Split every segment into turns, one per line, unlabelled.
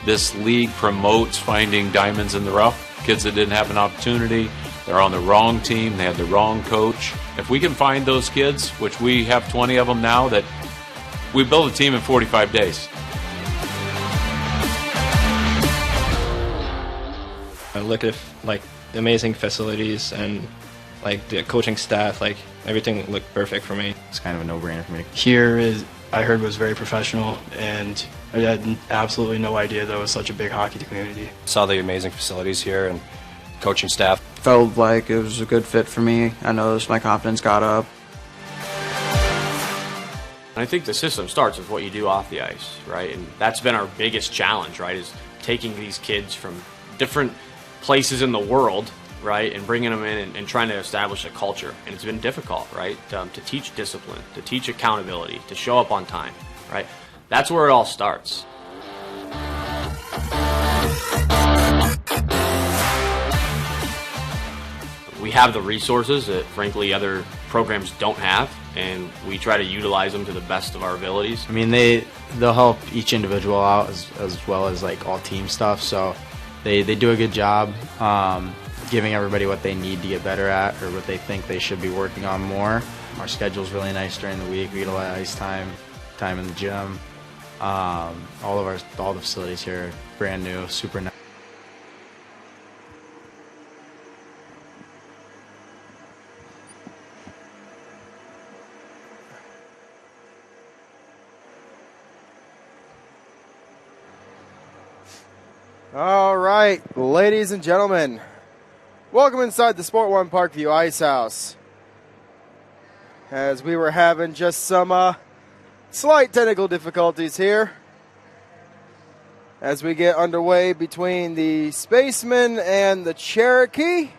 This league promotes finding diamonds in the rough, kids that didn't have an opportunity, they're on the wrong team, they had the wrong coach. If we can find those kids, which we have 20 of them now, that we build a team in 45 days.
I look at like the amazing facilities and like the coaching staff, like everything looked perfect for me.
It's kind of a no-brainer for me.
Here is, I heard, was very professional, and I had absolutely no idea there was such a big hockey community.
Saw the amazing facilities here and coaching staff.
Felt like it was a good fit for me. I noticed my confidence got up.
I think the system starts with what you do off the ice, right? And that's been our biggest challenge, right, is taking these kids from different places in the world, right, and bringing them in and trying to establish a culture. And it's been difficult, right, to teach discipline, to teach accountability, to show up on time, right? That's where it all starts. We have the resources that, frankly, other programs don't have, and we try to utilize them to the best of our abilities.
I mean, they'll help each individual out as well as like all team stuff, so they do a good job giving everybody what they need to get better at or what they think they should be working on more. Our schedule's really nice during the week. We get a lot of ice time in the gym. All the facilities here are brand new, super nice.
All right, ladies and gentlemen, welcome inside the Sport One Parkview Ice House. As we were having just some slight technical difficulties here as we get underway between the Spacemen and the Cherokee.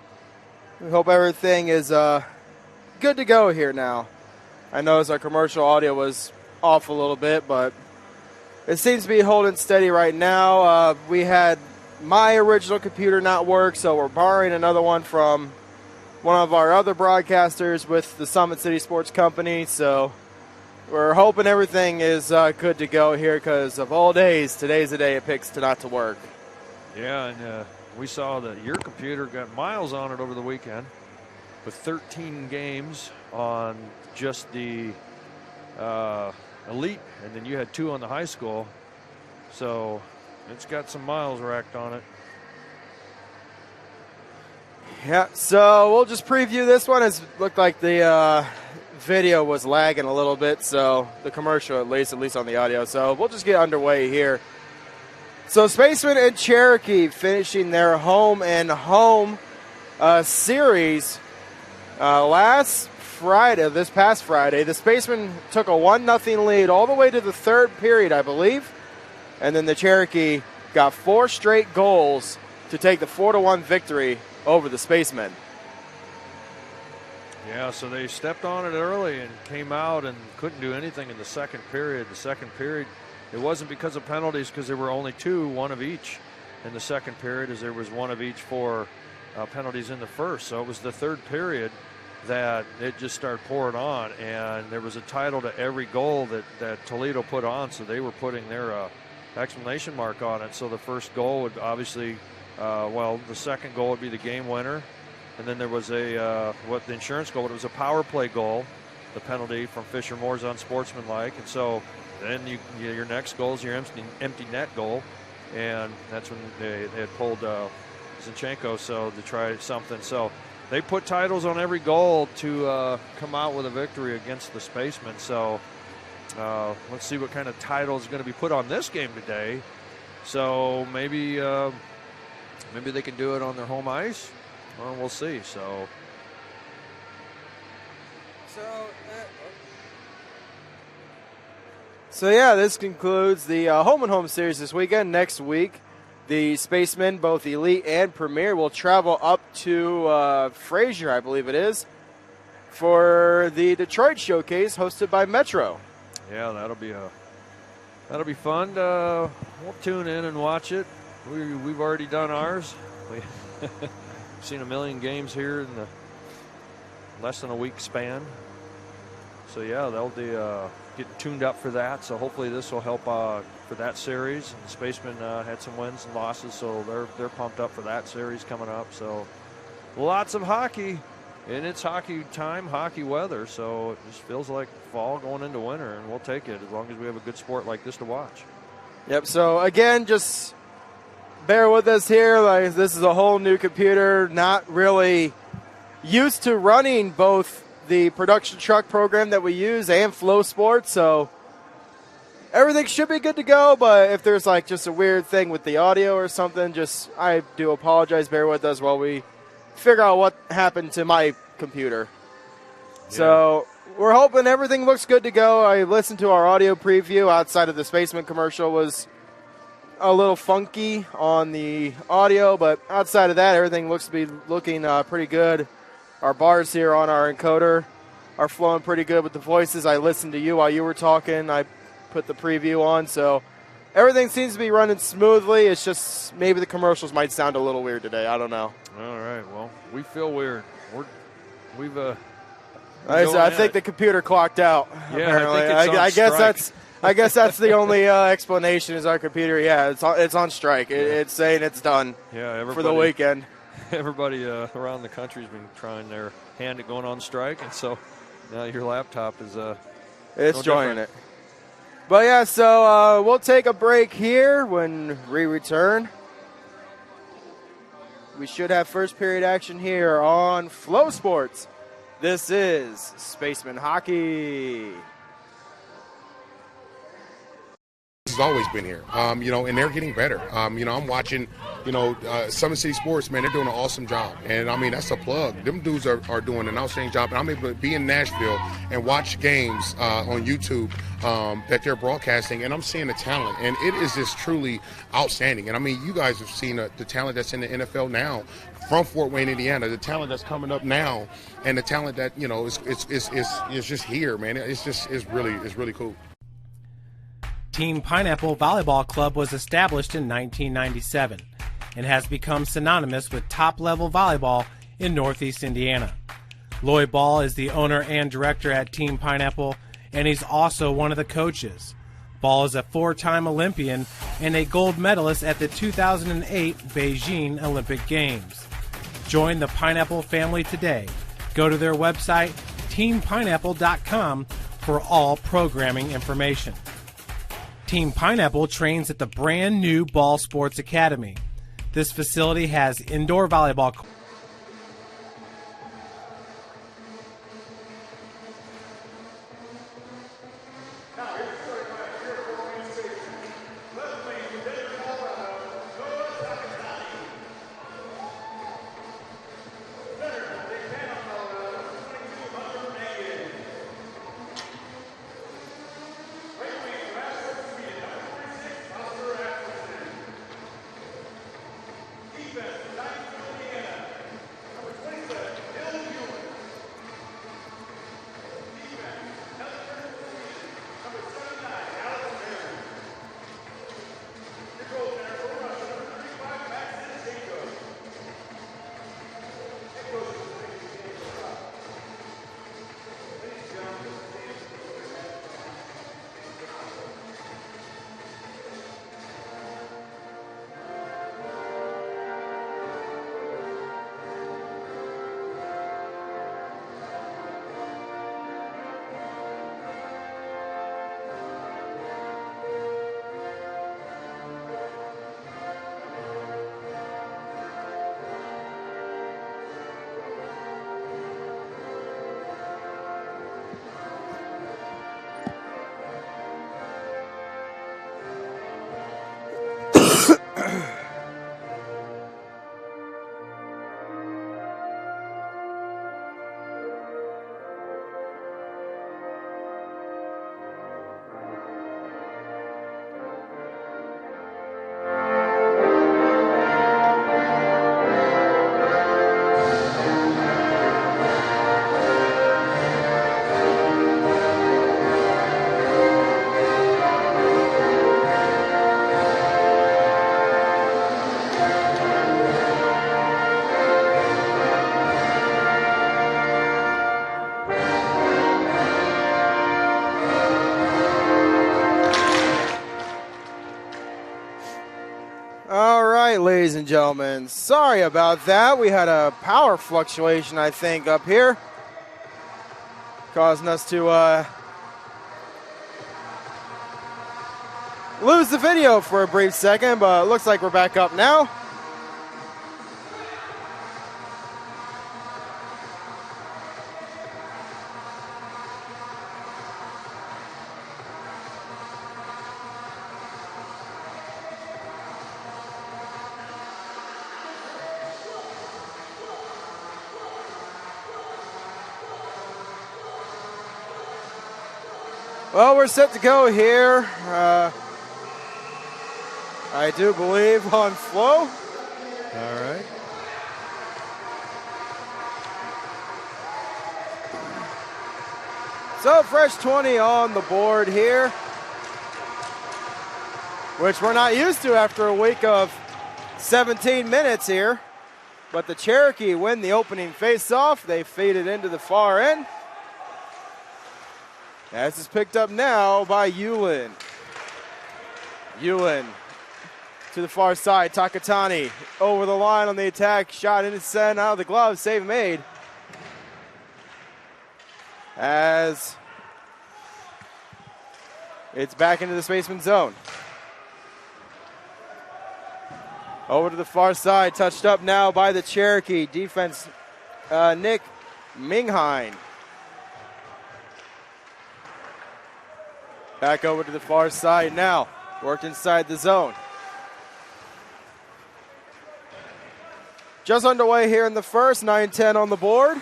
We hope everything is good to go here now. I noticed our commercial audio was off a little bit, but it seems to be holding steady right now. We had my original computer not work, so we're borrowing another one from one of our other broadcasters with the Summit City Sports Company. So we're hoping everything is good to go here, because of all days, today's the day it picks to not to work.
Yeah, and we saw that your computer got miles on it over the weekend with 13 games on just the elite, and then you had 2 on the high school, so it's got some miles racked on it.
Yeah, so we'll just preview this one. It looked like the video was lagging a little bit, so the commercial at least on the audio. So we'll just get underway here. So Spacemen and Cherokee finishing their home and home series this past Friday. The Spacemen took a 1-0 lead all the way to the third period, I believe. And then the Cherokee got 4 straight goals to take the 4-1 victory over the Spacemen.
Yeah, so they stepped on it early and came out and couldn't do anything in the second period. The second period, it wasn't because of penalties, because there were only 2, 1 of each in the second period, as there was 1 of each for penalties in the first. So it was the third period that it just started pouring on, and there was a title to every goal that Toledo put on, so they were putting their exclamation mark on it. So the first goal would obviously, the second goal would be the game winner, and then there was the insurance goal, but it was a power play goal, the penalty from Fisher Moore's unsportsmanlike, and so then your next goal is your empty net goal, and that's when they had pulled Zinchenko, so to try something. So they put titles on every goal to come out with a victory against the Spacemen. So let's see what kind of title is going to be put on this game today. So maybe they can do it on their home ice. Well, we'll see.
So yeah, this concludes the home and home series this weekend. Next week, the Spacemen, both Elite and Premier, will travel up to Fraser, I believe it is, for the Detroit Showcase hosted by Metro.
Yeah, that'll be fun. We'll tune in and watch it. We've already done ours. We've seen a million games here in the less than a week span. So yeah, they'll be getting tuned up for that. So hopefully this will help for that series. And the Spacemen had some wins and losses, so they're pumped up for that series coming up. So lots of hockey, and it's hockey time, hockey weather. So it just feels like fall going into winter, and we'll take it as long as we have a good sport like this to watch.
Yep. So again, just bear with us here. Like, this is a whole new computer, not really used to running both the production truck program that we use and Flow Sports. So everything should be good to go, but if there's like just a weird thing with the audio or something, just I do apologize. Bear with us while we figure out what happened to my computer. Yeah. So we're hoping everything looks good to go. I listened to our audio preview outside of the Spaceman commercial, was a little funky on the audio, but outside of that, everything looks to be looking pretty good. Our bars here on our encoder are flowing pretty good with the voices. I listened to you while you were talking. I put the preview on, so everything seems to be running smoothly. It's just maybe the commercials might sound a little weird today. I don't know.
All right. Well, we feel weird.
I think the computer clocked out.
Yeah,
apparently. I guess that's the only explanation is our computer. Yeah, it's on strike. It's saying it's done.
Yeah,
for the weekend.
Everybody around the country has been trying their hand at going on strike, and so now your laptop is
it's joining it. But yeah, so we'll take a break here. When we return, we should have first period action here on Flow Sports. This is Spaceman Hockey.
Has always been here, and they're getting better. I'm watching, Summit City Sports, man, they're doing an awesome job. And, that's a plug. Them dudes are doing an outstanding job. And I'm able to be in Nashville and watch games on YouTube that they're broadcasting, and I'm seeing the talent. And it is just truly outstanding. And, you guys have seen the talent that's in the NFL now from Fort Wayne, Indiana, the talent that's coming up now, and the talent that, is just here, man. It's really cool.
Team Pineapple Volleyball Club was established in 1997 and has become synonymous with top-level volleyball in Northeast Indiana. Lloyd Ball is the owner and director at Team Pineapple, and he's also one of the coaches. Ball is a 4-time Olympian and a gold medalist at the 2008 Beijing Olympic Games. Join the Pineapple family today. Go to their website, teampineapple.com, for all programming information. Team Pineapple trains at the brand new Ball Sports Academy. This facility has indoor volleyball.
right, ladies and gentlemen. Sorry about that. We had a power fluctuation, I think, up here, causing us to lose the video for a brief second, but it looks like we're back up now. Well, we're set to go here. I do believe on flow.
All right.
So fresh 20 on the board here, which we're not used to after a week of 17 minutes here. But the Cherokee win the opening face-off. They feed it into the far end. As is picked up now by Yulin. Yulin to the far side. Takatani over the line on the attack. Shot in send out of the glove. Save made. As it's back into the Spaceman zone. Over to the far side. Touched up now by the Cherokee. Defense, Nick Mingheim. Back over to the far side now. Worked inside the zone. Just underway here in the first. 9-10 on the board.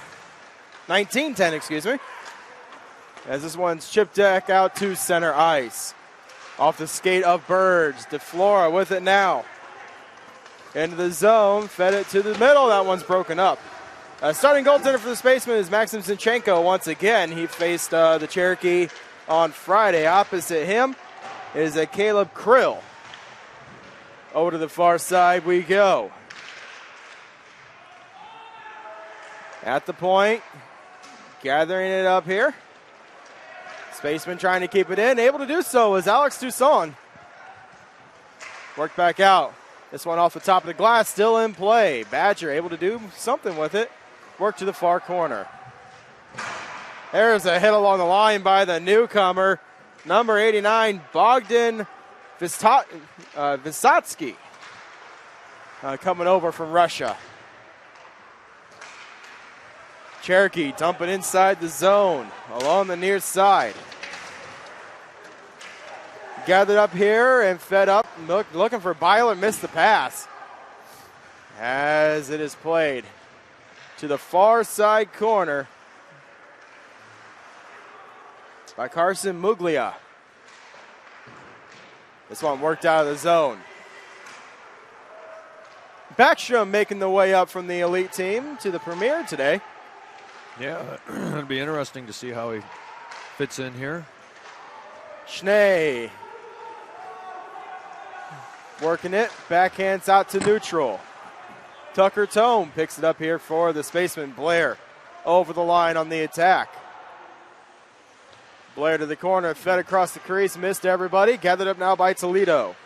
19-10, excuse me. As this one's chipped deck out to center ice. Off the skate of Birds. DeFlora with it now. Into the zone. Fed it to the middle. That one's broken up. Starting goaltender for the Spacemen is Maxim Zinchenko once again. He faced the Cherokee on Friday. Opposite him is a Caleb Krill. Over to the far side we go. At the point, gathering it up here. Spaceman trying to keep it in. Able to do so is Alex Toussaint. Worked back out. This one off the top of the glass, still in play. Badger able to do something with it. Work to the far corner. There's a hit along the line by the newcomer, number 89, Bogdan Vysotsky, coming over from Russia. Cherokee dumping inside the zone, along the near side. Gathered up here and fed up, looking for Byler, missed the pass. As it is played to the far side corner by Carson Muglia. This one worked out of the zone. Backstrom making the way up from the elite team to the premier today.
Yeah, it'll be interesting to see how he fits in here.
Schnee working it, backhands out to neutral. Tucker Tome picks it up here for the Spaceman. Blair over the line on the attack. Blair to the corner, fed across the crease, missed everybody. Gathered up now by Toledo.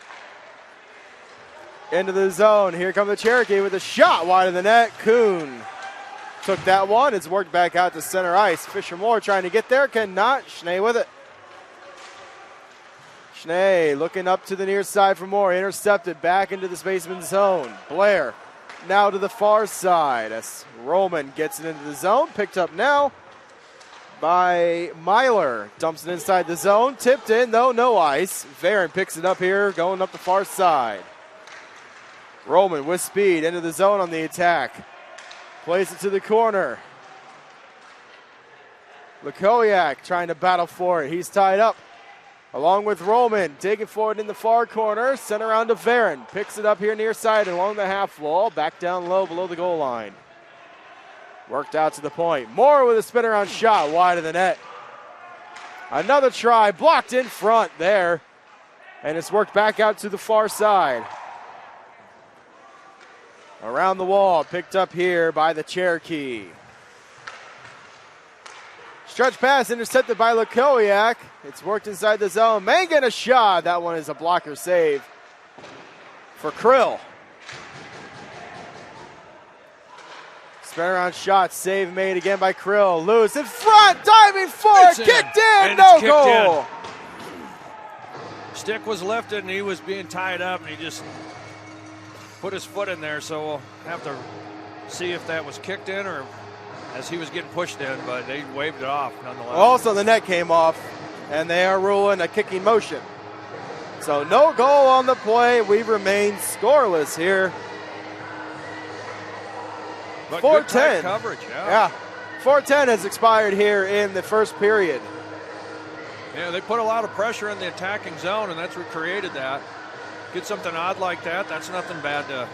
Into the zone. Here comes the Cherokee with a shot wide of the net. Kuhn took that one. It's worked back out to center ice. Fisher Moore trying to get there, cannot. Schnee with it. Schnee looking up to the near side for Moore. Intercepted back into the Spaceman zone. Blair now to the far side as Roman gets it into the zone. Picked up now by Myler. Dumps it inside the zone. Tipped in, though, no ice. Varon picks it up here, going up the far side. Roman with speed into the zone on the attack. Plays it to the corner. Lukowiak trying to battle for it. He's tied up along with Roman. Digging forward in the far corner. Sent around to Varon. Picks it up here near side along the half wall. Back down low below the goal line. Worked out to the point. Moore with a spin around shot wide of the net. Another try. Blocked in front there. And it's worked back out to the far side. Around the wall. Picked up here by the Cherokee. Stretch pass intercepted by Lukowiak. It's worked inside the zone. Mangan a shot. That one is a blocker save for Krill. Spin around shot, save made again by Krill. Loose in front, diving for it, kicked in, no goal.
Stick was lifted and he was being tied up and he just put his foot in there, so we'll have to see if that was kicked in or as he was getting pushed in, but they waved it off nonetheless.
Also, the net came off, and they are ruling a kicking motion. So no goal on the play. We remain scoreless here.
But
4:10
good tight coverage,
yeah. 4:10 has expired here in the first period.
Yeah, they put a lot of pressure in the attacking zone, and that's what created that. Get something odd like that, that's nothing bad to,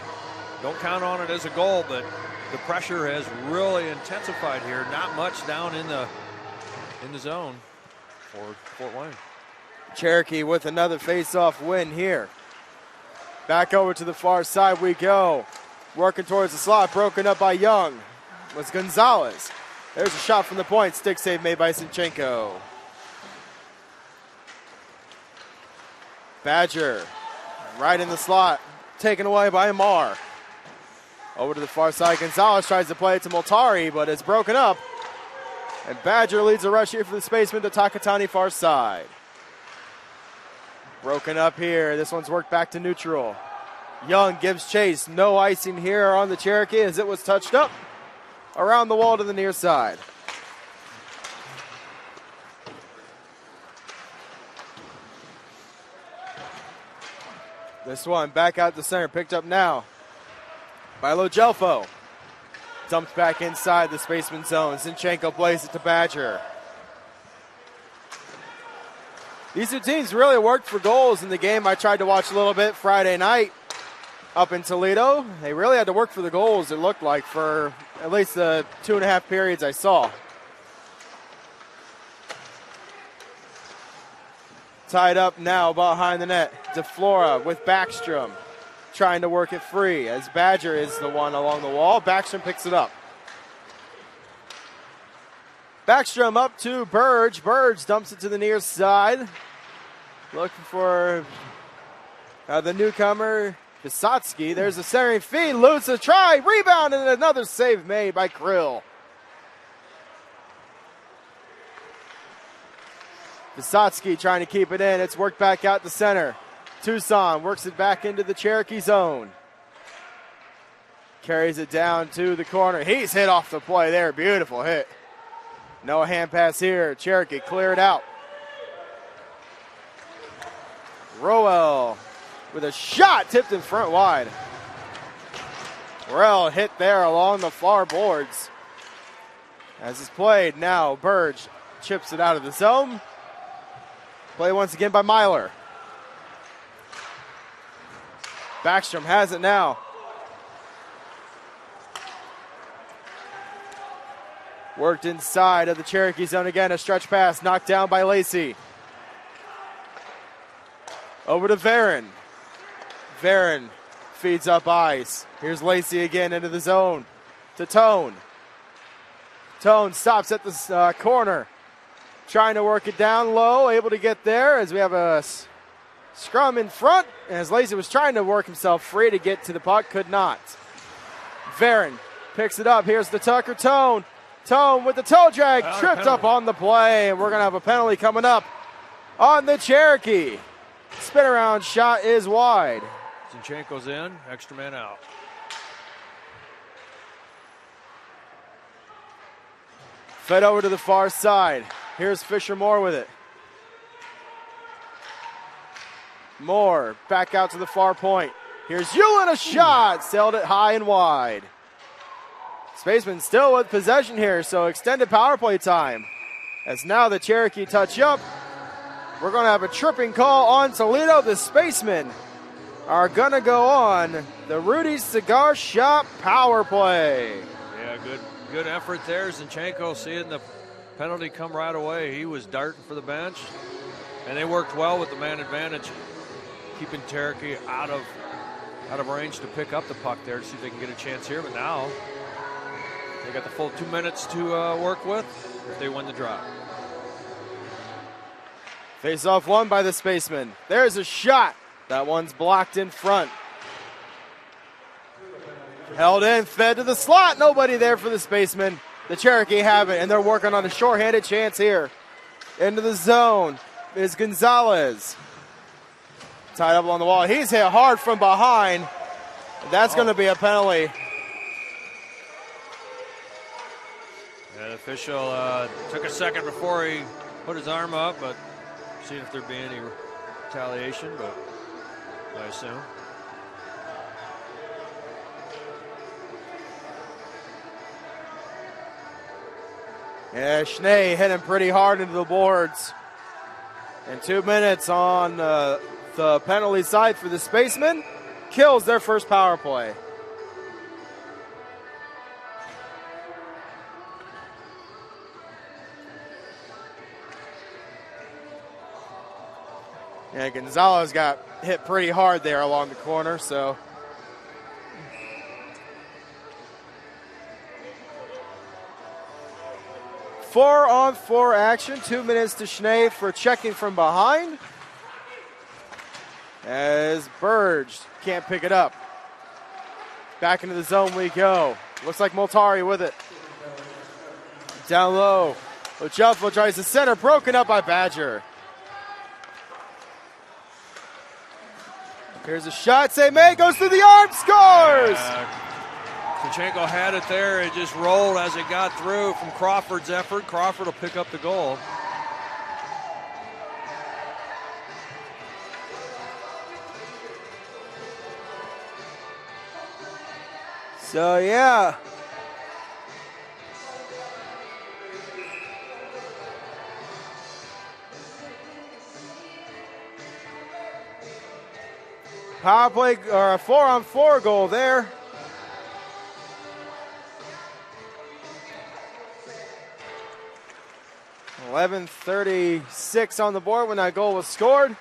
don't count on it as a goal, but the pressure has really intensified here. Not much down in the zone for Fort Wayne.
Cherokee with another face-off win here. Back over to the far side we go. Working towards the slot, broken up by Young. Was Gonzalez. There's a shot from the point. Stick save made by Sinchenko. Badger right in the slot. Taken away by Amar. Over to the far side. Gonzalez tries to play it to Moltari, but it's broken up. And Badger leads the rush here for the Spacemen to Takatani far side. Broken up here. This one's worked back to neutral. Young gives chase. No icing here on the Cherokee as it was touched up around the wall to the near side. This one back out the center. Picked up now by Logelfo. Dumped back inside the Spaceman zone. Zinchenko plays it to Badger. These two teams really worked for goals in the game I tried to watch a little bit Friday night up in Toledo. They really had to work for the goals, it looked like, for at least the 2.5 periods I saw. Tied up now behind the net. DeFlora with Backstrom trying to work it free as Badger is the one along the wall. Backstrom picks it up. Backstrom up to Burge. Burge dumps it to the near side. Looking for the newcomer, Visotsky. There's a centering feed. Loose a try. Rebound and another save made by Krill. Visotsky trying to keep it in. It's worked back out the center. Tucson works it back into the Cherokee zone. Carries it down to the corner. He's hit off the play there. Beautiful hit. No hand pass here. Cherokee clear it out. Rowell with a shot tipped in front wide. Rowell hit there along the far boards. As it's played now, Burge chips it out of the zone. Play once again by Myler. Backstrom has it now. Worked inside of the Cherokee zone again. A stretch pass knocked down by Lacey. Over to Varon. Varon feeds up ice. Here's Lacey again into the zone to Tone. Tone stops at the corner. Trying to work it down low. Able to get there as we have a scrum in front. As Lacey was trying to work himself free to get to the puck. Could not. Varon picks it up. Here's the Tucker. Tone. Tone with the toe drag. Tripped up on the play. And we're going to have a penalty coming up on the Cherokee. Spin around shot is wide.
Zinchenko's in, extra man out.
Fed over to the far side. Here's Fisher Moore with it. Moore back out to the far point. Here's Hewlett, a shot. Sailed it high and wide. Spaceman still with possession here, so extended power play time. As now the Cherokee touch up. We're going to have a tripping call on Toledo. The Spacemen are going to go on the Rudy's Cigar Shop power play.
Yeah, good effort there. Zinchenko seeing the penalty come right away. He was darting for the bench, and they worked well with the man advantage, keeping Cherokee out of range to pick up the puck there to see if they can get a chance here. But now they got the full 2 minutes to work with if they win the drop.
Face-off won by the Spacemen. There's a shot. That one's blocked in front. Held in, fed to the slot. Nobody there for the Spacemen. The Cherokee have it, and they're working on a shorthanded chance here. Into the zone is Gonzalez. Tied up on the wall. He's hit hard from behind. That's going to be a penalty.
Yeah, the official took a second before he put his arm up, but seeing if there'd be any retaliation, but I assume.
Yeah, Schnee hit him pretty hard into the boards. And 2 minutes on the penalty side for the Spacemen. Kills their first power play. Yeah, Gonzalez got hit pretty hard there along the corner, so. Four-on-four action. 2 minutes to Schnee for checking from behind. As Burge can't pick it up. Back into the zone we go. Looks like Moltari with it. Down low. Ochoa tries to center. Broken up by Badger. Here's a shot. Say May goes through the arm. Scores!
Kachenko had it there. It just rolled as it got through from Crawford's effort. Crawford will pick up the goal.
So, yeah. Power play, or a 4-on-4 goal there. .11:36 on the board when that goal was scored.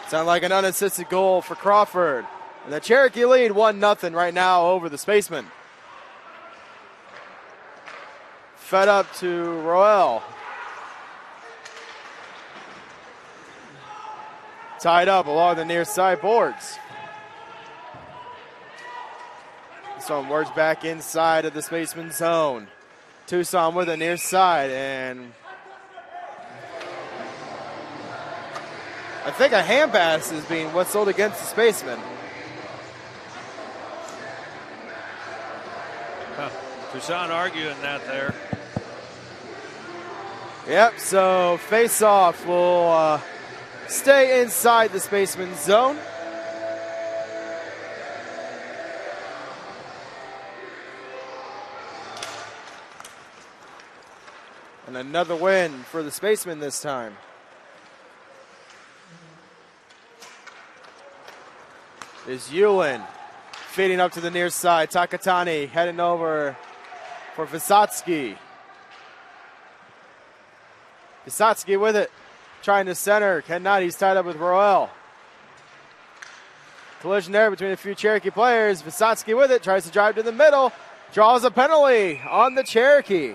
Sound like an unassisted goal for Crawford. And the Cherokee lead 1-0 right now over the Spacemen. Fed up to Roel. Tied up along the near side boards. This one works back inside of the Spaceman zone. Tucson with it near side, and I think a hand pass is being whistled against the Spaceman.
Tucson arguing that there.
Yep, so face-off will stay inside the Spaceman zone. And another win for the Spacemen this time. Is Yulin feeding up to the near side. Takatani heading over for Vysotsky. Vysotsky with it. Trying to center. Cannot. He's tied up with Roel. Collision there between a few Cherokee players. Vysotsky with it. Tries to drive to the middle. Draws a penalty on the Cherokee.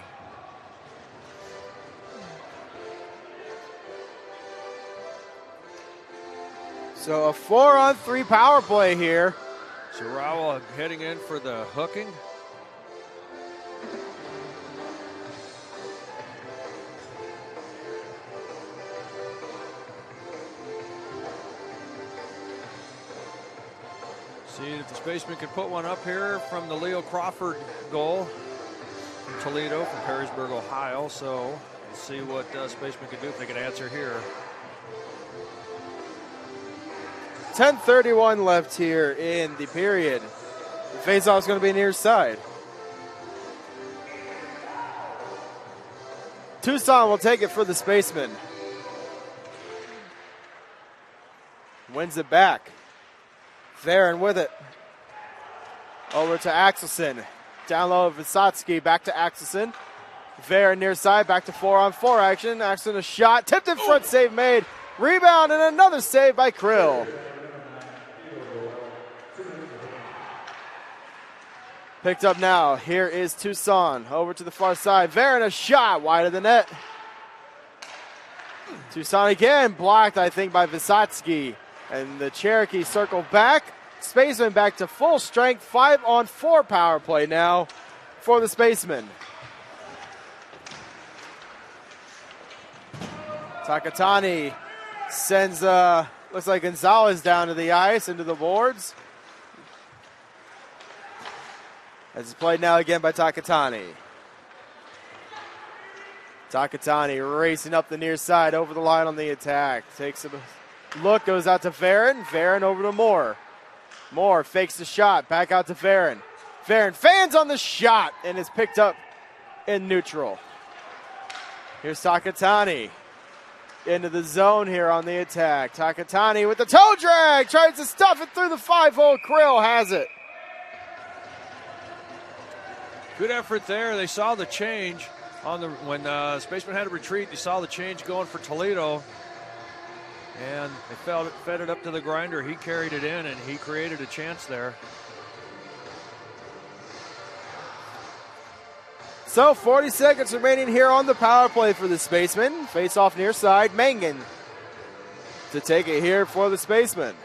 So a 4-on-3 power play here.
Sarawa heading in for the hooking. See if the Spacemen can put one up here from the Leo Crawford goal from Toledo, from Perrysburg, Ohio. So let's see what Spacemen can do if they can answer here.
10:31 left here in the period. The faceoff is going to be near side. Tucson will take it for the Spacemen. Wins it back. Theron with it. Over to Axelson. Down low of Vysotsky. Back to Axelson. Theron near side. Back to 4-on-4 action. Axelson a shot. Tipped in front. Save made. Rebound and another save by Krill. Picked up now. Here is Tucson. Over to the far side. Veron a shot wide of the net. Tucson again blocked, I think, by Vysotsky. And the Cherokee circle back. Spacemen back to full strength. 5-on-4 power play now for the Spacemen. Takatani sends, looks like Gonzalez down to the ice, into the boards. As it's played now again by Takatani. Takatani racing up the near side, over the line on the attack. Takes a look, goes out to Farron. Farron over to Moore. Moore fakes the shot, back out to Farron. Farron fans on the shot and is picked up in neutral. Here's Takatani into the zone here on the attack. Takatani with the toe drag, tries to stuff it through the 5-hole. Krill has it.
Good effort there. They saw the change on when Spaceman had to retreat. They saw the change going for Toledo, and they fed it up to the grinder. He carried it in, and he created a chance there.
So 40 seconds remaining here on the power play for the Spacemen. Face off near side, Mangan to take it here for the Spacemen.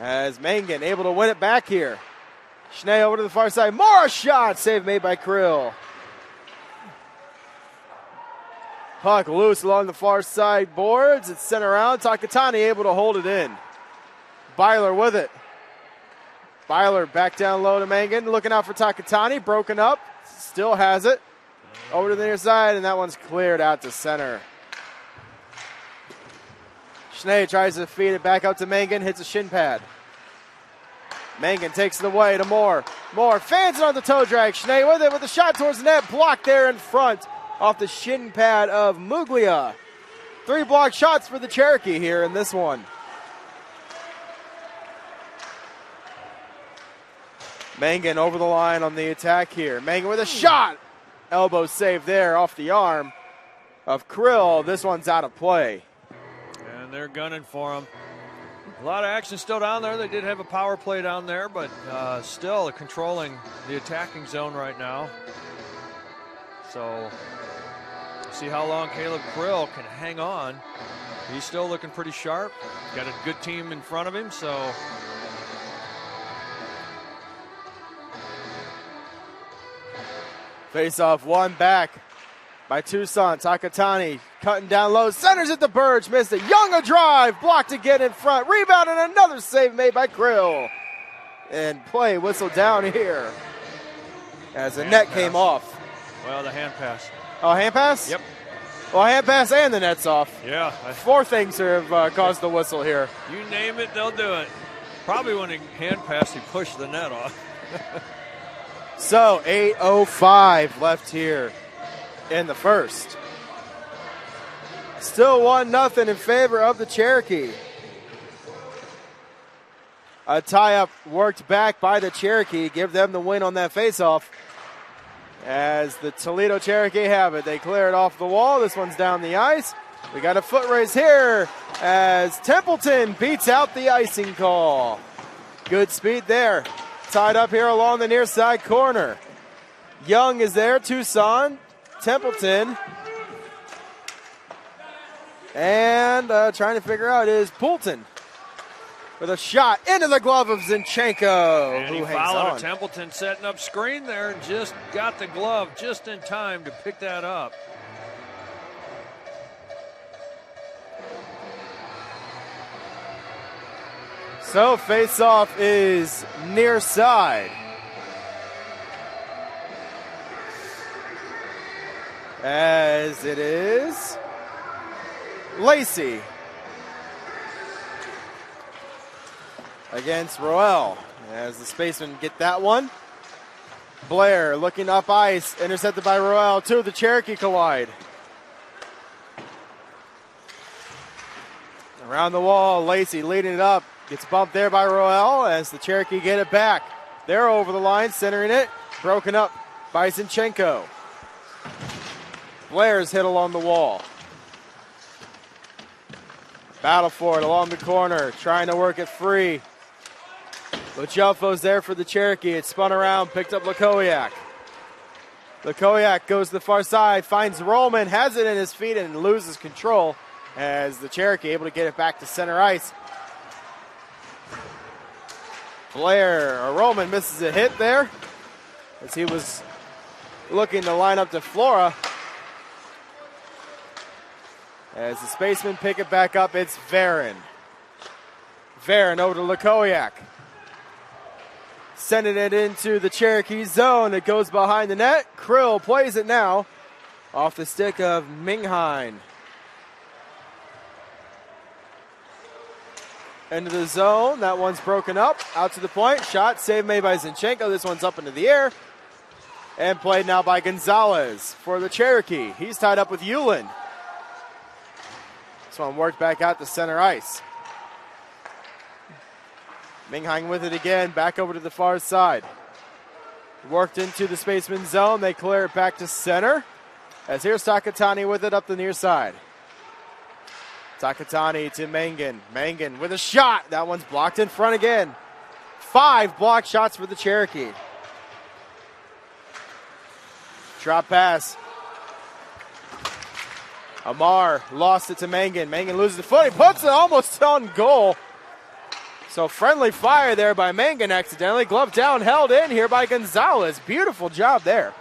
As Mangan able to win it back here. Schnee over to the far side. More shot. Save made by Krill. Puck loose along the far side boards. It's sent around. Takatani able to hold it in. Byler with it. Byler back down low to Mangan. Looking out for Takatani. Broken up. Still has it. Over to the near side, and that one's cleared out to center. Schnee tries to feed it back out to Mangan. Hits a shin pad. Mangan takes it away to Moore. Moore fans it on the toe drag. Schnee with it with a shot towards the net. Blocked there in front off the shin pad of Muglia. 3 blocked shots for the Cherokee here in this one. Mangan over the line on the attack here. Mangan with a shot. Elbow save there off the arm of Krill. This one's out of play.
And they're gunning for him. A lot of action still down there. They did have a power play down there, but still controlling the attacking zone right now. So see how long Caleb Krill can hang on. He's still looking pretty sharp. Got a good team in front of him, so.
Face off, one back by Tucson. Takatani cutting down low, centers at the Burge, missed it. Young a drive, blocked again in front. Rebound and another save made by Krill. And play whistle down here as the net came off.
Well, the hand pass.
Oh, hand pass?
Yep.
Well, hand pass and the net's off.
Yeah.
4 things have caused the whistle here.
You name it, they'll do it. Probably when he hand passed, he pushed the net off.
So 8:05 left here in the first. Still 1-0 in favor of the Cherokee. A tie-up worked back by the Cherokee. Give them the win on that faceoff. As the Toledo Cherokee have it. They clear it off the wall. This one's down the ice. We got a foot race here as Templeton beats out the icing call. Good speed there. Tied up here along the near side corner. Young is there, Tucson, Templeton. And trying to figure out is Poulton with a shot into the glove of Zinchenko.
And he followed Templeton setting up screen there and just got the glove just in time to pick that up.
So face-off is near side. As it is Lacey against Roel. As the Spacemen get that one. Blair looking up ice, intercepted by Roel. 2 of the Cherokee collide. Around the wall, Lacey leading it up. Gets bumped there by Roel as the Cherokee get it back. They're over the line, centering it. Broken up by Zinchenko. Blair's hit along the wall. Battle for it along the corner, trying to work it free. Lucelfo's there for the Cherokee. It spun around, picked up Lakowiak. Lukoyak goes to the far side, finds Rollman, has it in his feet, and loses control as the Cherokee able to get it back to center ice. Rollman misses a hit there as he was looking to line up to Flora. As the Spacemen pick it back up, it's Varon. Varon over to Lukoyak. Sending it into the Cherokee zone. It goes behind the net. Krill plays it now off the stick of Mingheim. Into the zone. That one's broken up. Out to the point. Shot. Save made by Zinchenko. This one's up into the air. And played now by Gonzalez for the Cherokee. He's tied up with Hewlin. This one worked back out to center ice. Mingheim with it again, back over to the far side. Worked into the Spaceman zone. They clear it back to center. As here's Takatani with it up the near side. Takatani to Mangan. Mangan with a shot. That one's blocked in front again. 5 blocked shots for the Cherokee. Drop pass. Amar lost it to Mangan. Mangan loses the foot. He puts it almost on goal. So friendly fire there by Mangan accidentally. Glove down, held in here by Gonzalez. Beautiful job there.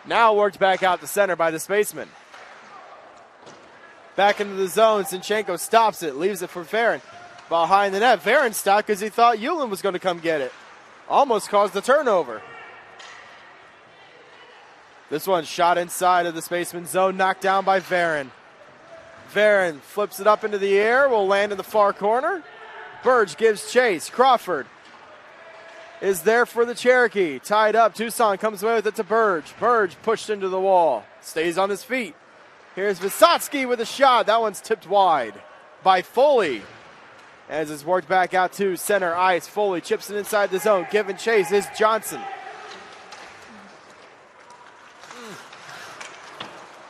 Now worked back out to center by the Spaceman. Back into the zone. Zinchenko stops it, leaves it for Varon. Behind the net. Varon stopped because he thought Hewlin was going to come get it. Almost caused the turnover. This one shot inside of the Spaceman zone, knocked down by Varon. Varon flips it up into the air, will land in the far corner. Burge gives chase. Crawford is there for the Cherokee. Tied up. Tucson comes away with it to Burge. Burge pushed into the wall. Stays on his feet. Here's Vysotsky with a shot. That one's tipped wide by Foley. As it's worked back out to center ice. Foley chips it inside the zone. Giving chase is Johnson.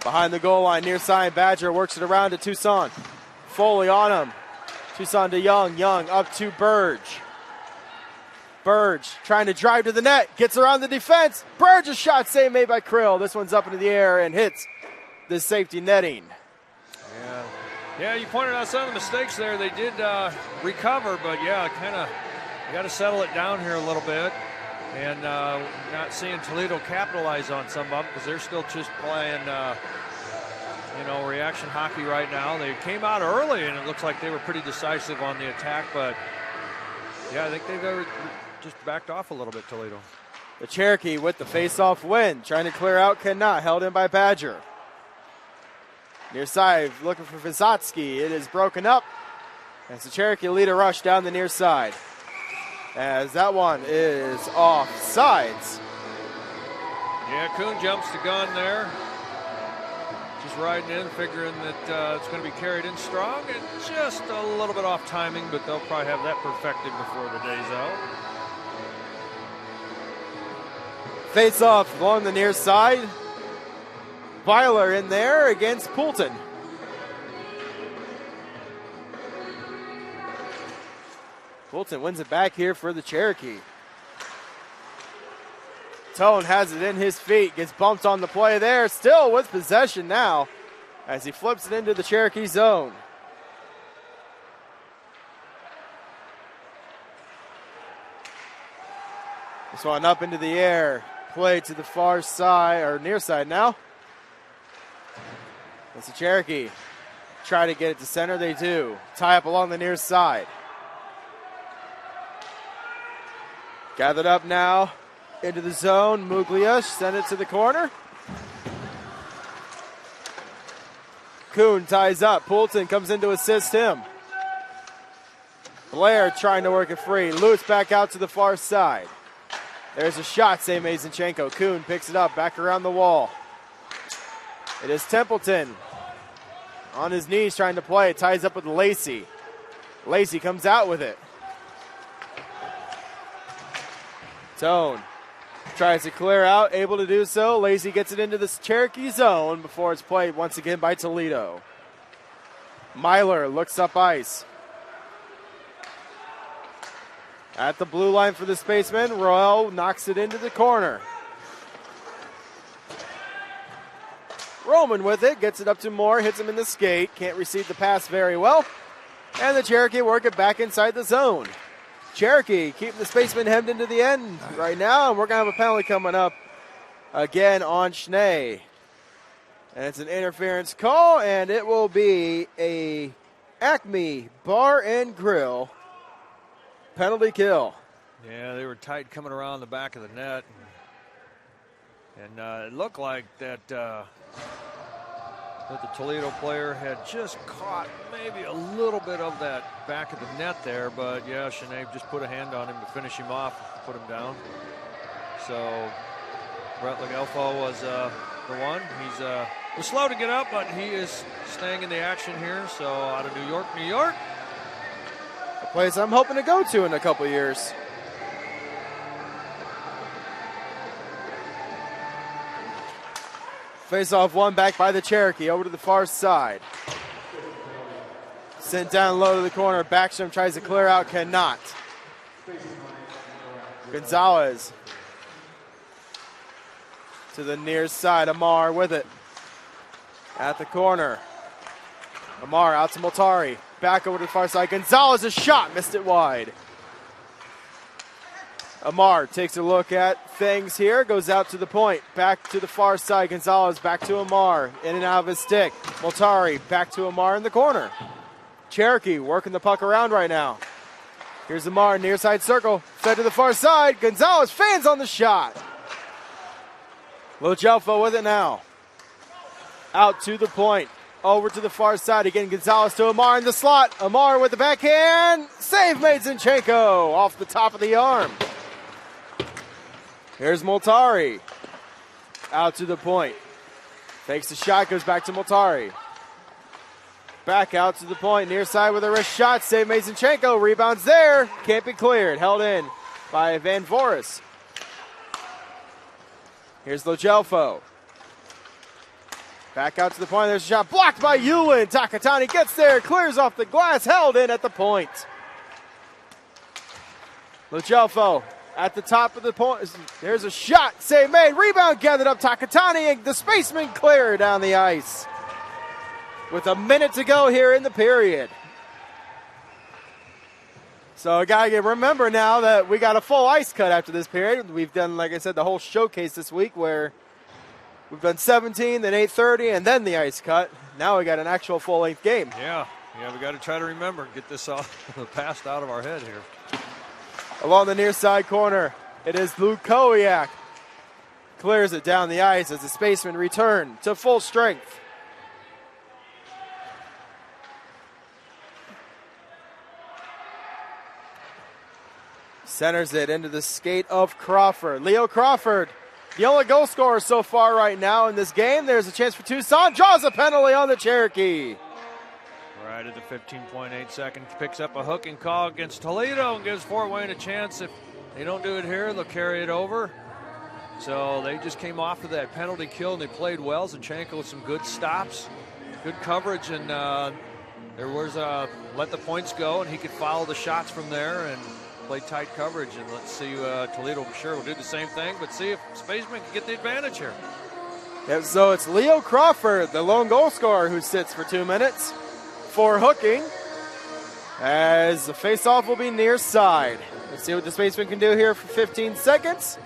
Behind the goal line, near side, Badger works it around to Tucson. Foley on him. Tucson to Young. Young up to Burge. Burge trying to drive to the net. Gets around the defense. Burge, a shot save made by Krill. This one's up into the air and hits the safety netting.
Yeah, you pointed out some of the mistakes there. They did recover, but yeah, kind of got to settle it down here a little bit. And not seeing Toledo capitalize on some of them because they're still just playing reaction hockey right now. They came out early, and it looks like they were pretty decisive on the attack. But, yeah, I think they've just backed off a little bit, Toledo.
The Cherokee with the face-off win. Trying to clear out, cannot. Held in by Badger. Near side, looking for Vysotsky. It is broken up as the Cherokee lead a rush down the near side. As that one is off sides.
Yeah, Kuhn jumps the gun there. Just riding in, figuring that it's going to be carried in strong and just a little bit off timing, but they'll probably have that perfected before the day's out.
Face off along the near side. Byler in there against Poulton. Poulton wins it back here for the Cherokee. Tone has it in his feet, gets bumped on the play there, still with possession now as he flips it into the Cherokee zone. This one up into the air, play to the far side, or near side now. It's the Cherokee. Try to get it to center, they do. Tie up along the near side. Gathered up now into the zone. Muglia send it to the corner. Kuhn ties up. Poulton comes in to assist him. Blair trying to work it free. Lutz back out to the far side. There's a shot, say Mazenchenko. Kuhn picks it up, back around the wall. It is Templeton on his knees trying to play. It ties up with Lacey. Lacey comes out with it. Tone tries to clear out, able to do so. Lacey gets it into the Cherokee zone before it's played once again by Toledo. Myler looks up ice. At the blue line for the Spacemen, Royal knocks it into the corner. Roman with it, gets it up to Moore, hits him in the skate, can't receive the pass very well. And the Cherokee work it back inside the zone. Cherokee keeping the Spacemen hemmed into the end right now, and we're going to have a penalty coming up again on Schnee. And it's an interference call, and it will be a Acme Bar and Grill penalty kill.
Yeah, they were tight coming around the back of the net. And it looked like that the Toledo player had just caught maybe a little bit of that back of the net there. But, yeah, Schnee just put a hand on him to finish him off, put him down. So Brett Legelfo was the one. He's slow to get up, but he is staying in the action here. So out of New York, New York.
A place I'm hoping to go to in a couple years. Face-off one back by the Cherokee over to the far side. Sent down low to the corner. Backstrom tries to clear out, cannot. Gonzalez to the near side. Amar with it at the corner. Amar out to Multari. Back over to the far side. Gonzalez, a shot, missed it wide. Amar takes a look at things here, goes out to the point, back to the far side. Gonzalez back to Amar, in and out of his stick. Multari back to Amar in the corner. Cherokee working the puck around right now. Here's Amar, near side circle, fed to the far side. Gonzalez fans on the shot. Lojelfo with it now. Out to the point, over to the far side again. Gonzalez to Amar in the slot. Amar with the backhand. Save made Zinchenko off the top of the arm. Here's Multari. Out to the point. Fakes the shot, goes back to Multari. Back out to the point, near side with a wrist shot. Save Zinchenko. Rebounds there. Can't be cleared. Held in by Van Voris. Here's Lojelfo. Back out to the point. There's a shot blocked by Yulin. Takatani gets there, clears off the glass, held in at the point. Lojelfo at the top of the point. There's a shot. Save made. Rebound gathered up. Takatani, and the Spacemen clear down the ice. With a minute to go here in the period. So I got to remember now that we got a full ice cut after this period. We've done, like I said, the whole showcase this week where we've done 17, then 8:30, and then the ice cut. Now we got an actual full-length game.
Yeah, we got to try to remember, get this passed out of our head here.
Along the near side corner, it is Luke Kowiak. Clears it down the ice as the Spacemen return to full strength. Centers it into the skate of Crawford. Leo Crawford, the only goal scorer so far right now in this game. There's a chance for Tucson. Draws a penalty on the Cherokee.
Right at the 15.8 seconds. Picks up a hooking call against Toledo and gives Fort Wayne a chance. If they don't do it here, they'll carry it over. So they just came off of that penalty kill and they played well. Zinchenko with some good stops, good coverage, and there was let the points go and he could follow the shots from there and play tight coverage. And let's see, Toledo I'm sure will do the same thing, but see if Spacemen can get the advantage here.
Yep, so it's Leo Crawford, the lone goal scorer, who sits for 2 minutes for hooking, as the face-off will be near side. Let's see what the Spacemen can do here for 15 seconds.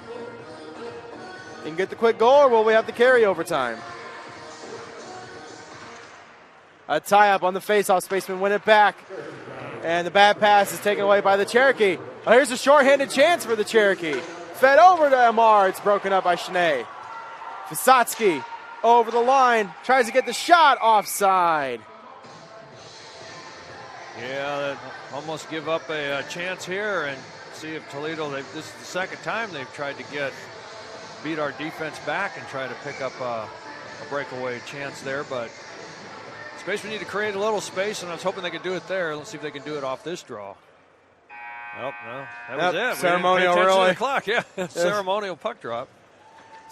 They can get the quick goal, or will we have to carry overtime? A tie-up on the face-off. Spacemen win it back. And the bad pass is taken away by the Cherokee. Oh, here's a shorthanded chance for the Cherokee. Fed over to Amar. It's broken up by Schnee. Visotsky over the line. Tries to get the shot offside.
Yeah, they almost give up a chance here and see if Toledo, this is the second time they've tried to beat our defense back and try to pick up a breakaway chance there, but Spacemen need to create a little space, and I was hoping they could do it there. Let's see if they can do it off this draw. Nope, no, that was it.
Ceremonial,
we didn't pay attention
really.
to the clock, yeah. Yes. Ceremonial puck drop.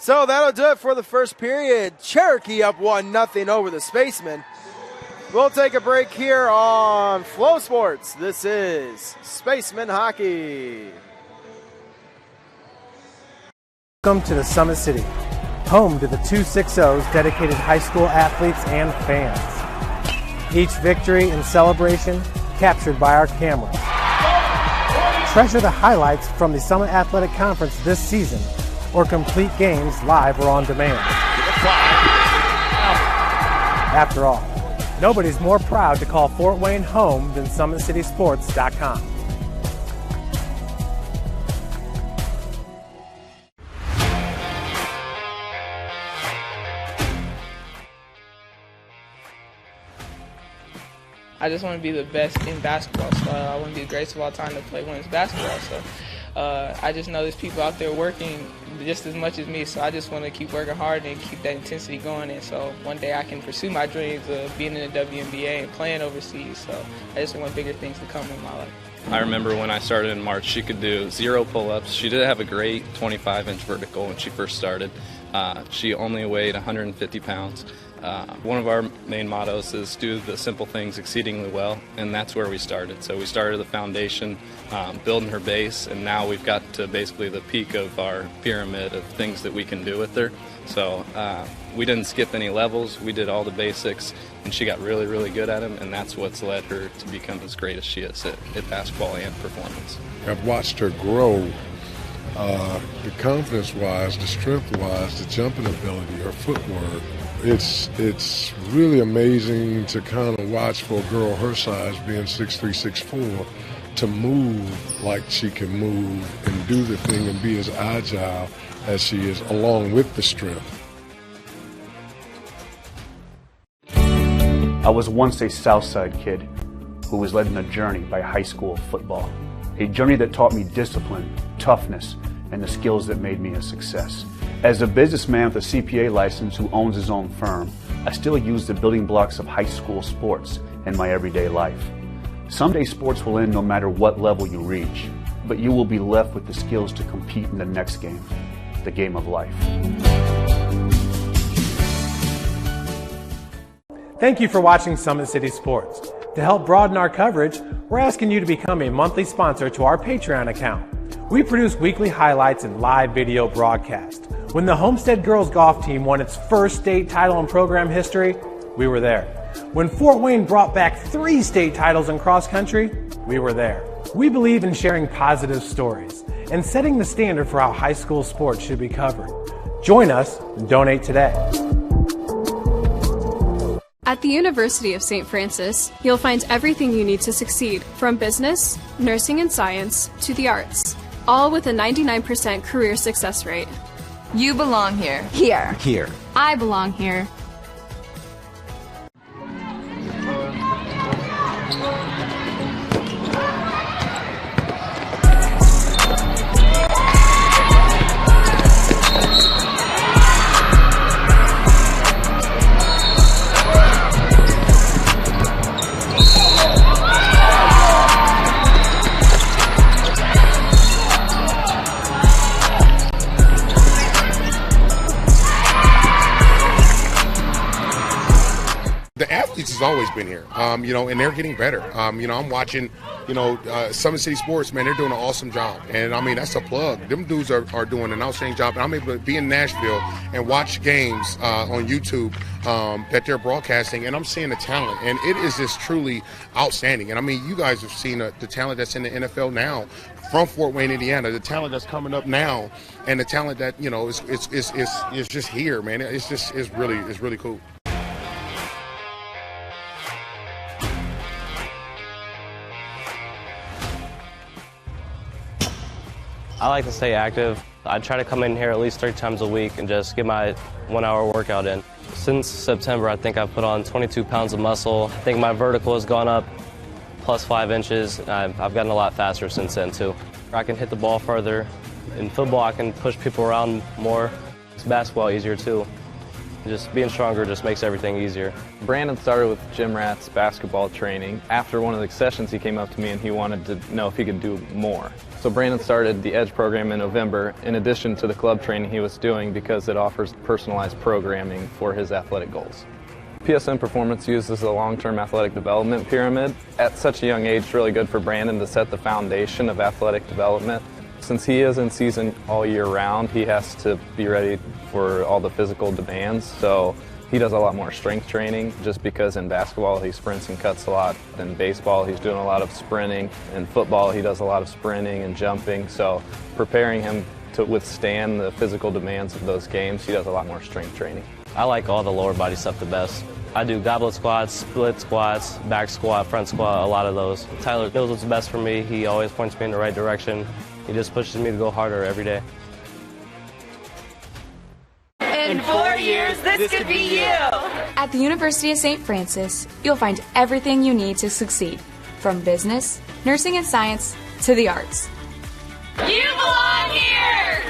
So that'll do it for the first period. Cherokee up 1-0 over the Spacemen. We'll take a break here on Flow Sports. This is Spacemen Hockey.
Welcome to the Summit City. home to the 260s dedicated high school athletes and fans. Each victory and celebration captured by our camera. Treasure the highlights from the Summit Athletic Conference this season, or complete games live or on demand. After all, nobody's more proud to call Fort Wayne home than SummitCitySports.com.
I just want to be the best in basketball, so I want to be the greatest of all time to play women's basketball. So I just know there's people out there working just as much as me, so I just want to keep working hard and keep that intensity going. And so one day I can pursue my dreams of being in the WNBA and playing overseas. So I just want bigger things to come in my life.
I remember when I started in March, she could do 0 pull-ups. She did have a great 25-inch vertical when she first started. She only weighed 150 pounds. One of our main mottos is do the simple things exceedingly well, and that's where we started. So we started the foundation, building her base, and now we've got to basically the peak of our pyramid of things that we can do with her. So we didn't skip any levels. We did all the basics, and she got really, really good at them, and that's what's led her to become as great as she is at basketball and performance.
I've watched her grow. The confidence-wise, the strength-wise, the jumping ability, her footwork. It's really amazing to kind of watch for a girl her size, being 6'3", 6'4", to move like she can move and do the thing and be as agile as she is, along with the strength.
I was once a Southside kid who was led on a journey by high school football. A journey that taught me discipline, toughness, and the skills that made me a success. As a businessman with a CPA license who owns his own firm, I still use the building blocks of high school sports in my everyday life. Someday sports will end no matter what level you reach, but you will be left with the skills to compete in the next game, the game of life.
Thank you for watching Summit City Sports. To help broaden our coverage, we're asking you to become a monthly sponsor to our Patreon account. We produce weekly highlights and live video broadcasts. When the Homestead girls golf team won its first state title in program history, we were there. When Fort Wayne brought back 3 state titles in cross country, we were there. We believe in sharing positive stories and setting the standard for how high school sports should be covered. Join us and donate today.
At the University of St. Francis, you'll find everything you need to succeed, from business, nursing and science, to the arts, all with a 99% career success rate.
You belong here.
Here.
Here.
I belong here.
Has always been here, and they're getting better. I'm watching, Summit City Sports, man, they're doing an awesome job. And, that's a plug. Them dudes are doing an outstanding job. And I'm able to be in Nashville and watch games on YouTube that they're broadcasting, and I'm seeing the talent. And it is just truly outstanding. And, you guys have seen the talent that's in the NFL now from Fort Wayne, Indiana, the talent that's coming up now, and the talent that, is just here, man. It's really cool.
I like to stay active. I try to come in here at least 3 times a week and just get my 1-hour workout in. Since September, I think I've put on 22 pounds of muscle. I think my vertical has gone up plus 5 inches. I've gotten a lot faster since then, too. I can hit the ball further. In football, I can push people around more. It's basketball easier, too. Just being stronger just makes everything easier.
Brandon started with Gym Rat's basketball training. After one of the sessions, he came up to me and he wanted to know if he could do more. So Brandon started the EDGE program in November, in addition to the club training he was doing, because it offers personalized programming for his athletic goals. PSN Performance uses a long-term athletic development pyramid. At such a young age, it's really good for Brandon to set the foundation of athletic development, Since he is in season all year round, he has to be ready for all the physical demands. So he does a lot more strength training just because in basketball he sprints and cuts a lot. In baseball he's doing a lot of sprinting. In football he does a lot of sprinting and jumping. So preparing him to withstand the physical demands of those games, he does a lot more strength training.
I like all the lower body stuff the best. I do goblet squats, split squats, back squat, front squat, a lot of those. Tyler knows what's best for me. He always points me in the right direction. He just pushes me to go harder every day.
In 4 years, this could be you.
At the University of St. Francis, you'll find everything you need to succeed, from business, nursing and science, to the arts.
You belong here!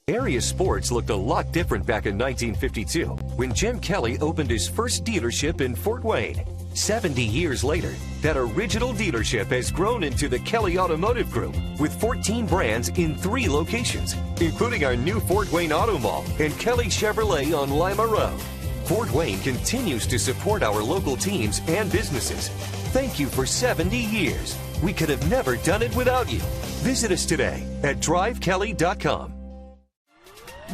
Area sports looked a lot different back in 1952 when Jim Kelly opened his first dealership in Fort Wayne. 70 years later, that original dealership has grown into the Kelly Automotive Group with 14 brands in 3 locations, including our new Fort Wayne Auto Mall and Kelly Chevrolet on Lima Road. Fort Wayne continues to support our local teams and businesses. Thank you for 70 years. We could have never done it without you. Visit us today at drivekelly.com.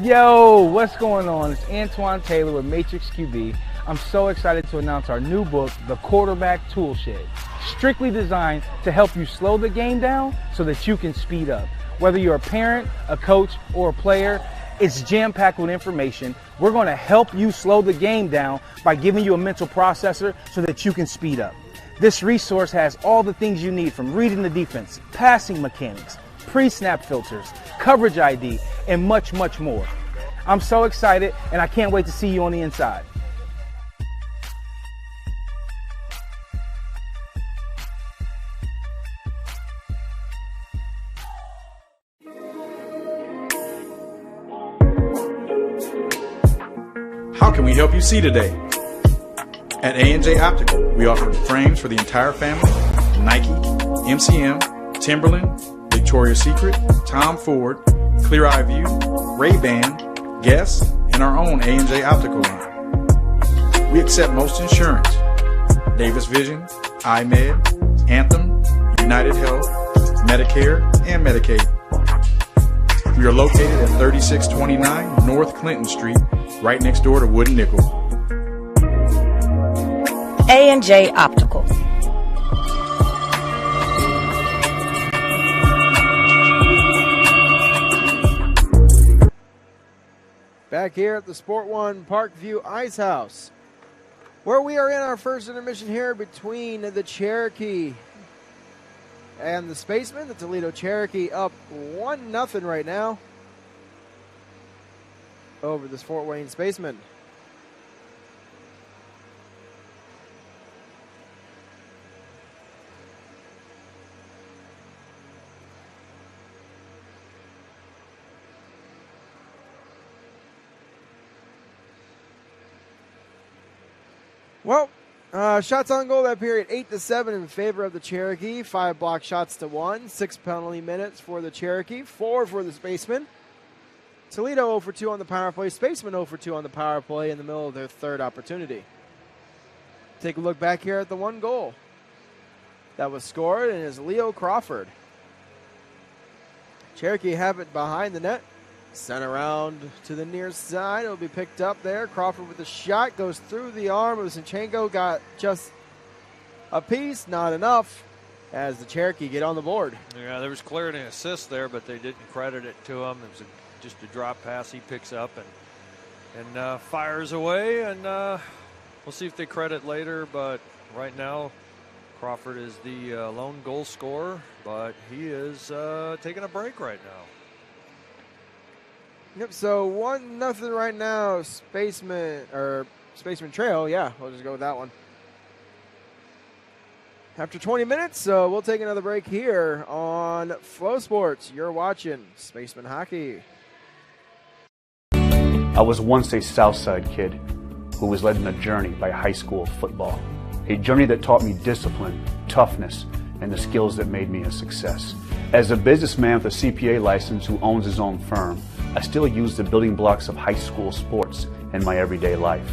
Yo, what's going on? It's Antoine Taylor with Matrix QB. I'm so excited to announce our new book, The Quarterback Toolshed, strictly designed to help you slow the game down so that you can speed up. Whether you're a parent, a coach, or a player, it's jam-packed with information. We're going to help you slow the game down by giving you a mental processor so that you can speed up. This resource has all the things you need, from reading the defense, passing mechanics, pre-snap filters, coverage ID, and much, much more. I'm so excited, and I can't wait to see you on the inside.
How can we help you see today? At A&J Optical, we offer frames for the entire family: Nike, MCM, Timberland, Victoria's Secret, Tom Ford, Clear Eye View, Ray-Ban, Guess, and our own A&J Optical line. We accept most insurance: Davis Vision, iMed, Anthem, United Health, Medicare, and Medicaid. We are located at 3629 North Clinton Street, right next door to Wood & Nickel.
A&J Optical.
Back here at the Sport One Parkview Ice House, where we are in our first intermission here between the Cherokee and the Spacemen. The Toledo Cherokee up 1-0 right now over this Fort Wayne Spacemen. Well, shots on goal that period, 8-7 in favor of the Cherokee. 5 block shots to 1. 6 penalty minutes for the Cherokee. 4 for the Spacemen. Toledo 0 for 2 on the power play. Spacemen 0 for 2 on the power play in the middle of their third opportunity. Take a look back here at the 1 goal that was scored, and is Leo Crawford. Cherokee have it behind the net. Sent around to the near side. It'll be picked up there. Crawford with the shot. Goes through the arm of Zinchenko. Got just a piece. Not enough as the Cherokee get on the board.
Yeah, there was clearing an assist there, but they didn't credit it to him. It was just a drop pass he picks up and fires away. And we'll see if they credit later. But right now, Crawford is the lone goal scorer. But he is taking a break right now.
Yep, so 1-0 right now. Spaceman trail. Yeah, we'll just go with that one. After 20 minutes, we'll take another break here on Flow Sports. You're watching Spaceman Hockey.
I was once a Southside kid who was led on a journey by high school football. A journey that taught me discipline, toughness, and the skills that made me a success. As a businessman with a CPA license who owns his own firm, I still use the building blocks of high school sports in my everyday life.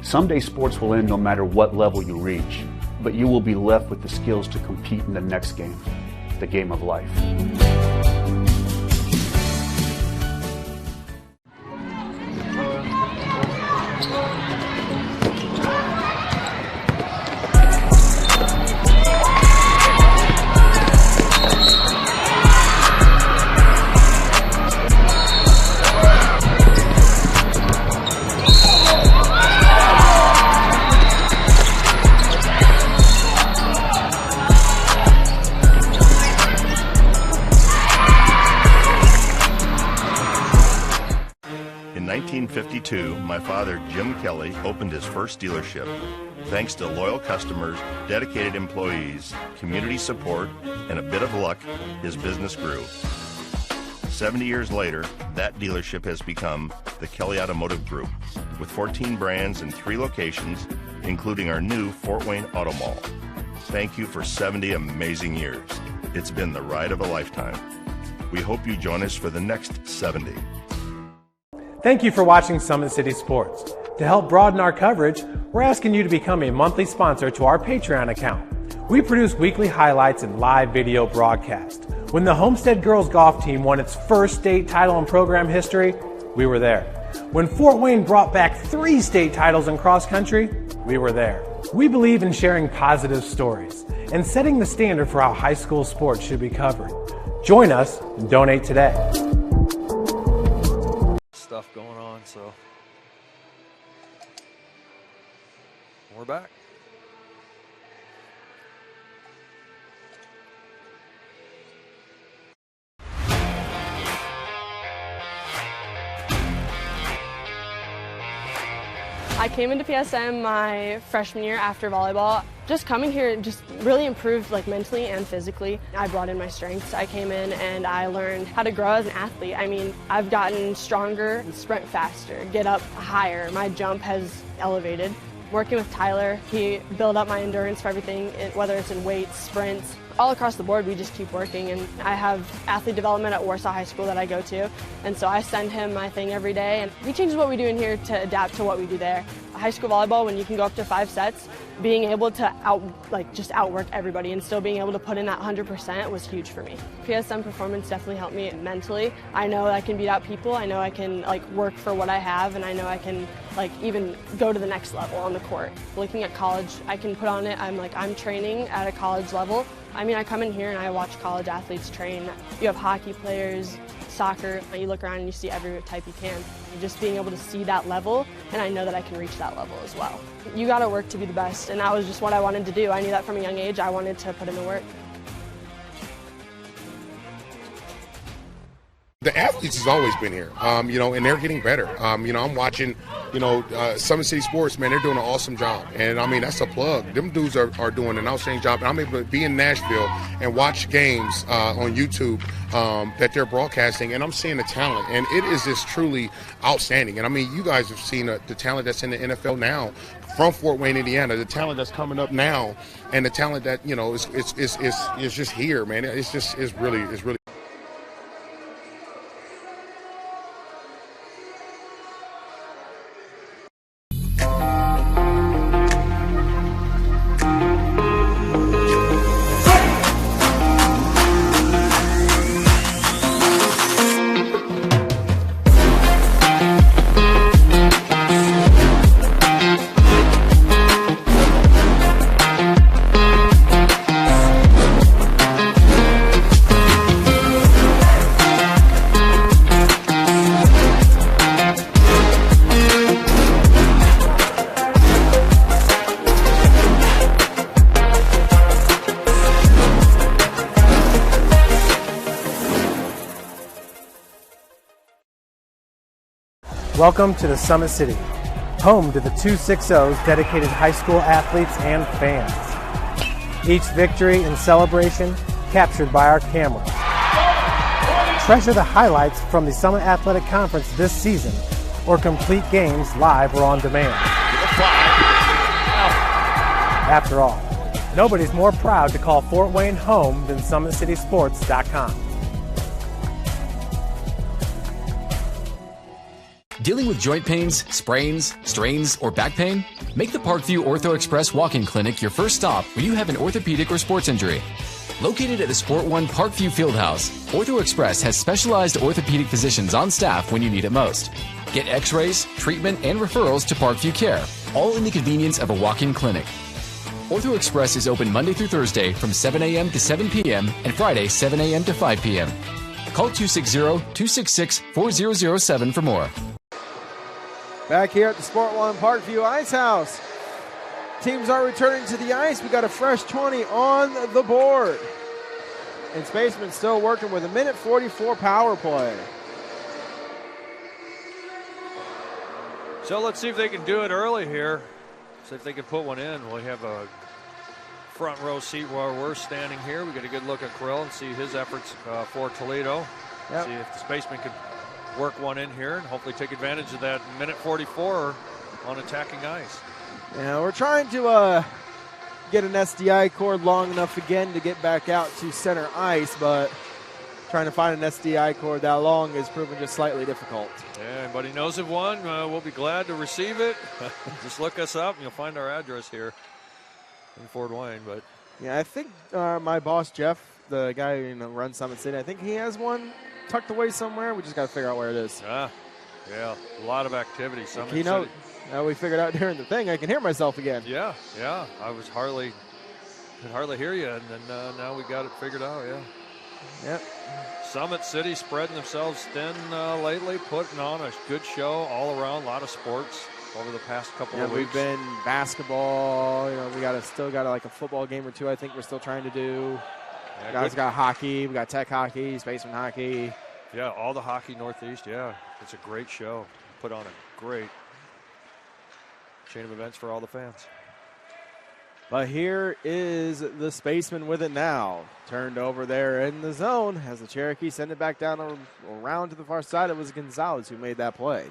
Someday sports will end no matter what level you reach, but you will be left with the skills to compete in the next game. the game of life.
In 1952, my father, Jim Kelly, opened his first dealership. Thanks to loyal customers, dedicated employees, community support, and a bit of luck, his business grew. 70 years later, that dealership has become the Kelly Automotive Group, with 14 brands and 3 locations, including our new Fort Wayne Auto Mall. Thank you for 70 amazing years. It's been the ride of a lifetime. We hope you join us for the next 70.
Thank you for watching Summit City Sports. To help broaden our coverage, we're asking you to become a monthly sponsor to our Patreon account. We produce weekly highlights and live video broadcasts. When the Homestead Girls Golf Team won its first state title in program history, we were there. When Fort Wayne brought back 3 state titles in cross country, we were there. We believe in sharing positive stories and setting the standard for how high school sports should be covered. Join us and donate today.
Stuff going on, so we're back.
I came into PSM my freshman year after volleyball. Just coming here just really improved mentally and physically. I brought in my strengths. I came in and I learned how to grow as an athlete. I mean, I've gotten stronger, sprint faster, get up higher. My jump has elevated. Working with Tyler, he built up my endurance for everything, whether it's in weights, sprints. All across the board, we just keep working, and I have athlete development at Warsaw High School that I go to, and so I send him my thing every day, and he changes what we do in here to adapt to what we do there. High school volleyball, when you can go up to 5 sets, being able to just outwork everybody and still being able to put in that 100% was huge for me. PSM performance definitely helped me mentally. I know I can beat out people. I know I can work for what I have, and I know I can even go to the next level on the court. Looking at college, I can put on it. I'm training at a college level. I mean, I come in here and I watch college athletes train. You have hockey players, soccer. You look around and you see every type you can. Just being able to see that level, and I know that I can reach that level as well. You got to work to be the best, and that was just what I wanted to do. I knew that from a young age. I wanted to put in the work.
The athletes has always been here, and they're getting better. I'm watching, Summit City Sports, man, they're doing an awesome job. And, I mean, that's a plug. Them dudes are doing an outstanding job. And I'm able to be in Nashville and watch games on YouTube that they're broadcasting, and I'm seeing the talent. And it is just truly outstanding. And, I mean, you guys have seen the talent that's in the NFL now from Fort Wayne, Indiana, the talent that's coming up now, and the talent that, is just here, man. It's really.
Welcome to the Summit City, home to the 260's dedicated high school athletes and fans. Each victory and celebration captured by our cameras. Treasure the highlights from the Summit Athletic Conference this season, or complete games live or on demand. After all, nobody's more proud to call Fort Wayne home than SummitCitySports.com.
Dealing with joint pains, sprains, strains, or back pain? Make the Parkview Ortho Express walk-in clinic your first stop when you have an orthopedic or sports injury. Located at the Sport One Parkview Fieldhouse, Ortho Express has specialized orthopedic physicians on staff when you need it most. Get x-rays, treatment, and referrals to Parkview Care, all in the convenience of a walk-in clinic. Ortho Express is open Monday through Thursday from 7 a.m. to 7 p.m. and Friday 7 a.m. to 5 p.m. Call 260-266-4007 for more.
Back here at the Sport One Parkview Ice House. Teams are returning to the ice. We got a fresh 20 on the board. And Spaceman still working with a minute 44 power play.
So let's see if they can do it early here. See if they can put one in. We have a front row seat while we're standing here. We get a good look at Krill and see his efforts for Toledo.
Yep.
See if the Spacemen can work one in here and hopefully take advantage of that minute 44 on attacking ice.
Yeah, we're trying to get an SDI cord long enough again to get back out to center ice, but trying to find an SDI cord that long is proving just slightly difficult.
Yeah, anybody knows of one, we'll be glad to receive it. Just look us up and you'll find our address here in Fort Wayne. But
yeah, I think my boss, Jeff, the guy who runs Summit City, I think he has one tucked away somewhere. We just got to figure out where it is.
Yeah, a lot of activity. Summit
You know,
City.
we figured out during the thing, I can hear myself again.
Yeah, I was could hardly hear you, and then now we got it figured out.
Yep.
Summit City spreading themselves thin lately, putting on a good show all around. A lot of sports over the past couple of weeks.
We've been basketball. We still got like a football game or two. I think we're still trying to do.
Yeah,
Guys got hockey. We got tech hockey, Spaceman hockey.
Yeah, all the hockey Northeast. Yeah, it's a great show. Put on a great chain of events for all the fans.
But here is the Spaceman with it now. Turned over there in the zone as the Cherokee send it back down around to the far side. It was Gonzalez who made that play.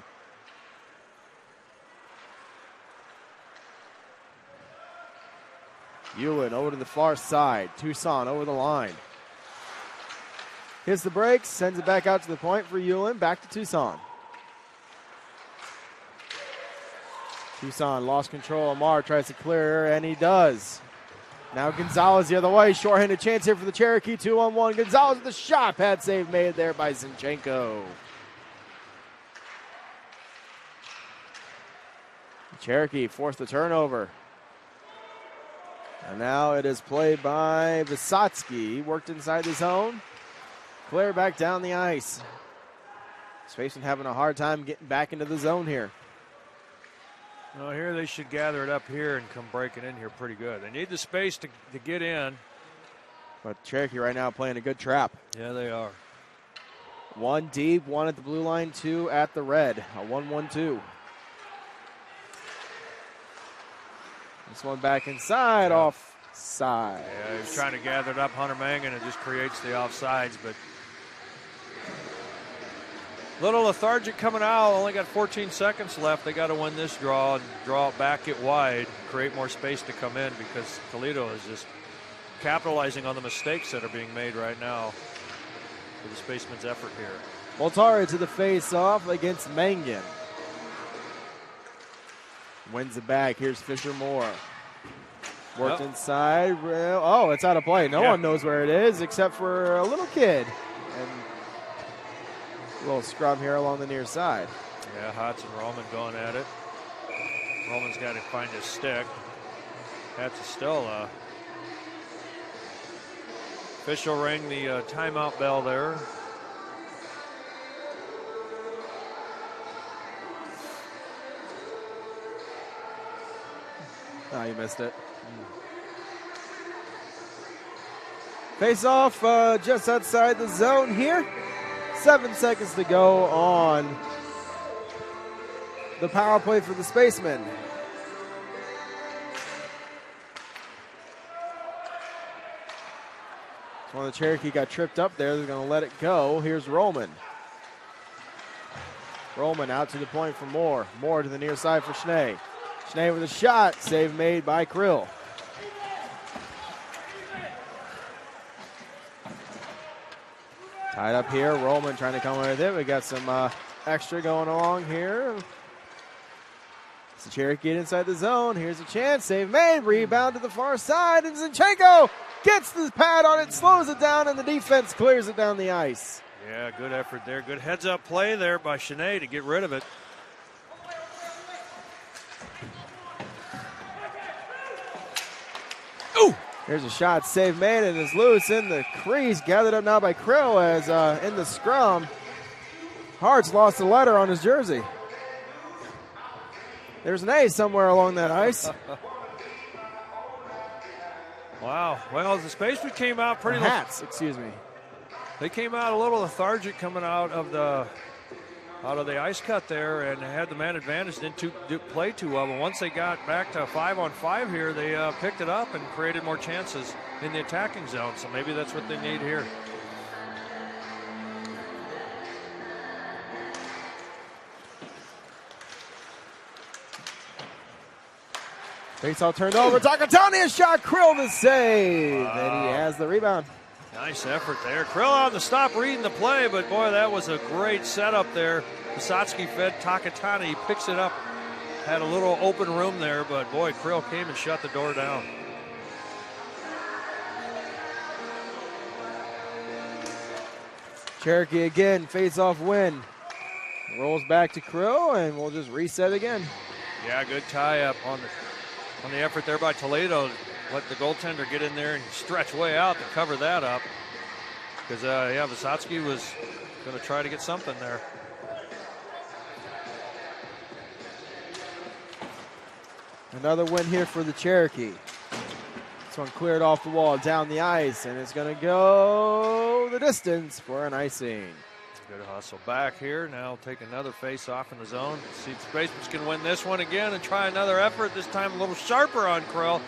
Hewlin over to the far side. Toussaint over the line. Hits the brakes, sends it back out to the point for Hewlin. Back to Toussaint. Toussaint lost control. Amar tries to clear, and he does. Now Gonzalez the other way. Short-handed chance here for the Cherokee. 2-on-1. Gonzalez with the shot. Pad save made there by Zinchenko. Cherokee forced the turnover. And now it is played by Vysotsky. He worked inside the zone. Clear back down the ice. Spaceman having a hard time getting back into the zone here.
Well, here they should gather it up here and come breaking in here pretty good. They need the space to get in.
But Cherokee right now playing a good trap.
Yeah, they are.
One deep, one at the blue line, two at the red. A 1-1-2. This one back inside, offside.
Yeah, he's trying to gather it up, Hunter Mangan, and it just creates the offsides. But little lethargic coming out. Only got 14 seconds left. They got to win this draw and draw it back, get wide, create more space to come in because Toledo is just capitalizing on the mistakes that are being made right now for the Spacemen's effort here.
Moltari to the face-off against Mangan. Wins it back. Here's Fisher Moore. Worked inside. Oh, it's out of play. No one knows where it is except for a little kid. And a little scrum here along the near side.
Yeah, Hotz and Roman going at it. Roman's got to find his stick. Hotz is still official rang the timeout bell there.
Oh, you missed it. Face off just outside the zone here. 7 seconds to go on the power play for the Spacemen. So when the Cherokee got tripped up there, they're going to let it go. Here's Roman. Roman out to the point for Moore. Moore to the near side for Schnee. Schnee with a shot. Save made by Krill. Tied up here. Roman trying to come with it. We got some extra going along here. It's the Cherokee inside the zone. Here's a chance. Save made. Rebound to the far side. And Zinchenko gets the pad on it, slows it down, and the defense clears it down the ice.
Yeah, good effort there. Good heads-up play there by Shanae to get rid of it.
Ooh! Here's a shot, save made, and it's loose in the crease. Gathered up now by Krill as in the scrum. Hart's lost a letter on his jersey. There's an A somewhere along that ice.
Wow. Well, the Spacemen came out pretty...
Hats, excuse me.
They came out a little lethargic coming out of the ice cut there and had the man advantage, didn't play too well. But once they got back to 5-on-5 here, they picked it up and created more chances in the attacking zone. So maybe that's what they need here.
Face-off turned over. Takatani, a shot. Krill the save. Wow. And he has the rebound.
Nice effort there. Krill on the stop reading the play, but boy, that was a great setup there. Wysotsky fed Takatani. He picks it up. Had a little open room there, but boy, Krill came and shut the door down.
Cherokee again, face-off win. Rolls back to Krill, and we'll just reset again.
Yeah, good tie-up on the effort there by Toledo. Let the goaltender get in there and stretch way out to cover that up. Because, yeah, Wysotsky was going to try to get something there.
Another win here for the Cherokee. This one cleared off the wall, down the ice, and it's going to go the distance for an icing.
Good hustle back here. Now take another face off in the zone. See if the Spacemen can win this one again and try another effort, this time a little sharper on Krill.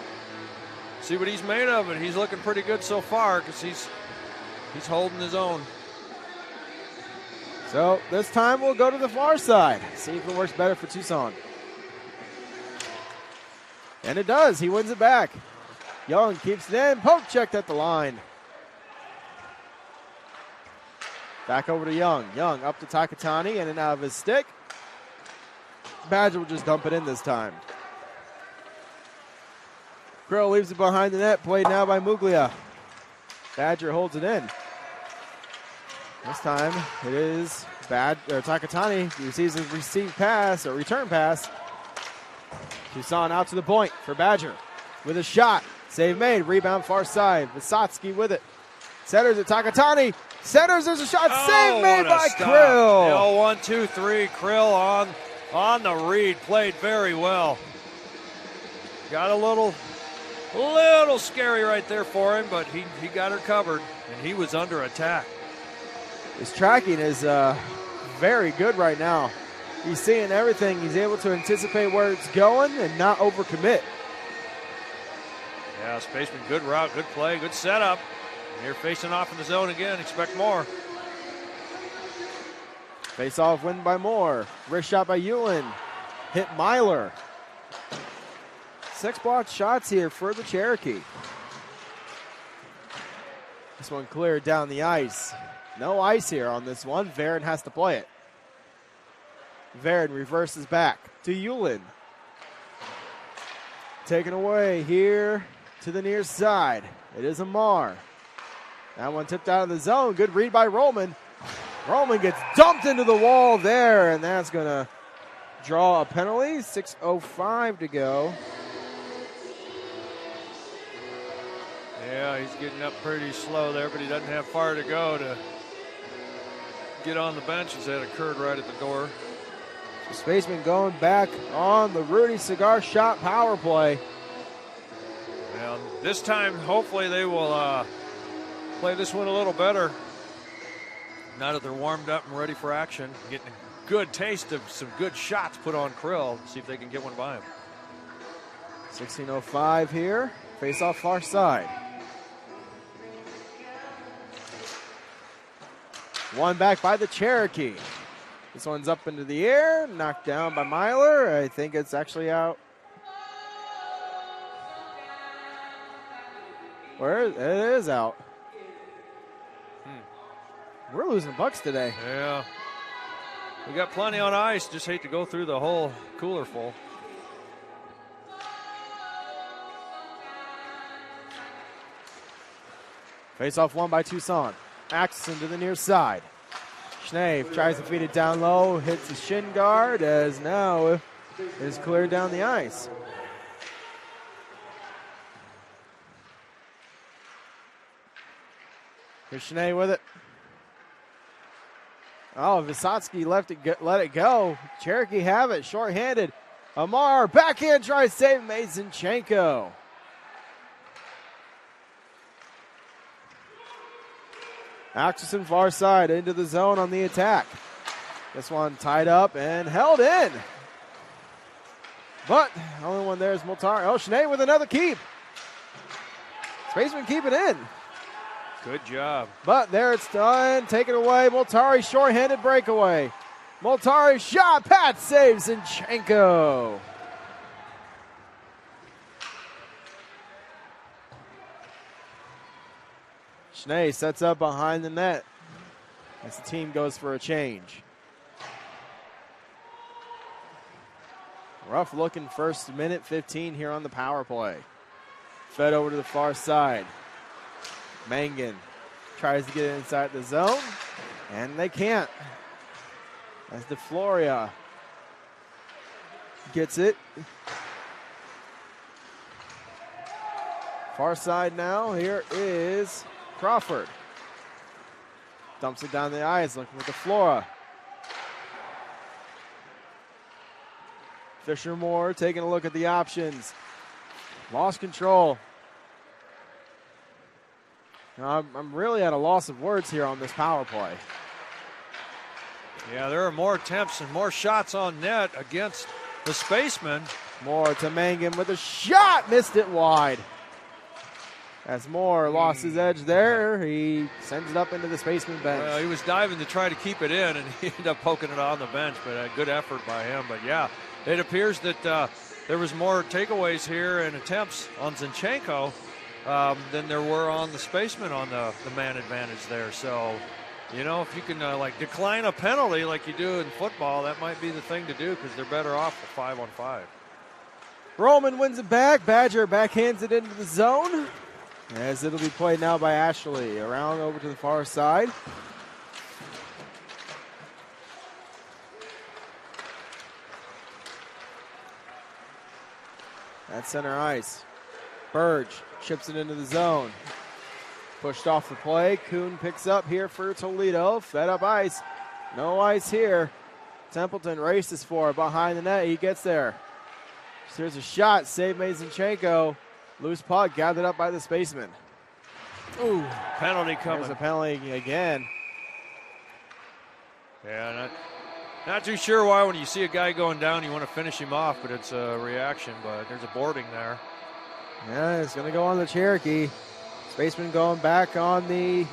See what he's made of, and he's looking pretty good so far because he's holding his own.
So this time we'll go to the far side, see if it works better for Tucson. And it does. He wins it back. Young keeps it in. Poke checked at the line. Back over to Young. Young up to Takatani, in and out of his stick. Badger will just dump it in this time. Krill leaves it behind the net. Played now by Muglia. Badger holds it in. This time it is Takatani receives a return pass. Tucson out to the point for Badger with a shot. Save made. Rebound far side. Wysotsky with it. Centers at Takatani. Centers, there's a shot. Save made by Krill.
1, 2, 3. Krill on the read. Played very well. Got a little scary right there for him, but he got her covered, and he was under attack.
His tracking is very good right now. He's seeing everything. He's able to anticipate where it's going and not overcommit.
Yeah, Spaceman, good route, good play, good setup. And you're facing off in the zone again. Expect more.
Face off win by Moore. Wrist shot by Ewan. Hit Myler. 6 blocked shots here for the Cherokee. This one cleared down the ice. No ice here on this one. Varon has to play it. Varon reverses back to Yulin. Taken away here to the near side. It is Amar. That one tipped out of the zone. Good read by Roman. Roman gets dumped into the wall there, and that's going to draw a penalty. 6:05 to go.
Yeah, he's getting up pretty slow there, but he doesn't have far to go to get on the bench as that occurred right at the door.
The Spaceman going back on the Rudy Cigar shot power play.
Well, this time, hopefully they will play this one a little better. Now that they're warmed up and ready for action, getting a good taste of some good shots put on Krill. See if they can get one by him.
16:05 here. Face off far side. One back by the Cherokee. This one's up into the air, knocked down by Myler. I think it's actually out. It is out. We're losing bucks today.
Yeah. We got plenty on ice. Just hate to go through the whole cooler full.
Face-off won by Tucson. Axelson to the near side. Schnee tries to feed it down low, hits the shin guard as now it is cleared down the ice. Here's Schnee with it. Oh, Vysotsky let it go. Cherokee have it, short-handed. Amar, backhand try save, Mazonchenko. Axelson far side into the zone on the attack. This one tied up and held in. But only one there is Multari. Oh, Schnee with another keep. Spaceman keep it in.
Good job.
But there it's done. Taken away. Multari short-handed breakaway. Multari shot. Pat saves Zinchenko. Schnee sets up behind the net as the team goes for a change. Rough looking first minute 15 here on the power play. Fed over to the far side. Mangan tries to get it inside the zone, and they can't. As DeFloria gets it. Far side now, here is Crawford. Dumps it down the ice, looking with DeFlora. Fisher Moore taking a look at the options. Lost control. Now, I'm really at a loss of words here on this power play.
Yeah, there are more attempts and more shots on net against the Spacemen.
Moore to Mangan with a shot. Missed it wide. As Moore lost his edge there, he sends it up into the Spaceman bench.
Well, he was diving to try to keep it in, and he ended up poking it on the bench, but a good effort by him. But, yeah, it appears that there was more takeaways here and attempts on Zinchenko than there were on the Spacemen on the man advantage there. So, you know, if you can, decline a penalty like you do in football, that might be the thing to do because they're better off for 5-on-5.
Roman wins it back. Badger backhands it into the zone. As it'll be played now by Ashley. Around over to the far side. At center ice. Burge chips it into the zone. Pushed off the play. Kuhn picks up here for Toledo. Fed up ice. No ice here. Templeton races for it behind the net. He gets there. Here's a shot. Save Mazonchenko. Loose puck gathered up by the Spaceman.
Ooh, penalty coming.
There's a penalty again.
Yeah, not too sure why when you see a guy going down you want to finish him off, but it's a reaction, but there's a boarding there.
Yeah, it's going to go on the Cherokee. Spaceman going back on the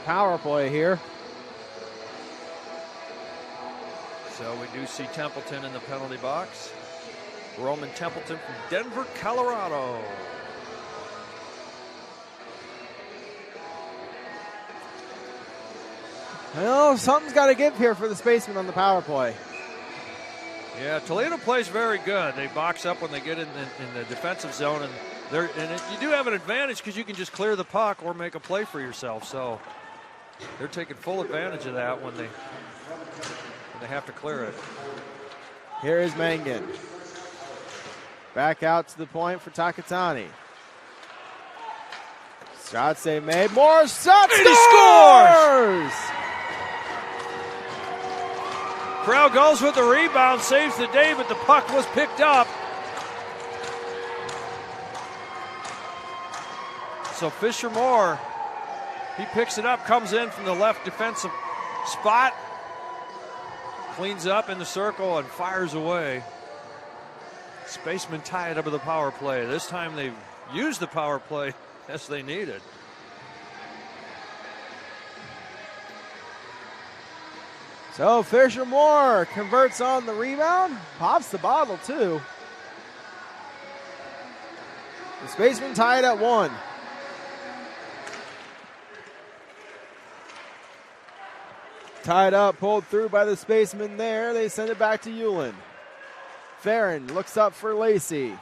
power play here.
So we do see Templeton in the penalty box. Roman Templeton from Denver, Colorado.
Well, something's got to give here for the Spacemen on the power play.
Yeah, Toledo plays very good. They box up when they get in the defensive zone, and you do have an advantage because you can just clear the puck or make a play for yourself. So they're taking full advantage of that when they have to clear it.
Here is Mangan. Back out to the point for Takatani. Shot save made. More shot.
And he scores! Crowd goes with the rebound, saves the day, but the puck was picked up. So Fisher Moore, he picks it up, comes in from the left defensive spot, cleans up in the circle and fires away. Spacemen tie it up with the power play. This time they've used the power play as they needed.
So Fisher Moore converts on the rebound, pops the bottle too. The Spacemen tie it at 1. Tied up, pulled through by the Spacemen there. They send it back to Ulen. Farron looks up for Lacey.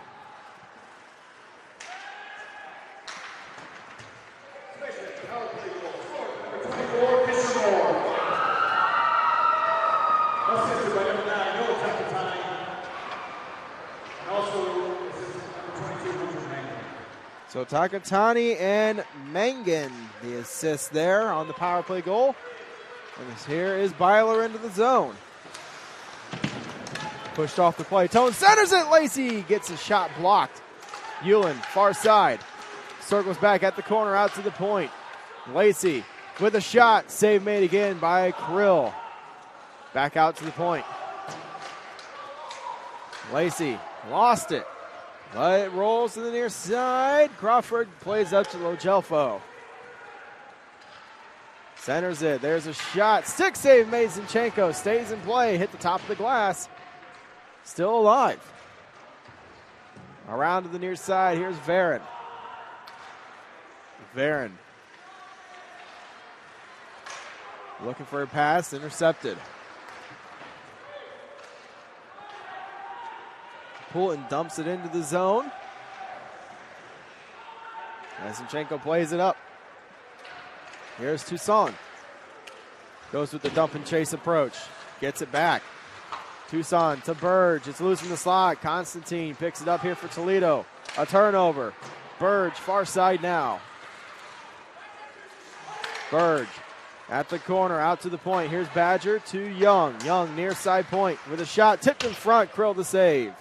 So Takatani and Mangan, the assist there on the power play goal. And here is Byler into the zone. Pushed off the play. Tone centers it. Lacey gets a shot blocked. Hewlin, far side. Circles back at the corner, out to the point. Lacey with a shot. Save made again by Krill. Back out to the point. Lacey lost it. But it rolls to the near side. Crawford plays up to Logelfo. Centers it. There's a shot. Stick save made. Zinchenko stays in play. Hit the top of the glass. Still alive. Around to the near side. Here's Varon. Varon. Looking for a pass. Intercepted. Poulton dumps it into the zone. As Zinchenko plays it up. Here's Toussaint. Goes with the dump and chase approach. Gets it back. Toussaint to Burge. It's loose in the slot. Constantine picks it up here for Toledo. A turnover. Burge far side now. Burge at the corner, out to the point. Here's Badger to Young. Young near side point with a shot. Tipped in front. Krill to save.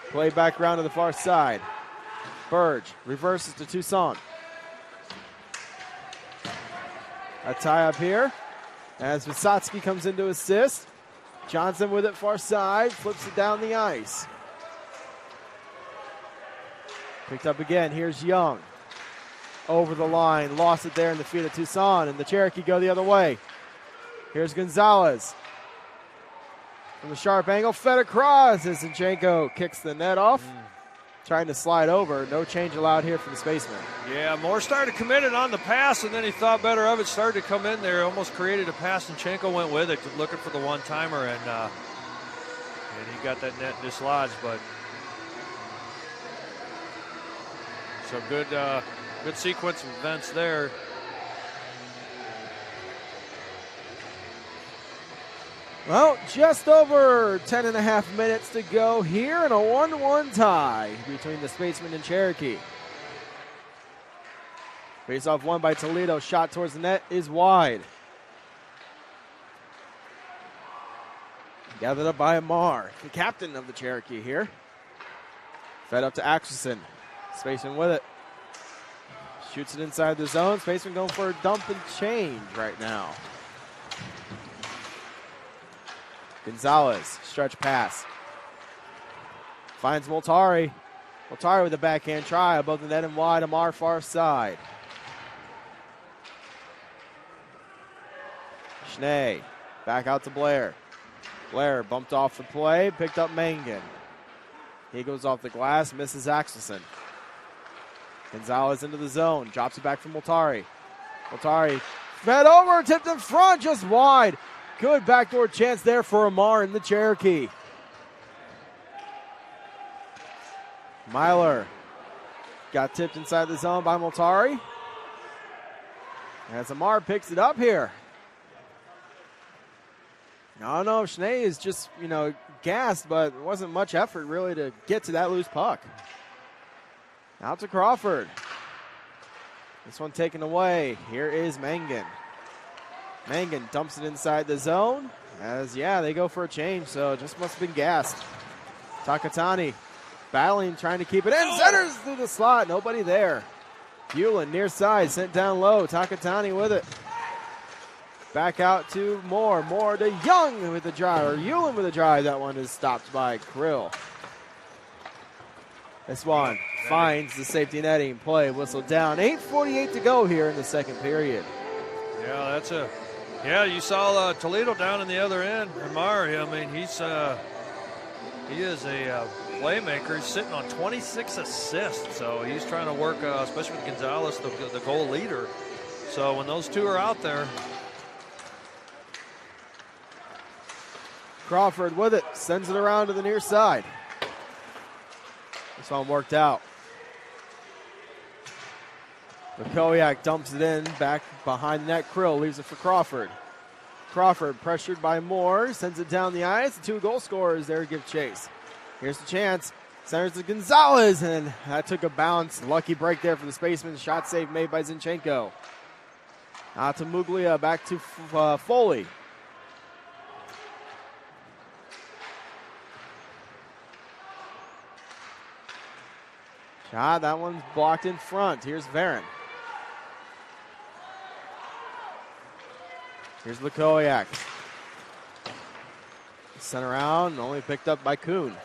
Play back around to the far side. Burge reverses to Toussaint. A tie up here as Vysotsky comes in to assist. Johnson with it far side, flips it down the ice. Picked up again, here's Young. Over the line, lost it there in the feet of Toussaint, and the Cherokee go the other way. Here's Gonzalez. From the sharp angle, fed across as Zinchenko kicks the net off. Trying to slide over. No change allowed here for the Spacemen.
Yeah, Moore started committed on the pass, and then he thought better of it, started to come in there, almost created a pass, and Zinchenko went with it, looking for the one-timer, and he got that net dislodged. But so good sequence of events there.
Well, just over 10 and a half minutes to go here, and a 1-1 tie between the Spacemen and Cherokee. Face-off won by Toledo. Shot towards the net is wide. Gathered up by Amar, the captain of the Cherokee here. Fed up to Axelson. Spaceman with it. Shoots it inside the zone. Spaceman going for a dump and change right now. Gonzalez, stretch pass. Finds Moltari. Moltari with a backhand try above the net and wide. Amar far side. Schnee back out to Blair. Blair bumped off the play, picked up Mangan. He goes off the glass, misses Axelson. Gonzalez into the zone, drops it back from Moltari. Moltari fed over, tipped in front, just wide. Good backdoor chance there for Amar in the Cherokee. Myler got tipped inside the zone by Moltari. As Amar picks it up here. I don't know if Schnee is just, gassed, but it wasn't much effort really to get to that loose puck. Out to Crawford. This one taken away. Here is Mangan. Mangan dumps it inside the zone. They go for a change, so it just must have been gassed. Takatani battling, trying to keep it in. Centers through the slot. Nobody there. Hewlin near side, sent down low. Takatani with it. Back out to Moore. Moore to Young with the drive. Or Hewlin with a drive. That one is stopped by Krill. This one finds the safety netting. Play whistled down. 8:48 to go here in the second period.
Yeah, you saw Toledo down in the other end. Amar, he is a playmaker. He's sitting on 26 assists, so he's trying to work, especially with Gonzalez, the goal leader. So when those two are out there.
Crawford with it, sends it around to the near side. This one worked out. Koyak dumps it in, back behind the net. Krill leaves it for Crawford. Crawford pressured by Moore, sends it down the ice. The 2 goal scorers there give chase. Here's the chance. Centers to Gonzalez, and that took a bounce. Lucky break there for the Spacemen. Shot save made by Zinchenko. Out to Muglia, back to Foley. Shot, that one's blocked in front. Here's Varon. Here's Lukoyak. Sent around, only picked up by Kuhn.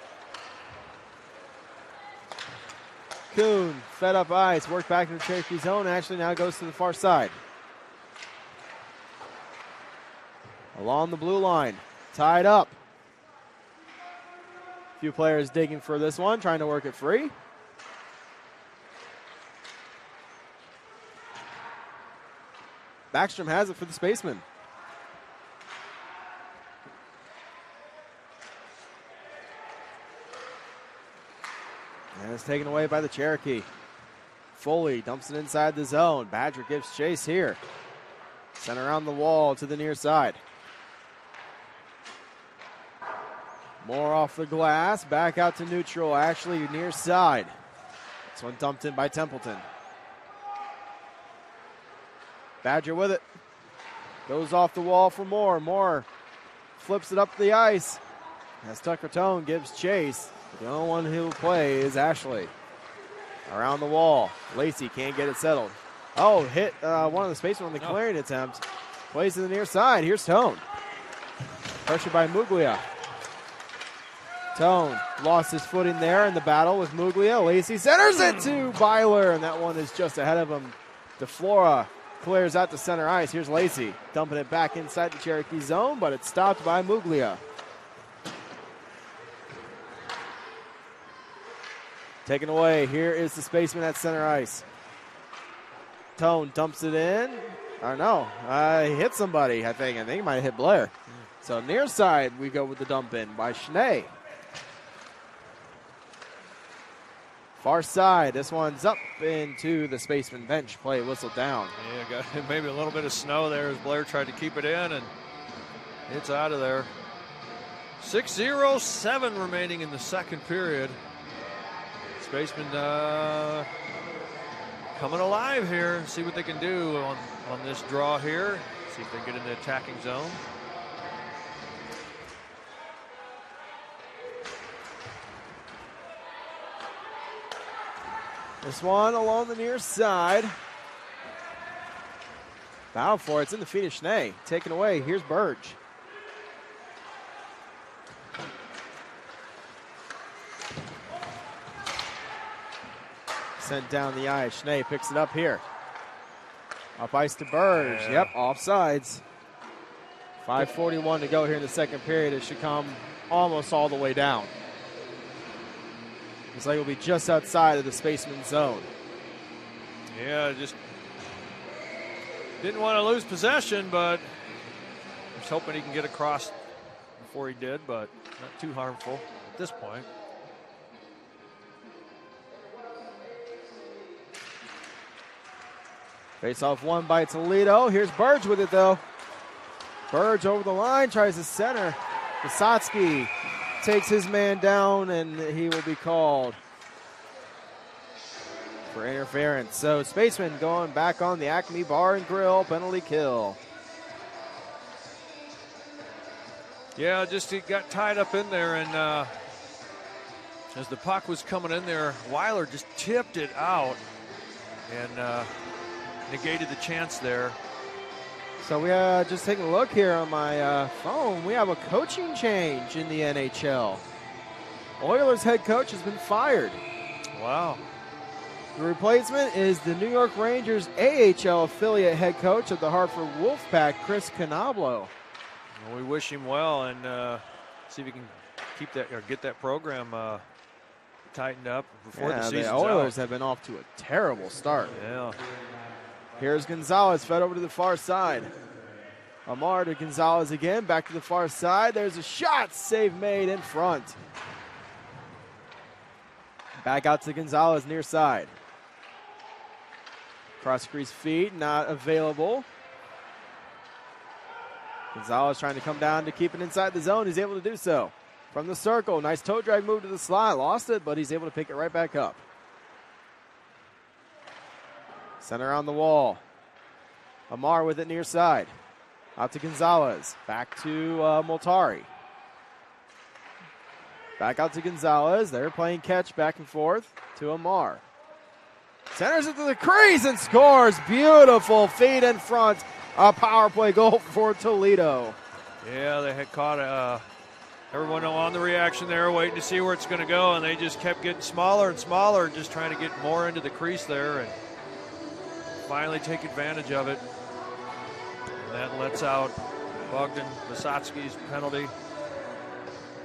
Kuhn, fed up ice, worked back into the Cherokee zone, actually now goes to the far side. Along the blue line, tied up. A few players digging for this one, trying to work it free. Backstrom has it for the Spacemen. And it's taken away by the Cherokee. Foley dumps it inside the zone. Badger gives chase here. Sent around the wall to the near side. More off the glass. Back out to neutral. Actually near side. This one dumped in by Templeton. Badger with it. Goes off the wall for Moore. Moore flips it up the ice. As Tucker Tone gives chase. The only one who will play is Ashley. Around the wall. Lacey can't get it settled. Oh, hit one of the Spacemen on the clearing attempt. Plays to the near side. Here's Tone. Pressure by Muglia. Tone lost his footing there in the battle with Muglia. Lacey centers it to Byler, and that one is just ahead of him. DeFlora clears out to center ice. Here's Lacey dumping it back inside the Cherokee zone, but it's stopped by Muglia. Taken away. Here is the Spaceman at center ice. Tone dumps it in. Or no, he hit somebody, I think. I think he might have hit Blair. So near side, we go with the dump in by Schnee. Far side, this one's up into the Spaceman bench. Play whistled down.
Yeah, got maybe a little bit of snow there as Blair tried to keep it in, and it's out of there. 6:07 remaining in the second period. Spacemen coming alive here. See what they can do on this draw here. See if they get in the attacking zone.
This one along the near side. Battle for it. It's in the feet of Schnee. Taken away. Here's Burge. Sent down the ice. Schnee picks it up here. Up ice to Burge.
Yeah.
Yep, offsides. 5:41 to go here in the second period. It should come almost all the way down. Looks like it'll be just outside of the Spaceman zone.
Yeah, just didn't want to lose possession, but I was hoping he can get across before he did, but not too harmful at this point.
Face off one by Toledo. Here's Burge with it, though. Burge over the line, tries to center. Wysotsky takes his man down, and he will be called for interference. So Spaceman going back on the Acme Bar and Grill penalty kill.
Yeah, just he got tied up in there, and as the puck was coming in there, Weiler just tipped it out and negated the chance there.
So we just taking a look here on my phone. We have a coaching change in the NHL. Oilers head coach has been fired.
Wow.
The replacement is the New York Rangers AHL affiliate head coach of the Hartford Wolfpack, Chris Canablo.
Well, we wish him well, and see if he can keep that or get that program tightened up before the season's
the Oilers
out.
have been off to a terrible start.
Yeah.
Here's Gonzalez, fed over to the far side. Amar to Gonzalez again, back to the far side. There's a shot, save made in front. Back out to Gonzalez near side. Cross crease feed, not available. Gonzalez trying to come down to keep it inside the zone. He's able to do so. From the circle, nice toe drag move to the slide. Lost it, but he's able to pick it right back up. Center on the wall. Amar with it near side. Out to Gonzalez. Back to Moltari. Back out to Gonzalez. They're playing catch back and forth to Amar. Centers it to the crease and scores. Beautiful feed in front. A power play goal for Toledo.
Yeah, they had caught everyone on the reaction there, waiting to see where it's going to go, and they just kept getting smaller and smaller, just trying to get more into the crease there and finally take advantage of it. And that lets out Bogdan Vysotsky's penalty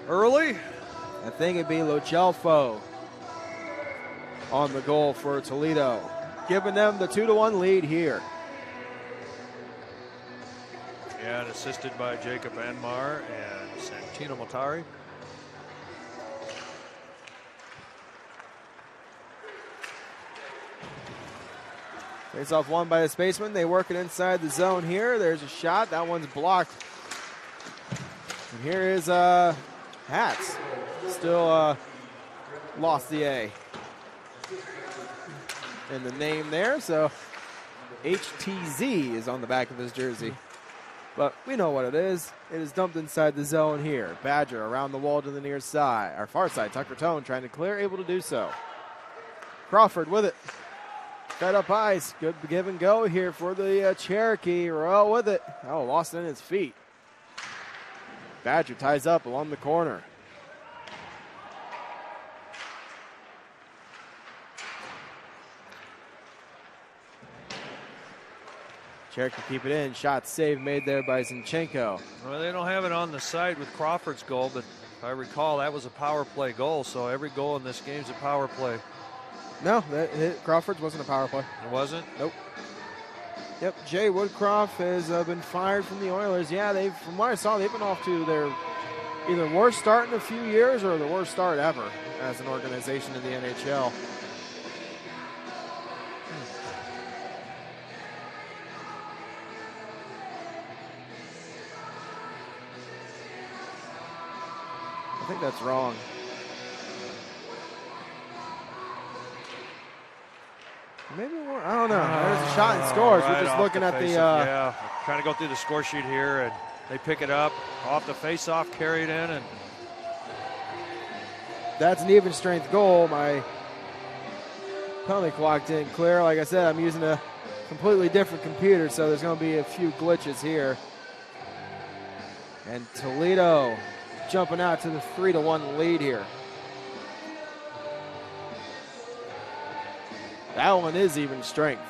early.
I think it'd be Lochelfo on the goal for Toledo, giving them the 2-1 lead here.
Yeah, and assisted by Jacob Anmar and Santino Moltari.
Face off won by the Spacemen. They work it inside the zone here. There's a shot. That one's blocked. And here is Hats. Still lost the A in the name there. So HTZ is on the back of his jersey. But we know what it is. It is dumped inside the zone here. Badger around the wall to the near side. Our far side, Tucker Tone trying to clear, able to do so. Crawford with it. Fed up ice. Good give and go here for the Cherokee. Royal with it. Oh, lost it in his feet. Badger ties up along the corner. Cherokee keep it in. Shot save made there by Zinchenko.
Well, they don't have it on the site with Crawford's goal, but if I recall, that was a power play goal. So every goal in this game is a power play.
No, Crawford's wasn't a power play.
It wasn't?
Nope. Yep, Jay Woodcroft has been fired from the Oilers. Yeah, from what I saw, they've been off to their either worst start in a few years or the worst start ever as an organization in the NHL. I think that's wrong. Maybe more. I don't know. There's a shot and scores.
Right,
we're just looking at the.
Yeah, trying to go through the score sheet here, and they pick it up off the face-off, carry it in, and
that's an even strength goal. My penalty clock didn't clear. Like I said, I'm using a completely different computer, so there's going to be a few glitches here. And Toledo jumping out to the 3-1 lead here. That one is even strength.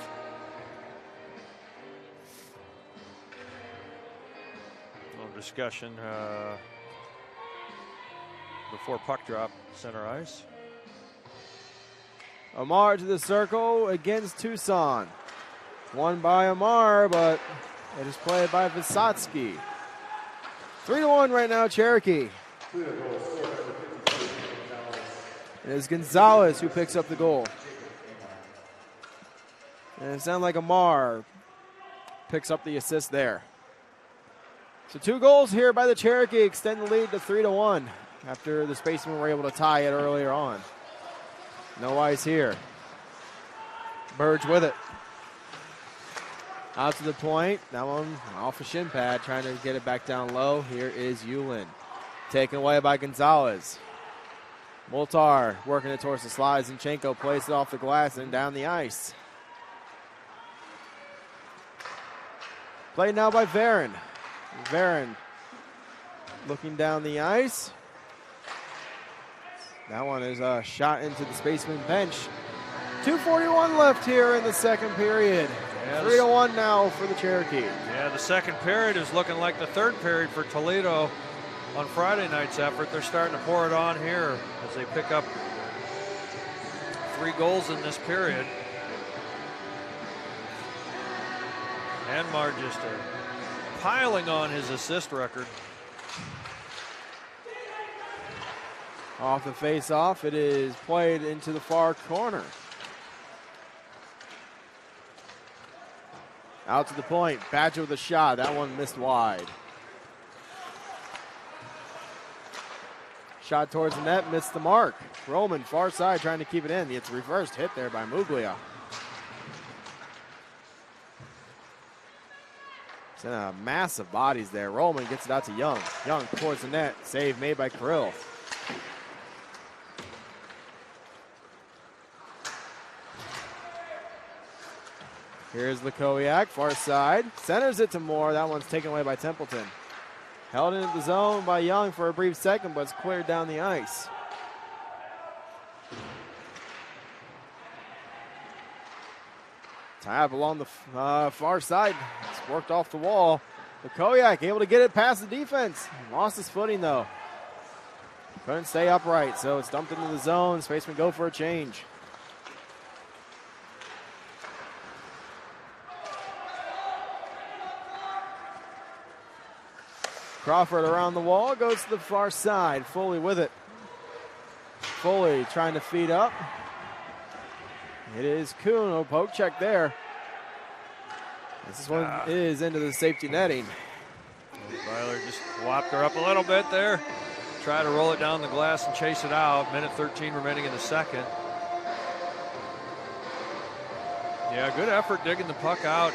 A little discussion before puck drop, center ice.
Amar to the circle against Tucson. Won by Amar, but it is played by Vysotsky. 3-1 right now, Cherokee. It is Gonzalez who picks up the goal. And it sounds like Amar picks up the assist there. So 2 goals here by the Cherokee, extend the lead to 3-1 after the Spacemen were able to tie it earlier on. No ice here. Burge with it. Out to the point. That one off a shin pad, trying to get it back down low. Here is Yulin. Taken away by Gonzalez. Moltar working it towards the slide. Zinchenko plays it off the glass and down the ice. Played now by Varon. Varon looking down the ice. That one is a shot into the Spaceman bench. 2:41 left here in the second period. Yeah, 3-1 now for the Cherokee.
Yeah, the second period is looking like the third period for Toledo on Friday night's effort. They're starting to pour it on here as they pick up 3 goals in this period. Anmar just piling on his assist record.
Off the face-off, it is played into the far corner. Out to the point. Badger with a shot. That one missed wide. Shot towards the net, missed the mark. Roman, far side, trying to keep it in. It's reversed hit there by Muglia. It's in a mass of bodies there. Roman gets it out to Young. Young towards the net. Save made by Kirill. Here's Lakowiak, far side. Centers it to Moore. That one's taken away by Templeton. Held into the zone by Young for a brief second, but it's cleared down the ice. Tab along the far side. It's worked off the wall. Lakowiak able to get it past the defense. Lost his footing, though. Couldn't stay upright, so it's dumped into the zone. Spacemen go for a change. Crawford around the wall, goes to the far side. Foley with it. Foley trying to feed up. It is Kuhn. Oh, poke check there. This one is into the safety netting.
Byler just whopped her up a little bit there. Try to roll it down the glass and chase it out. Minute 13 remaining in the second. Yeah, good effort digging the puck out.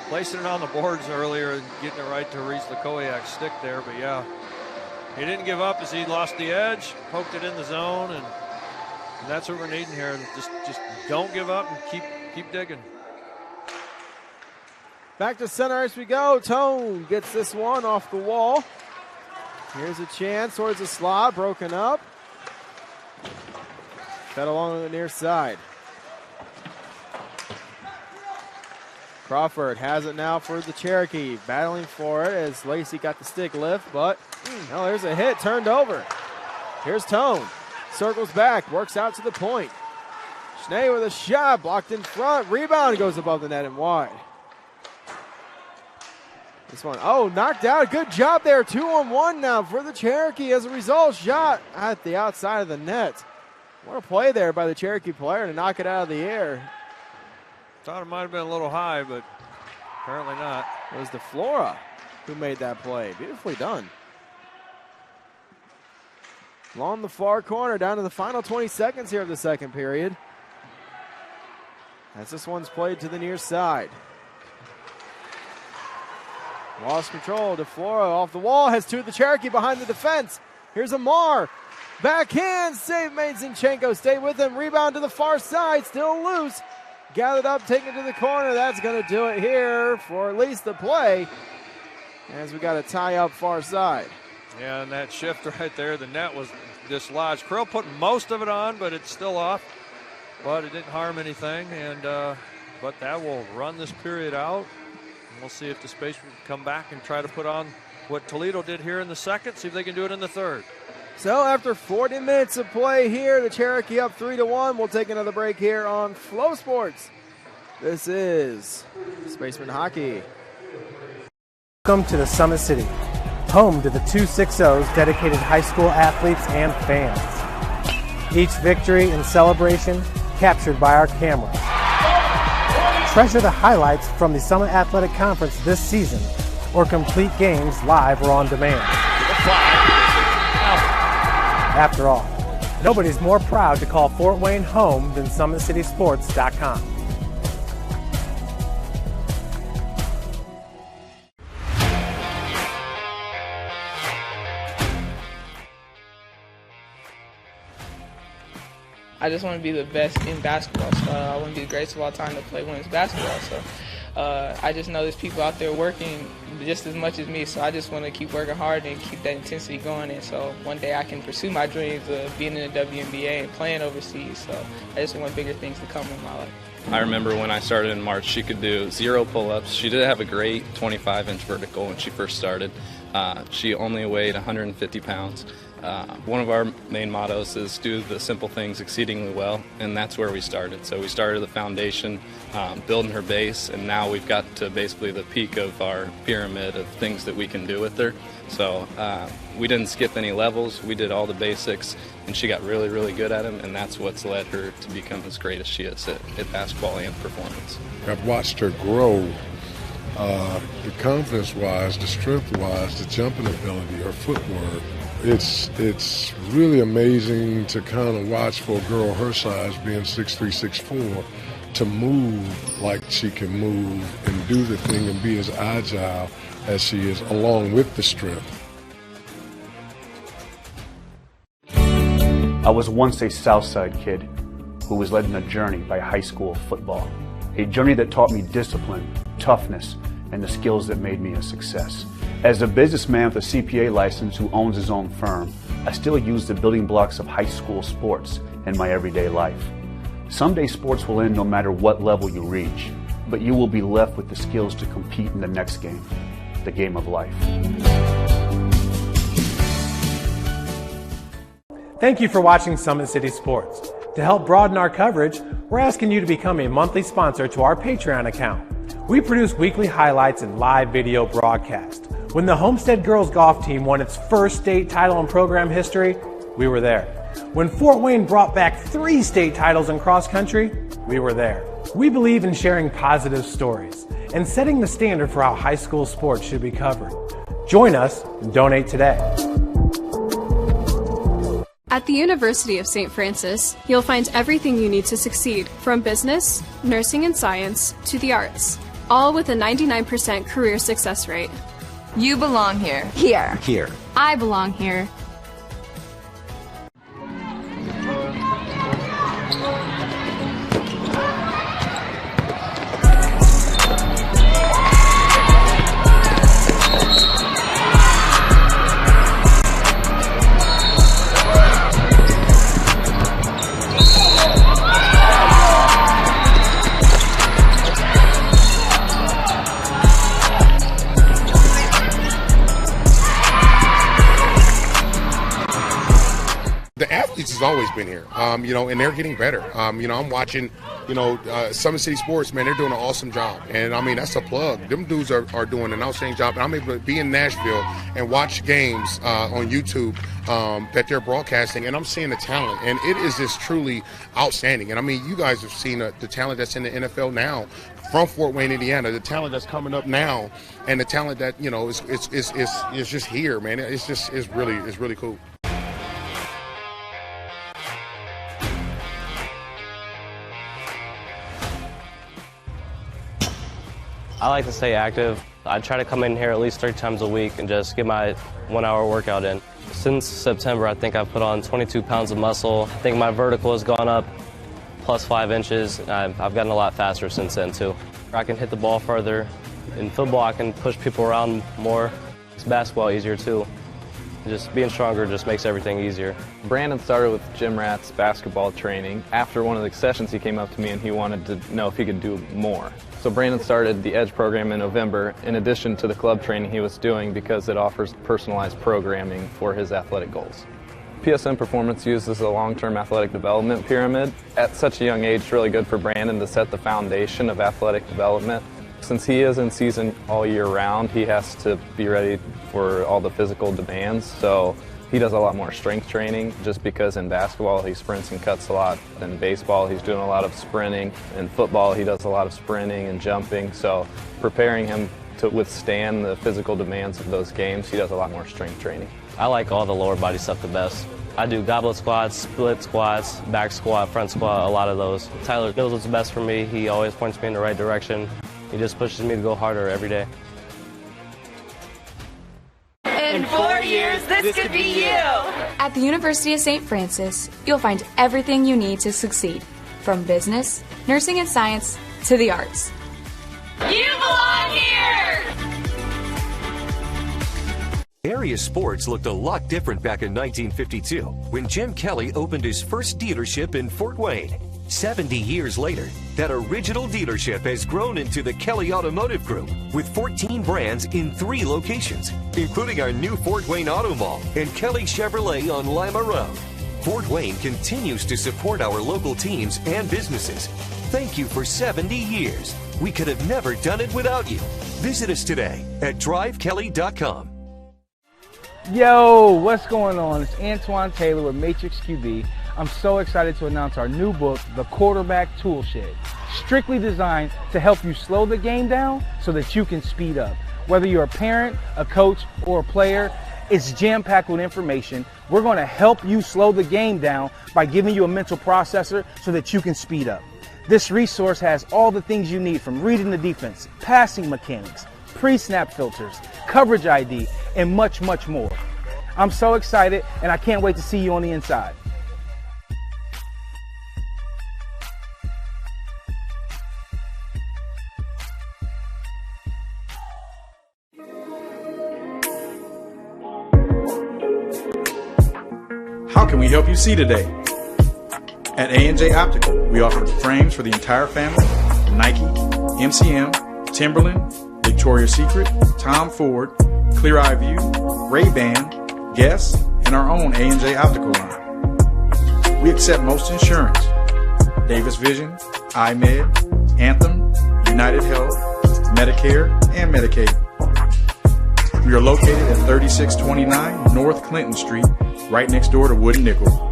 Placing it on the boards earlier and getting it right to Reese Lakowiak's stick there. But yeah, he didn't give up as he lost the edge, poked it in the zone, and that's what we're needing here. Just don't give up and keep digging.
Back to center ice we go. Tone gets this one off the wall. Here's a chance towards the slot, broken up. Fed along the near side. Crawford has it now for the Cherokee. Battling for it as Lacey got the stick lift, but no, there's a hit turned over. Here's Tone. Circles back, works out to the point. Schnee with a shot, blocked in front. Rebound goes above the net and wide. This one, knocked out. Good job there. 2-on-1 now for the Cherokee as a result. Shot at the outside of the net. What a play there by the Cherokee player to knock it out of the air.
Thought it might have been a little high, but apparently not.
It was DeFlora who made that play. Beautifully done. Along the far corner, down to the final 20 seconds here of the second period. As this one's played to the near side. Lost control. DeFlora off the wall. Has two of the Cherokee behind the defense. Here's Amar. Backhand. Save made Zinchenko. Stay with him. Rebound to the far side. Still loose. Gathered up. Taken to the corner. That's going to do it here for at least the play. As we got a tie up far side.
Yeah, and that shift right there. The net was dislodged. Krill put most of it on, but it's still off. But it didn't harm anything. And but that will run this period out. We'll see if the Spacemen can come back and try to put on what Toledo did here in the second, see if they can do it in the third.
So after 40 minutes of play here, the Cherokee up 3-1. We'll take another break here on Flow Sports. This is Spaceman Hockey.
Welcome to the Summit City, home to the 260's dedicated high school athletes and fans. Each victory and celebration captured by our camera. Treasure the highlights from the Summit Athletic Conference this season, or complete games live or on demand. After all, nobody's more proud to call Fort Wayne home than SummitCitySports.com.
I just want to be the best in basketball. So I want to be the greatest of all time to play women's basketball. So I just know there's people out there working just as much as me. So I just want to keep working hard and keep that intensity going. And so one day I can pursue my dreams of being in the WNBA and playing overseas. So I just want bigger things to come in my life.
I remember when I started in March, she could do 0 pull-ups. She did have a great 25-inch vertical when she first started. She only weighed 150 pounds. One of our main mottos is do the simple things exceedingly well, and that's where we started. So we started the foundation, building her base, and now we've got to basically the peak of our pyramid of things that we can do with her. So we didn't skip any levels. We did all the basics, and she got really, really good at them, and that's what's led her to become as great as she is at basketball and performance.
I've watched her grow
The confidence-wise, the strength-wise, the jumping ability, her footwork. It's really amazing to kind of watch for a girl her size, being 6'3", 6'4", to move like she can move and do the thing and be as agile as she is, along with the strength.
I was once a Southside kid who was led on a journey by high school football. A journey that taught me discipline, toughness, and the skills that made me a success. As a businessman with a CPA license who owns his own firm, I still use the building blocks of high school sports in my everyday life. Someday sports will end no matter what level you reach, but you will be left with the skills to compete in the next game, the game of life.
Thank you for watching Summit City Sports. To help broaden our coverage, we're asking you to become a monthly sponsor to our Patreon account. We produce weekly highlights and live video broadcasts. When the Homestead girls golf team won its first state title in program history, we were there. When Fort Wayne brought back 3 state titles in cross country, we were there. We believe in sharing positive stories and setting the standard for how high school sports should be covered. Join us and donate today.
At the University of St. Francis, you'll find everything you need to succeed, from business, nursing and science, to the arts, all with a 99% career success rate.
You belong here. Here.
Here.
I belong here.
Has always been here, and they're getting better. I'm watching, Summit City Sports, man, they're doing an awesome job. And, I mean, that's a plug. Them dudes are doing an outstanding job. And I'm able to be in Nashville and watch games on YouTube that they're broadcasting, and I'm seeing the talent. And it is just truly outstanding. And, I mean, you guys have seen the talent that's in the NFL now from Fort Wayne, Indiana, the talent that's coming up now, and the talent that, is just here, man. It's really cool.
I like to stay active. I try to come in here at least 3 times a week and just get my 1-hour workout in. Since September, I think I've put on 22 pounds of muscle. I think my vertical has gone up plus 5 inches. I've gotten a lot faster since then, too. I can hit the ball further. In football, I can push people around more. It's basketball easier, too. Just being stronger just makes everything easier.
Brandon started with gym rats basketball training. After one of the sessions, he came up to me and he wanted to know if he could do more. So Brandon started the EDGE program in November, in addition to the club training he was doing, because it offers personalized programming for his athletic goals. PSM Performance uses a long-term athletic development pyramid. At such a young age, it's really good for Brandon to set the foundation of athletic development. Since he is in season all year round, he has to be ready for all the physical demands. So he does a lot more strength training, just because in basketball he sprints and cuts a lot. In baseball he's doing a lot of sprinting. In football he does a lot of sprinting and jumping. So preparing him to withstand the physical demands of those games, he does a lot more strength training.
I like all the lower body stuff the best. I do goblet squats, split squats, back squat, front squat, a lot of those. Tyler knows what's best for me. He always points me in the right direction. He just pushes me to go harder every day.
In 4 years, this could be you.
At the University of St. Francis, you'll find everything you need to succeed, from business, nursing and science, to the arts.
You belong here!
Area sports looked a lot different back in 1952 when Jim Kelly opened his first dealership in Fort Wayne. 70 years later, that original dealership has grown into the Kelly Automotive Group with 14 brands in 3 locations, including our new Fort Wayne Auto Mall and Kelly Chevrolet on Lima Road. Fort Wayne continues to support our local teams and businesses. Thank you for 70 years. We could have never done it without you. Visit us today at drivekelly.com.
Yo, what's going on? It's Antoine Taylor with Matrix QB. I'm so excited to announce our new book, The Quarterback Tool Shed. strictly designed to help you slow the game down so that you can speed up. Whether you're a parent, a coach, or a player, it's jam-packed with information. We're going to help you slow the game down by giving you a mental processor so that you can speed up. This resource has all the things you need, from reading the defense, passing mechanics, pre-snap filters, coverage ID, and much, much more. I'm so excited, and I can't wait to see you on the inside.
How can we help you see today? At A&J Optical, we offer frames for the entire family: Nike, MCM, Timberland, Victoria's Secret, Tom Ford, Clear Eye View, Ray-Ban, Guess, and our own A&J Optical line. We accept most insurance: Davis Vision, iMed, Anthem, United Health, Medicare, and Medicaid. We are located at 3629 North Clinton Street, right next door to Wood & Nickel.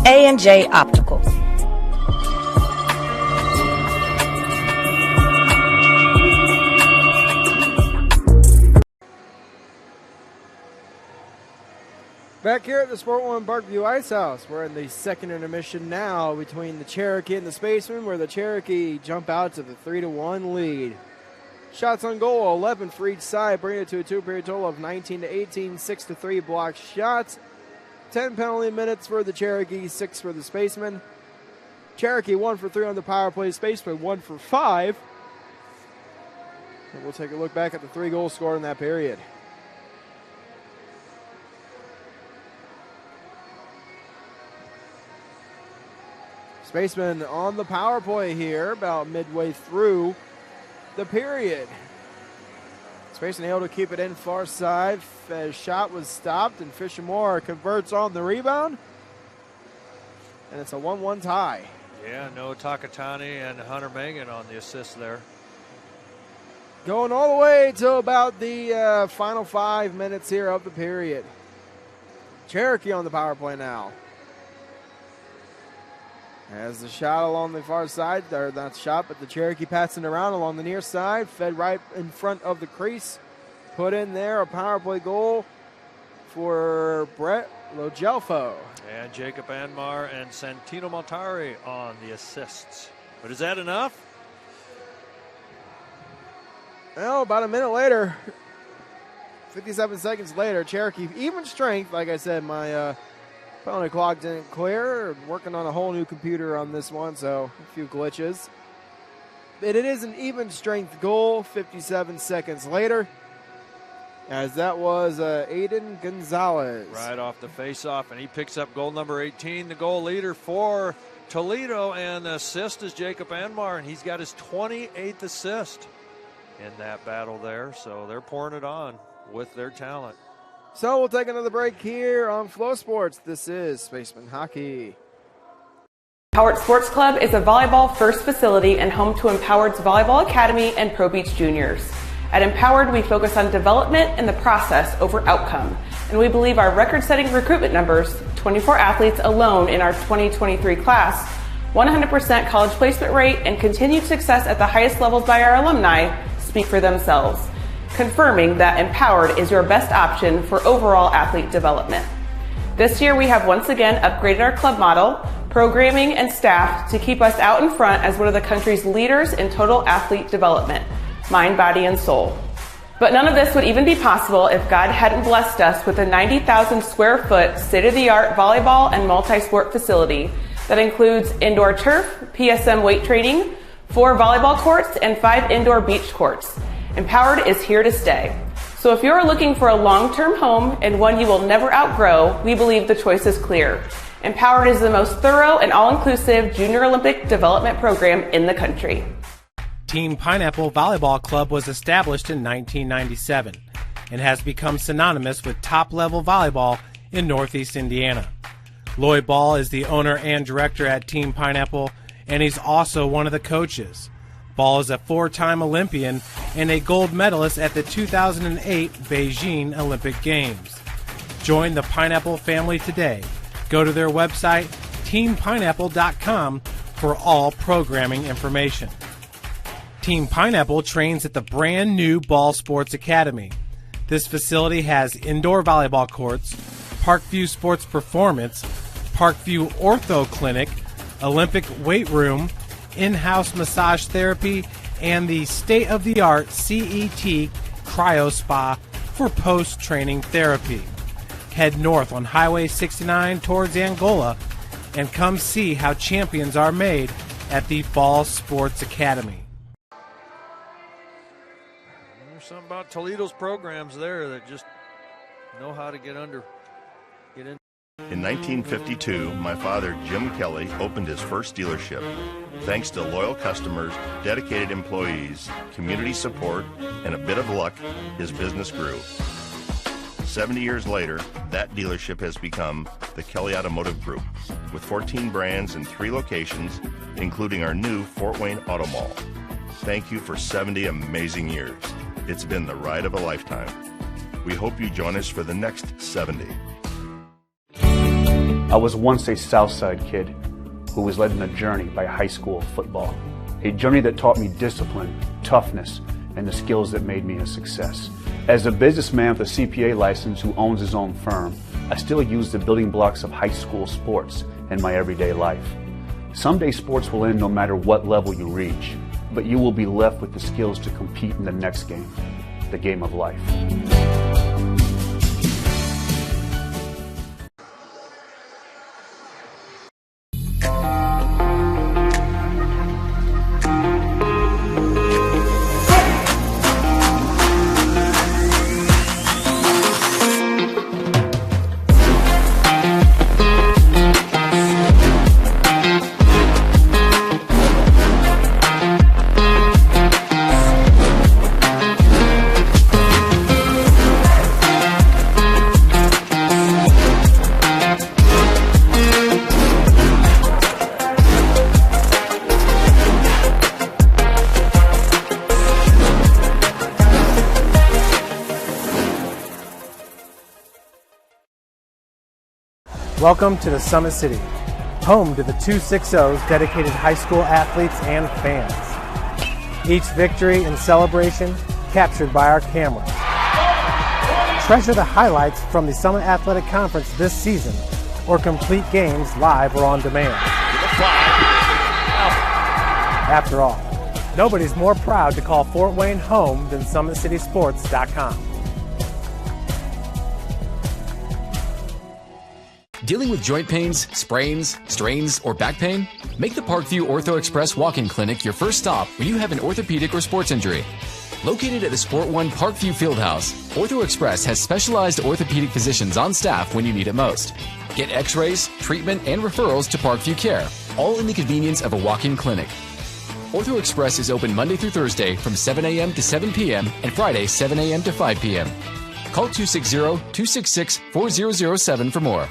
A&J Optical.
Back here at the Fort Wayne Parkview Ice House, we're in the second intermission now between the Cherokee and the Spacemen, where the Cherokee jump out to the 3-1 lead. Shots on goal, 11 for each side, bringing it to a two-period total of 19-18, 6-3 blocked shots. 10 penalty minutes for the Cherokee, 6 for the Spacemen. Cherokee 1 for 3 on the power play, Spacemen 1 for 5. And we'll take a look back at the 3 goals scored in that period. Spacemen on the power play here, about midway through the period. Spacemen able to keep it in far side. Shot was stopped, and Fisher-Moore converts on the rebound. And it's a 1-1 tie.
Yeah, no Takatani and Hunter Mangan on the assist there.
Going all the way to about the final 5 minutes here of the period. Cherokee on the power play now. As the shot along the far side, or not shot, but the Cherokee passing around along the near side, fed right in front of the crease. Put in there a power play goal for Brett Logelfo.
And Jacob Anmar and Santino Maltari on the assists. But is that enough?
Well, about a minute later, 57 seconds later, Cherokee, even strength, like I said, my penalty clock didn't clear. Working on a whole new computer on this one, so a few glitches. But it is an even strength goal 57 seconds later, as that was Aiden Gonzalez.
Right off the face-off, and he picks up goal number 18, the goal leader for Toledo, and the assist is Jacob Anmar, and he's got his 28th assist in that battle there, so they're pouring it on with their talent.
So we'll take another break here on Flow Sports. This is Spaceman Hockey.
Empowered Sports Club is a volleyball-first facility and home to Empowered's Volleyball Academy and Pro Beach Juniors. At Empowered, we focus on development and the process over outcome, and we believe our record-setting recruitment numbers, 24 athletes alone in our 2023 class, 100% college placement rate, and continued success at the highest levels by our alumni speak for themselves, confirming that Empowered is your best option for overall athlete development. This year, we have once again upgraded our club model, programming, and staff to keep us out in front as one of the country's leaders in total athlete development, mind, body, and soul. But none of this would even be possible if God hadn't blessed us with a 90,000 square foot state-of-the-art volleyball and multi-sport facility that includes indoor turf, PSM weight training, 4 volleyball courts, and 5 indoor beach courts. Empowered is here to stay. So if you're looking for a long-term home and one you will never outgrow, we believe the choice is clear. Empowered is the most thorough and all-inclusive junior Olympic development program in the country.
Team Pineapple Volleyball Club was established in 1997 and has become synonymous with top-level volleyball in Northeast Indiana. Lloyd Ball is the owner and director at Team Pineapple, and he's also one of the coaches. Ball is a 4-time Olympian and a gold medalist at the 2008 Beijing Olympic Games. Join the Pineapple family today. Go to their website, teampineapple.com, for all programming information. Team Pineapple trains at the brand new Ball Sports Academy. This facility has indoor volleyball courts, Parkview Sports Performance, Parkview Ortho Clinic, Olympic weight room, in-house massage therapy, and the state-of-the-art CET Cryo Spa for post-training therapy. Head north on Highway 69 towards Angola and come see how champions are made at the Ball Sports Academy.
There's something about Toledo's programs there that just know how to get in.
In 1952, my father, Jim Kelly, opened his first dealership. Thanks to loyal customers, dedicated employees, community support, and a bit of luck, his business grew. 70 years later, that dealership has become the Kelly Automotive Group, with 14 brands in 3 locations, including our new Fort Wayne Auto Mall. Thank you for 70 amazing years. It's been the ride of a lifetime. We hope you join us for the next 70.
I was once a Southside kid who was led on a journey by high school football. A journey that taught me discipline, toughness, and the skills that made me a success. As a businessman with a CPA license who owns his own firm, I still use the building blocks of high school sports in my everyday life. Someday sports will end no matter what level you reach, but you will be left with the skills to compete in the next game, the game of life.
Welcome to the Summit City, home to the 260's dedicated high school athletes and fans. Each victory and celebration captured by our cameras. Treasure the highlights from the Summit Athletic Conference this season, or complete games live or on demand. After all, nobody's more proud to call Fort Wayne home than SummitCitySports.com.
Dealing with joint pains, sprains, strains, or back pain? Make the Parkview Ortho Express walk-in clinic your first stop when you have an orthopedic or sports injury. Located at the Sport One Parkview Fieldhouse, Ortho Express has specialized orthopedic physicians on staff when you need it most. Get x-rays, treatment, and referrals to Parkview Care, all in the convenience of a walk-in clinic. Ortho Express is open Monday through Thursday from 7 a.m. to 7 p.m. and Friday 7 a.m. to 5 p.m. Call 260-266-4007 for more.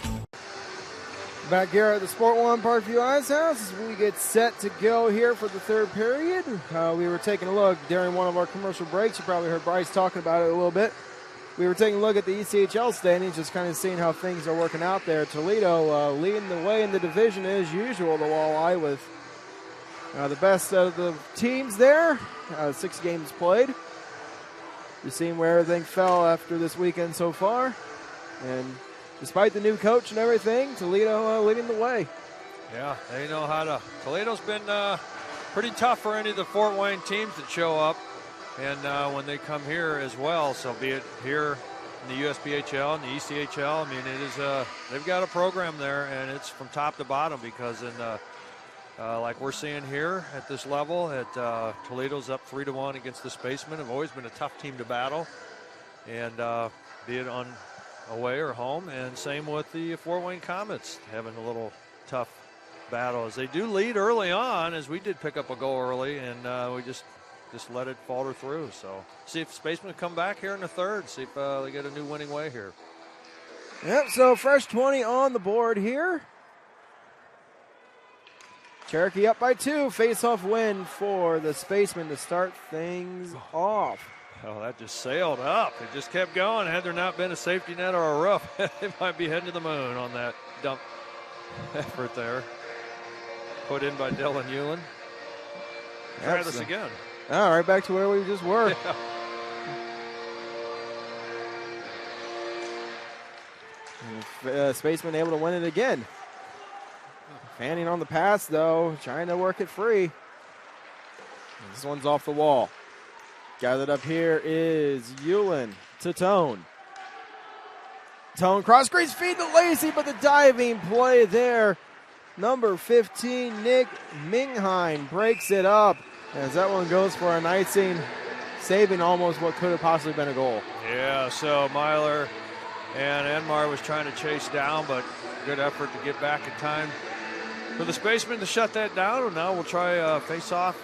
Back here at the Sport One Parkview Ice House as we get set to go here for the third period. We were taking a look during one of our commercial breaks. You probably heard Bryce talking about it a little bit. We were taking a look at the ECHL standings, just kind of seeing how things are working out there. Toledo leading the way in the division as usual, the Walleye, with the best of the teams there. 6 games played. You've seen where everything fell after this weekend so far. And despite the new coach and everything, Toledo leading the way.
Yeah, they know how to. Toledo's been pretty tough for any of the Fort Wayne teams that show up, and when they come here as well. So be it here in the USPHL and the ECHL, I mean, it is they've got a program there, and it's from top to bottom because like we're seeing here at this level, Toledo's up 3-1 against the Spacemen. Have always been a tough team to battle, and be it on away or home, and same with the Fort Wayne Comets, having a little tough battle as they do lead early on, as we did pick up a goal early, and we just let it falter through. So see if Spacemen come back here in the third, see if they get a new winning way here.
Yep, so fresh 20 on the board here. Cherokee up by 2, face-off win for the Spacemen to start things off.
Oh, that just sailed up. It just kept going. Had there not been a safety net or a roof, it might be heading to the moon on that dump effort there. Put in by Dylan Hewlin. Try this again.
All right, back to where we just were.
Yeah.
And Spaceman able to win it again. Fanning on the pass, though, trying to work it free. This one's off the wall. Gathered up here is Hewlin to Tone. Tone cross crease feed to Lacey, but the diving play there. Number 15, Nick Mingheim breaks it up as that one goes for an icing, saving almost what could have possibly been a goal.
Yeah, so Myler and Enmar was trying to chase down, but good effort to get back in time for the Spacemen to shut that down. And now we'll try face-off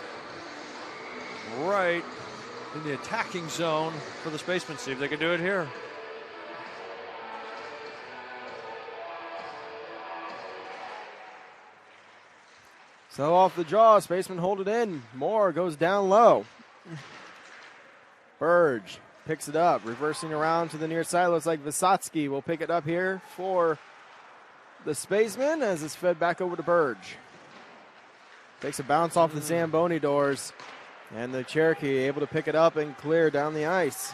right in the attacking zone for the Spacemen. See if they can do it here.
So off the draw, Spaceman hold it in. Moore goes down low. Burge picks it up, reversing around to the near side. Looks like Vysotsky will pick it up here for the Spaceman as it's fed back over to Burge. Takes a bounce off the Zamboni doors, and the Cherokee able to pick it up and clear down the ice.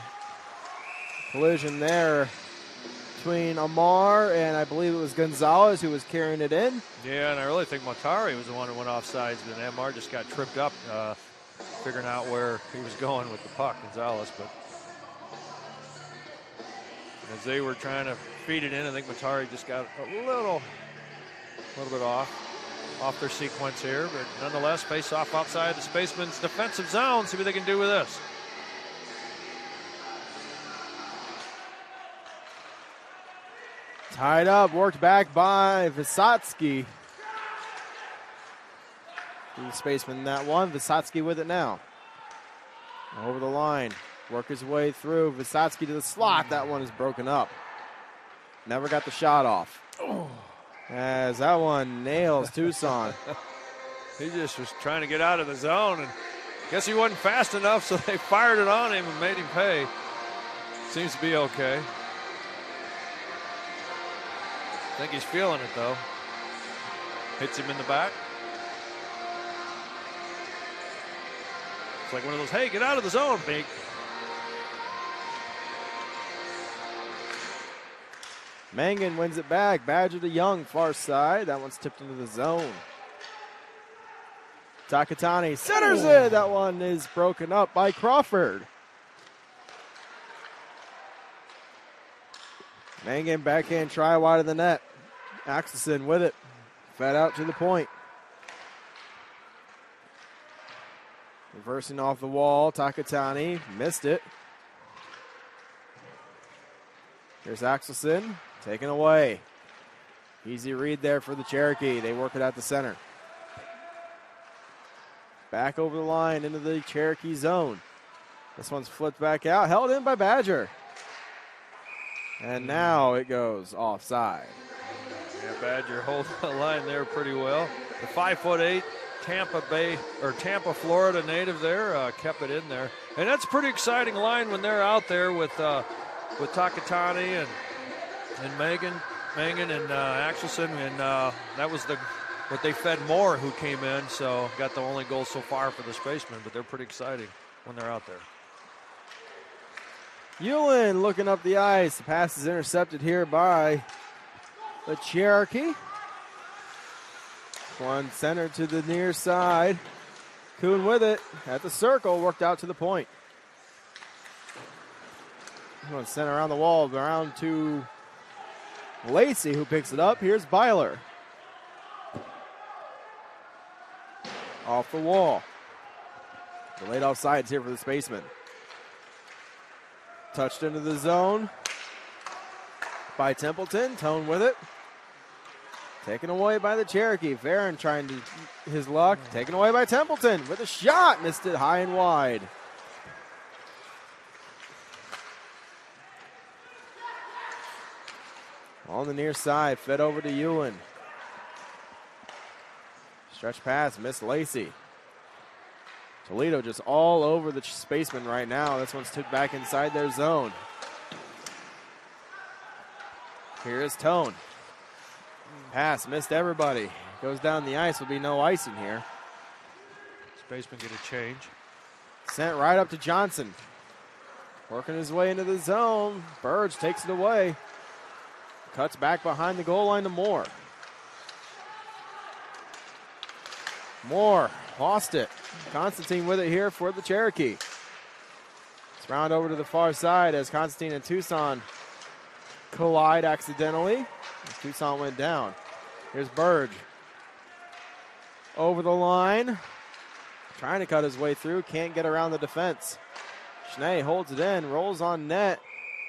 Collision there between Amar and I believe it was Gonzalez who was carrying it in.
Yeah, and I really think Motari was the one who went off sides, but Amar just got tripped up figuring out where he was going with the puck, Gonzalez. But as they were trying to feed it in, I think Motari just got a little bit off their sequence here. But nonetheless, face off outside the Spaceman's defensive zone. See what they can do with this.
Tied up, worked back by Vysotsky. The Spaceman that one. Vysotsky with it now. Over the line. Work his way through. Vysotsky to the slot. That one is broken up. Never got the shot off. As that one nails Tucson.
He just was trying to get out of the zone, and guess he wasn't fast enough, so they fired it on him and made him pay. Seems to be okay. I think he's feeling it, though. Hits him in the back. It's like one of those, hey, get out of the zone, Big.
Mangan wins it back. Badger to Young, far side. That one's tipped into the zone. Takatani centers it. That one is broken up by Crawford. Mangan backhand try wide of the net. Axelson with it. Fed out to the point. Reversing off the wall. Takatani missed it. Here's Axelson. Taken away. Easy read there for the Cherokee. They work it out the center. Back over the line into the Cherokee zone. This one's flipped back out. Held in by Badger. And now it goes offside.
Yeah, Badger holds the line there pretty well. The 5'8" Tampa, Florida native there kept it in there. And that's a pretty exciting line when they're out there with Takatani and Mangan and Axelson, and that was what they fed Moore, who came in, so got the only goal so far for the Spacemen, but they're pretty exciting when they're out there.
Hewlin looking up the ice. The pass is intercepted here by the Cherokee. One center to the near side. Kuhn with it at the circle, worked out to the point. One center around the wall, around to Lacey, who picks it up. Here's Byler. Off the wall. Delayed offsides here for the Spacemen. Touched into the zone by Templeton. Tone with it. Taken away by the Cherokee. Farron trying to his luck. Taken away by Templeton with a shot. Missed it high and wide. On the near side, fed over to Hewlin. Stretch pass, missed Lacey. Toledo just all over the Spacemen right now. This one's took back inside their zone. Here is Tone. Pass, missed everybody. Goes down the ice. Will be no icing here.
Spacemen get a change.
Sent right up to Johnson. Working his way into the zone. Burge takes it away. Cuts back behind the goal line to Moore. Moore lost it. Constantine with it here for the Cherokee. It's round over to the far side as Constantine and Tucson collide accidentally. As Tucson went down. Here's Burge. Over the line. Trying to cut his way through. Can't get around the defense. Schnee holds it in. Rolls on net.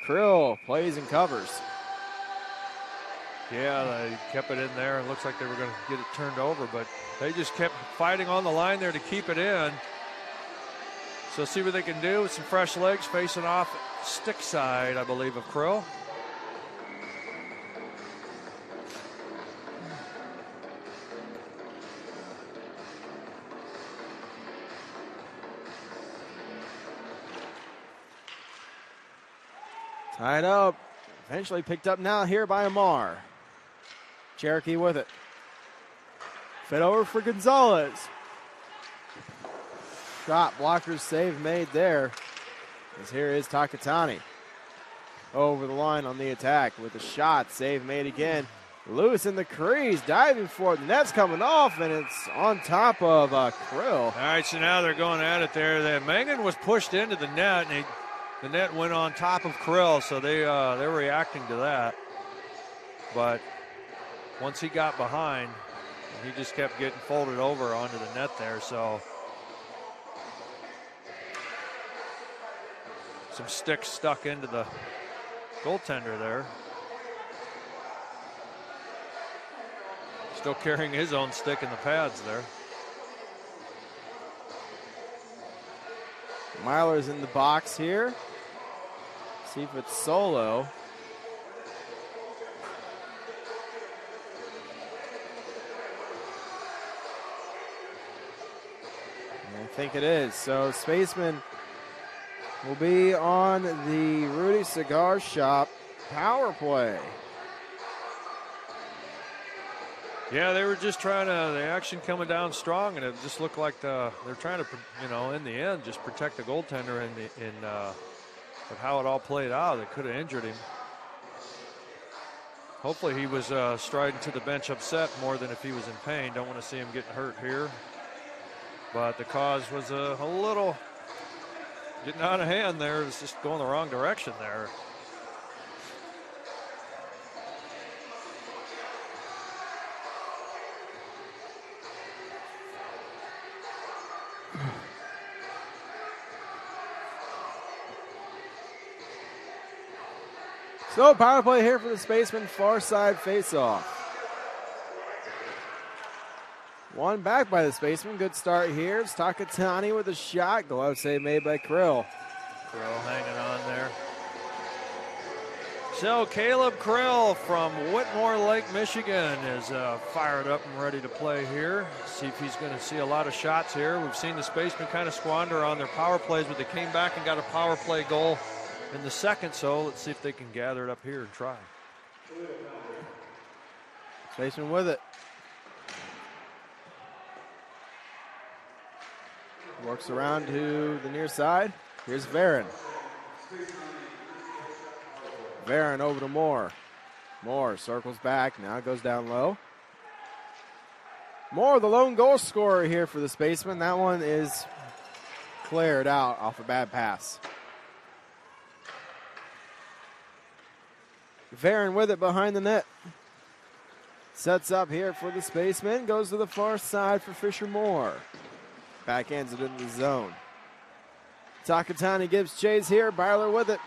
Krill plays and covers.
Yeah, they kept it in there. It looks like they were going to get it turned over, but they just kept fighting on the line there to keep it in. So see what they can do with some fresh legs facing off stick side, I believe, of Krill.
Tied up. Eventually picked up now here by Amar. Cherokee with it. Fed over for Gonzalez. Shot blocker's save made there. As here is Takatani. Over the line on the attack with a shot. Save made again. Lewis in the crease. Diving for it. The net's coming off and it's on top of Krill.
All right, so now they're going at it there. Mangan was pushed into the net and the net went on top of Krill, so they're reacting to that. But once he got behind, he just kept getting folded over onto the net there. So some sticks stuck into the goaltender there. Still carrying his own stick in the pads there.
Myler's in the box here. See if it's solo. I think it is. So Spaceman will be on the Rudy Cigar Shop power play.
Yeah, they were just trying to, the action coming down strong, and it just looked like they're trying to, in the end, just protect the goaltender but how it all played out, they could have injured him. Hopefully he was striding to the bench upset more than if he was in pain. Don't want to see him getting hurt here. But the cause was a little getting out of hand there. It was just going the wrong direction there.
So power play here for the Spacemen, far side faceoff. One back by the Spacemen. Good start here. It's Takatani with a shot. Glove save made by Krill.
Krill hanging on there. So Caleb Krill from Whitmore Lake, Michigan is fired up and ready to play here. See if he's going to see a lot of shots here. We've seen the Spacemen kind of squander on their power plays, but they came back and got a power play goal in the second, so let's see if they can gather it up here and try.
Spaceman with it. Works around to the near side. Here's Varon. Varon over to Moore. Moore circles back, now goes down low. Moore, the lone goal scorer here for the Spacemen. That one is cleared out off a bad pass. Varon with it behind the net. Sets up here for the Spacemen. Goes to the far side for Fisher Moore. Backhands it in the zone. Takatani gives chase here. Byler with it.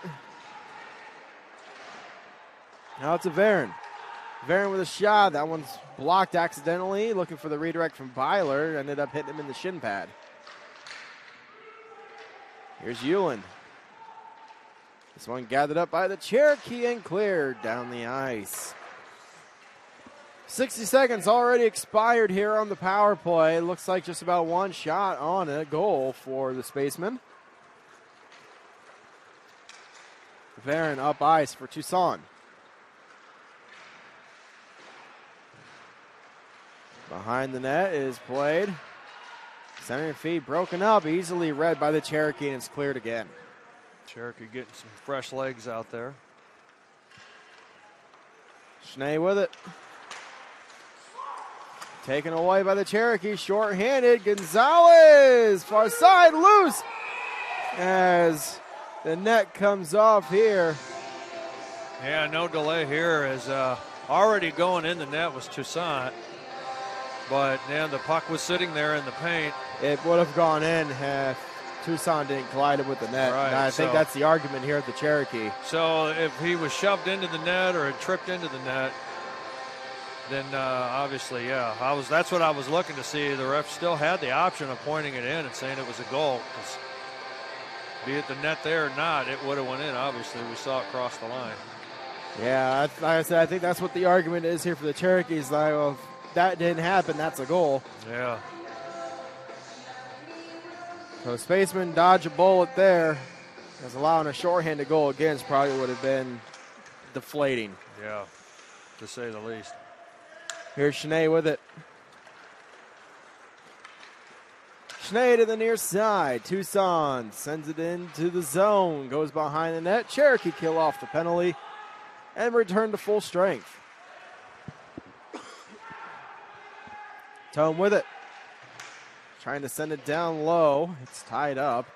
Now it's a Varon. Varon with a shot. That one's blocked accidentally. Looking for the redirect from Byler. Ended up hitting him in the shin pad. Here's Hewlin. This one gathered up by the Cherokee and cleared down the ice. 60 seconds already expired here on the power play. Looks like just about one shot on a goal for the Spacemen. Varon up ice for Tucson. Behind the net is played. Center feed broken up, easily read by the Cherokee, and it's cleared again.
Cherokee getting some fresh legs out there.
Schnee with it. Taken away by the Cherokee, short-handed. Gonzalez, far side, loose. As the net comes off here.
Yeah, no delay here as already going in the net was Toussaint. But then the puck was sitting there in the paint.
It would have gone in if Toussaint didn't collide it with the net.
Right,
and I think that's the argument here at the Cherokee.
So if he was shoved into the net or had tripped into the net, then obviously, yeah, that's what I was looking to see. The ref still had the option of pointing it in and saying it was a goal. Be it the net there or not, it would have went in. Obviously, we saw it cross the line.
Yeah, like I said, I think that's what the argument is here for the Cherokees. Like, well, if that didn't happen, that's a goal.
Yeah.
So Spacemen dodge a bullet there. As allowing a shorthanded goal against probably would have been deflating.
Yeah, to say the least.
Here's Schnee with it. Schnee to the near side. Toussaint sends it into the zone. Goes behind the net. Cherokee kill off the penalty and return to full strength. Tone with it. Trying to send it down low. It's tied up.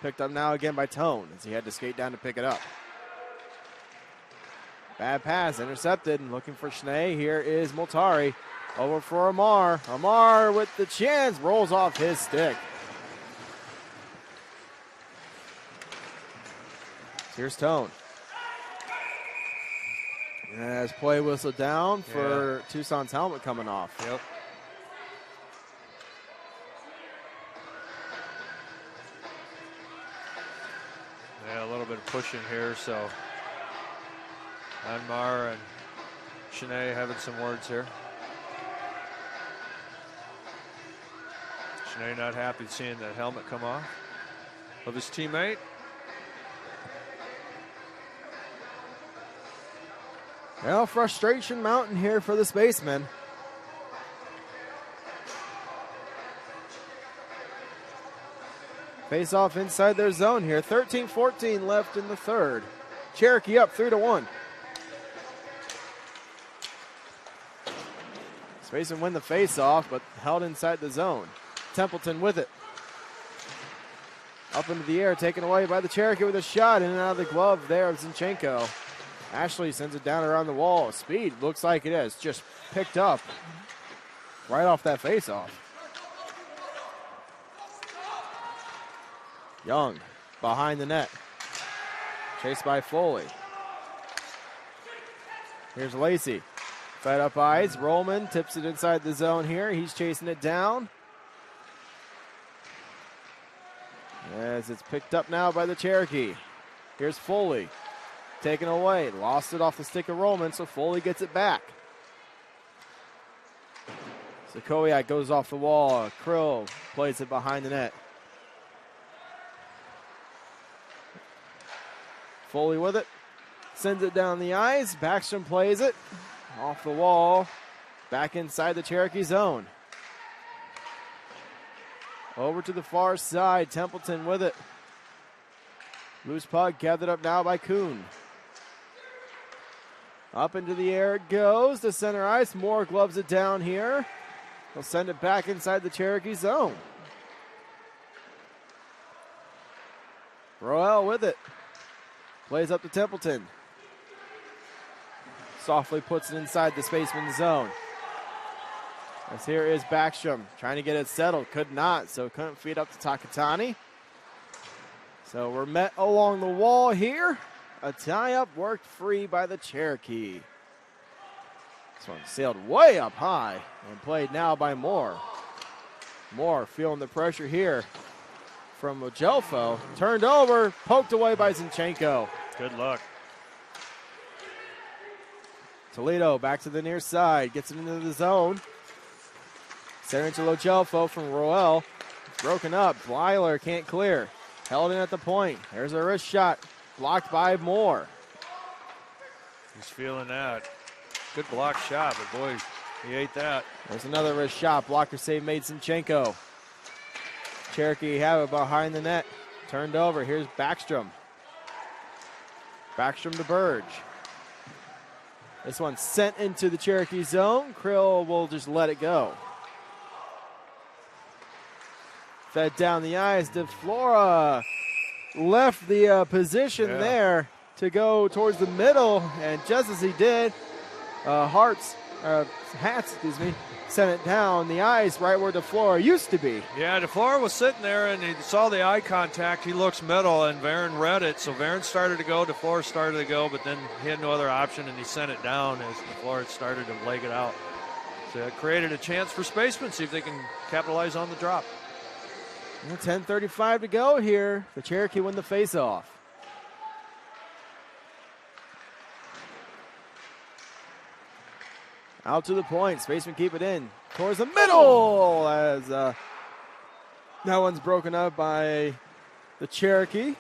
Picked up now again by Tone as he had to skate down to pick it up. Bad pass, intercepted, looking for Schnee. Here is Moltari. Over for Amar. Amar with the chance, rolls off his stick. Here's Tone. As play whistle down for Toussaint's helmet coming off.
Yep. Yeah, a little bit of pushing here, so Anmar and Schnee having some words here. Schnee not happy seeing that helmet come off of his teammate.
Well, frustration mountain here for the Spacemen. Face off inside their zone here. 13-14 left in the third. Cherokee up 3-1. Spacemen win the face off, but held inside the zone. Templeton with it. Up into the air, taken away by the Cherokee with a shot in and out of the glove there of Zinchenko. Ashley sends it down around the wall. Speed looks like it is just picked up right off that face-off. Young behind the net. Chased by Foley. Here's Lacey. Fed up eyes. Rollman tips it inside the zone here. He's chasing it down. As it's picked up now by the Cherokee. Here's Foley. Taken away. Lost it off the stick of Rollman, so Foley gets it back. Sokowiak goes off the wall. Krill plays it behind the net. Foley with it. Sends it down the ice. Backstrom plays it. Off the wall. Back inside the Cherokee zone. Over to the far side. Templeton with it. Loose puck gathered up now by Kuhn. Up into the air it goes to center ice. Moore gloves it down here. He'll send it back inside the Cherokee zone. Roel with it. Plays up to Templeton. Softly puts it inside the Spaceman zone. As here is Backstrom trying to get it settled. Could not, so couldn't feed up to Takatani. So we're met along the wall here. A tie-up worked free by the Cherokee. This one sailed way up high and played now by Moore. Moore feeling the pressure here from Ojelfo. Turned over, poked away by Zinchenko.
Good luck.
Toledo back to the near side. Gets it into the zone. Center into Ojelfo from Roel. Broken up. Blyler can't clear. Held in at the point. There's a wrist shot. Blocked by Moore.
He's feeling that. Good block shot, but boy, He ate that.
There's another wrist shot. Blocker save made Zinchenko. Cherokee have it behind the net. Turned over. Here's Backstrom. Backstrom to Burge. This one sent into the Cherokee zone. Krill will just let it go. Fed down the ice. DeFlora left the position there to go towards the middle, and just as he did, Hats, sent it down the ice right where DeFlora used to be.
Yeah, DeFlora was sitting there, and he saw the eye contact. He looks middle, and Varen read it. So Varen started to go, DeFlora started to go, but then he had no other option, and he sent it down as DeFlora started to leg it out. So it created a chance for Spacemen, see if they can capitalize on the drop.
10:35 to go here. The Cherokee win the faceoff. Out to the point. Spacemen keep it in towards the middle as that one's broken up by the Cherokee.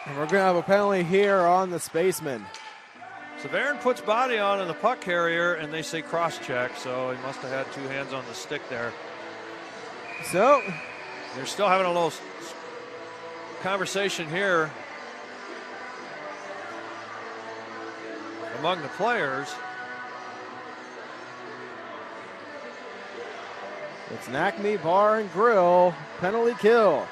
And we're going to have a penalty here on the Spacemen.
So Varen puts body on the puck carrier, and they say cross-check, so he must have had two hands on the stick there.
So
they're still having a little conversation here among the players.
It's an Acme Bar and Grill penalty kill.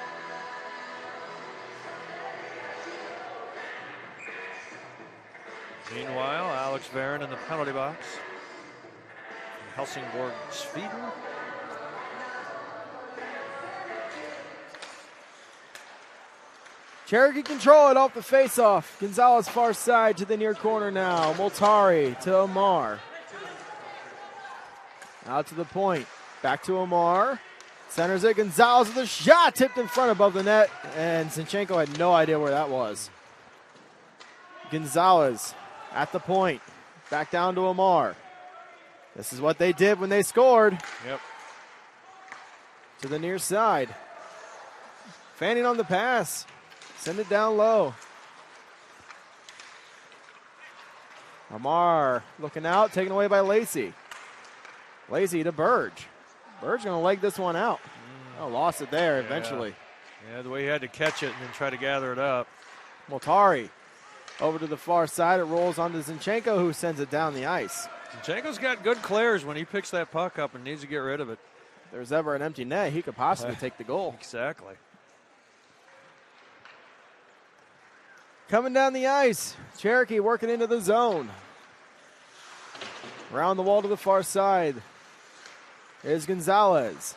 Meanwhile, Alex Varen in the penalty box. Helsingborg Sweden.
Cherokee control it off the faceoff. Gonzalez far side to the near corner now. Moltari to Omar. Out to the point. Back to Omar. Centers it. Gonzalez with a shot tipped in front above the net. And Zinchenko had no idea where that was. Gonzalez at the point. Back down to Omar. This is what they did when they scored.
Yep.
To the near side. Fanning on the pass. Send it down low. Amar looking out, taken away by Lacey. Lacey to Burge. Burge going to leg this one out. Oh, lost it there eventually.
Yeah, the way he had to catch it and then try to gather it up.
Moltari over to the far side. It rolls onto Zinchenko, who sends it down the ice.
Zinchenko's got good clears when he picks that puck up and needs to get rid of it.
If there's ever an empty net, he could possibly take the goal.
Exactly.
Coming down the ice, Cherokee working into the zone. Around the wall to the far side is Gonzalez.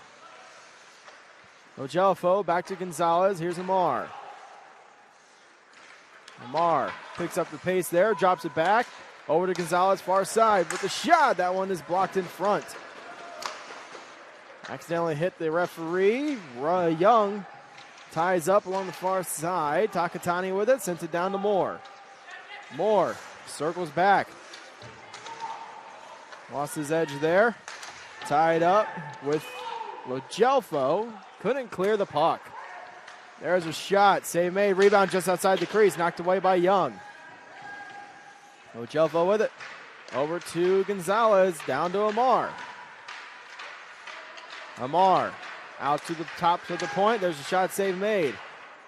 Ojelfo back to Gonzalez. Here's Amar. Amar picks up the pace there, drops it back. Over to Gonzalez, far side with the shot. That one is blocked in front. Accidentally hit the referee. Young ties up along the far side. Takatani with it, sends it down to Moore. Moore circles back. Lost his edge there. Tied up with Logelfo. Couldn't clear the puck. There's a shot. Save made. Rebound just outside the crease. Knocked away by Young. Logelfo with it. Over to Gonzalez. Down to Amar. Amar out to the top to the point. There's a shot save made.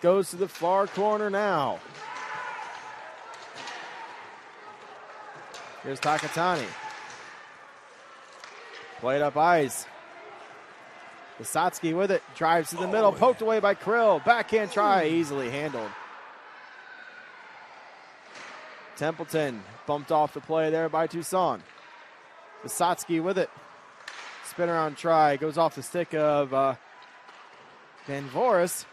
Goes to the far corner now. Here's Takatani. Played up ice. Wysotsky with it. Drives to the middle. Poked away by Krill. Backhand try. Easily handled. Templeton bumped off the play there by Toussaint. Wysotsky with it. Spin around try. Goes off the stick of Van Voris.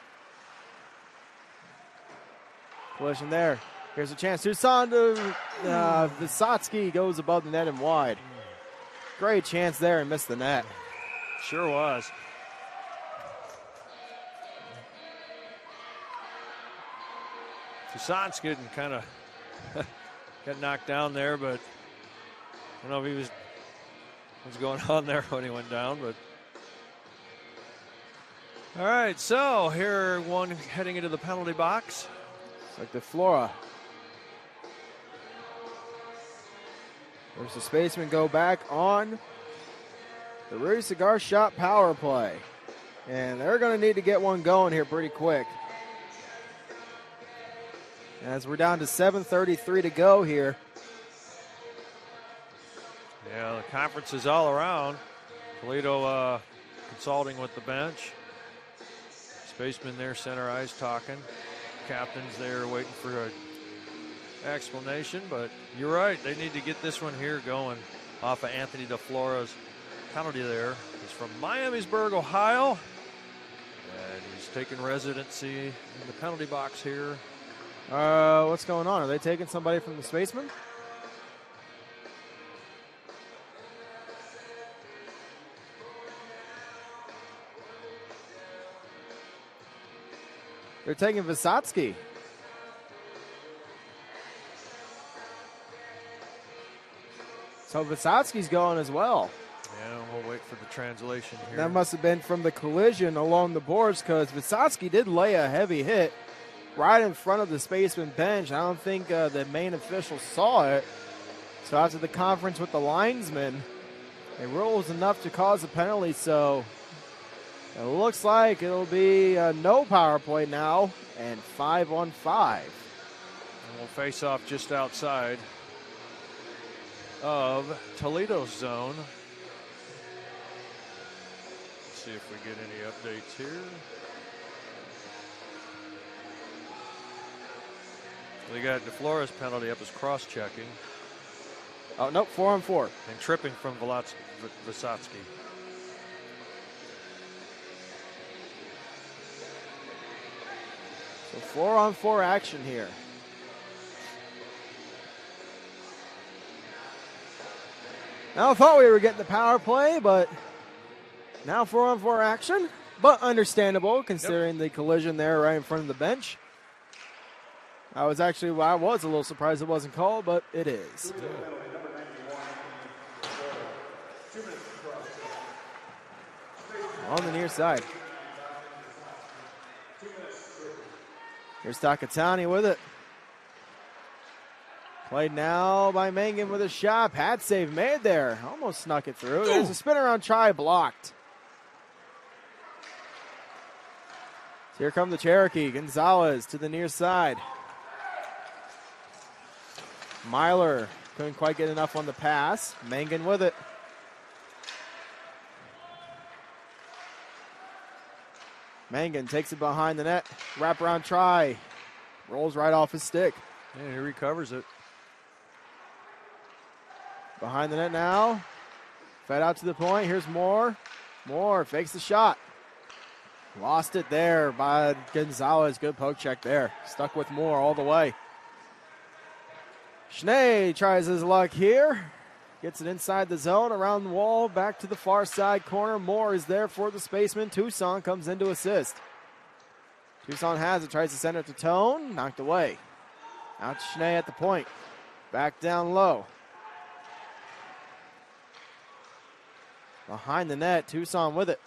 Collision there. Here's a chance. Toussaint to Wysotsky goes above the net and wide. Great chance there and missed the net.
Sure was. Toussaint's getting kind of got knocked down there, but I don't know if he was what's going on there when he went down, but all right, so here one heading into the penalty box.
It's like the Flora. There's the Spacemen go back on the Rudy Cigar Shop power play. And they're going to need to get one going here pretty quick. As we're down to 7:33 to go here.
Yeah, the conference is all around. Toledo consulting with the bench. Spaceman there, center ice talking. Captain's there waiting for an explanation, but you're right. They need to get this one here going off of Anthony DeFlora's penalty there. He's from Miamisburg, Ohio, and he's taking residency in the penalty box here.
What's going on? Are they taking somebody from the Spacemen? They're taking Vysotsky. So Vysotsky's going as well.
Yeah, we'll wait for the translation here.
That must have been from the collision along the boards because Vysotsky did lay a heavy hit right in front of the Spaceman bench. I don't think the main official saw it. So after the conference with the linesman, it rules enough to cause a penalty. So it looks like it'll be no power play now and 5-on-5.
And we'll face off just outside of Toledo's zone. Let's see if we get any updates here. They got DeFlora's penalty up as cross-checking.
Oh, nope, 4-on-4.
And tripping from Vysotsky.
So 4-on-4 action here. Now I thought we were getting the power play, but now 4-on-4 action. But understandable considering the collision there right in front of the bench. I was a little surprised it wasn't called, but it is. On the near side. Here's Takatani with it. Played now by Mangan with a shot. Pad save made there. Almost snuck it through. There's a spin around try blocked. So here come the Cherokee. Gonzalez to the near side. Myler couldn't quite get enough on the pass. Mangan with it. Mangan takes it behind the net. Wraparound try. Rolls right off his stick.
Yeah, he recovers it.
Behind the net now. Fed out to the point. Here's Moore. Moore fakes the shot. Lost it there by Gonzalez. Good poke check there. Stuck with Moore all the way. Schnee tries his luck here. Gets it inside the zone, around the wall, back to the far side corner. Moore is there for the Spaceman. Tucson comes in to assist. Tucson has it, tries to send it to Tone. Knocked away. Out to Schnee at the point. Back down low. Behind the net, Tucson with it.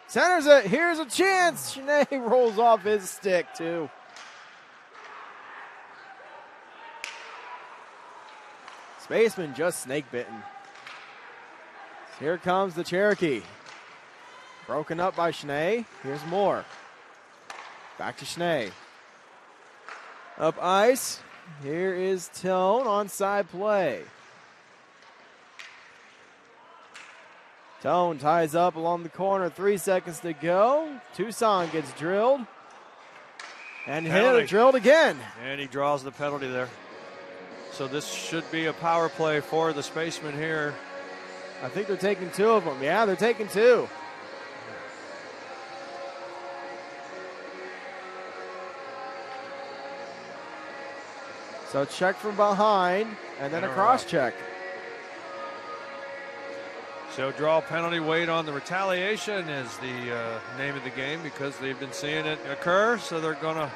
Centers it. Here's a chance. Schnee rolls off his stick, too. Spaceman just snake bitten. Here comes the Cherokee. Broken up by Schnee. Here's Moore. Back to Schnee. Up ice. Here is Tone. Onside play. Tone ties up along the corner. 3 seconds to go. Tucson gets drilled. And hit, drilled again.
And he draws the penalty there. So this should be a power play for the Spacemen here.
I think they're taking two of them. Yeah, they're taking two. So check from behind, and then a cross check.
So draw penalty, wait on the retaliation is the name of the game because they've been seeing it occur. So they're going to.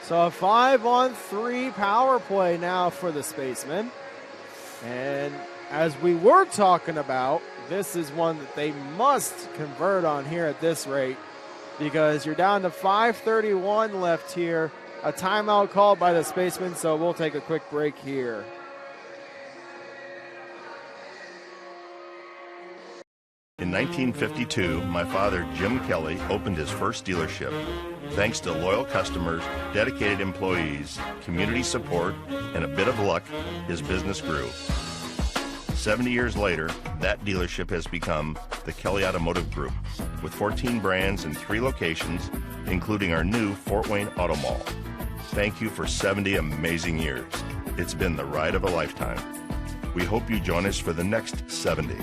So a 5-on-3 power play now for the Spacemen. And as we were talking about, this is one that they must convert on here at this rate because you're down to 5:31 left here a timeout called by the Spacemen, so we'll take a quick break here.
In 1952, my father, Jim Kelly, opened his first dealership. Thanks to loyal customers, dedicated employees, community support, and a bit of luck, his business grew. 70 years later, that dealership has become the Kelly Automotive Group, with 14 brands and 3 locations, including our new Fort Wayne Auto Mall. Thank you for 70 amazing years. It's been the ride of a lifetime. We hope you join us for the next 70.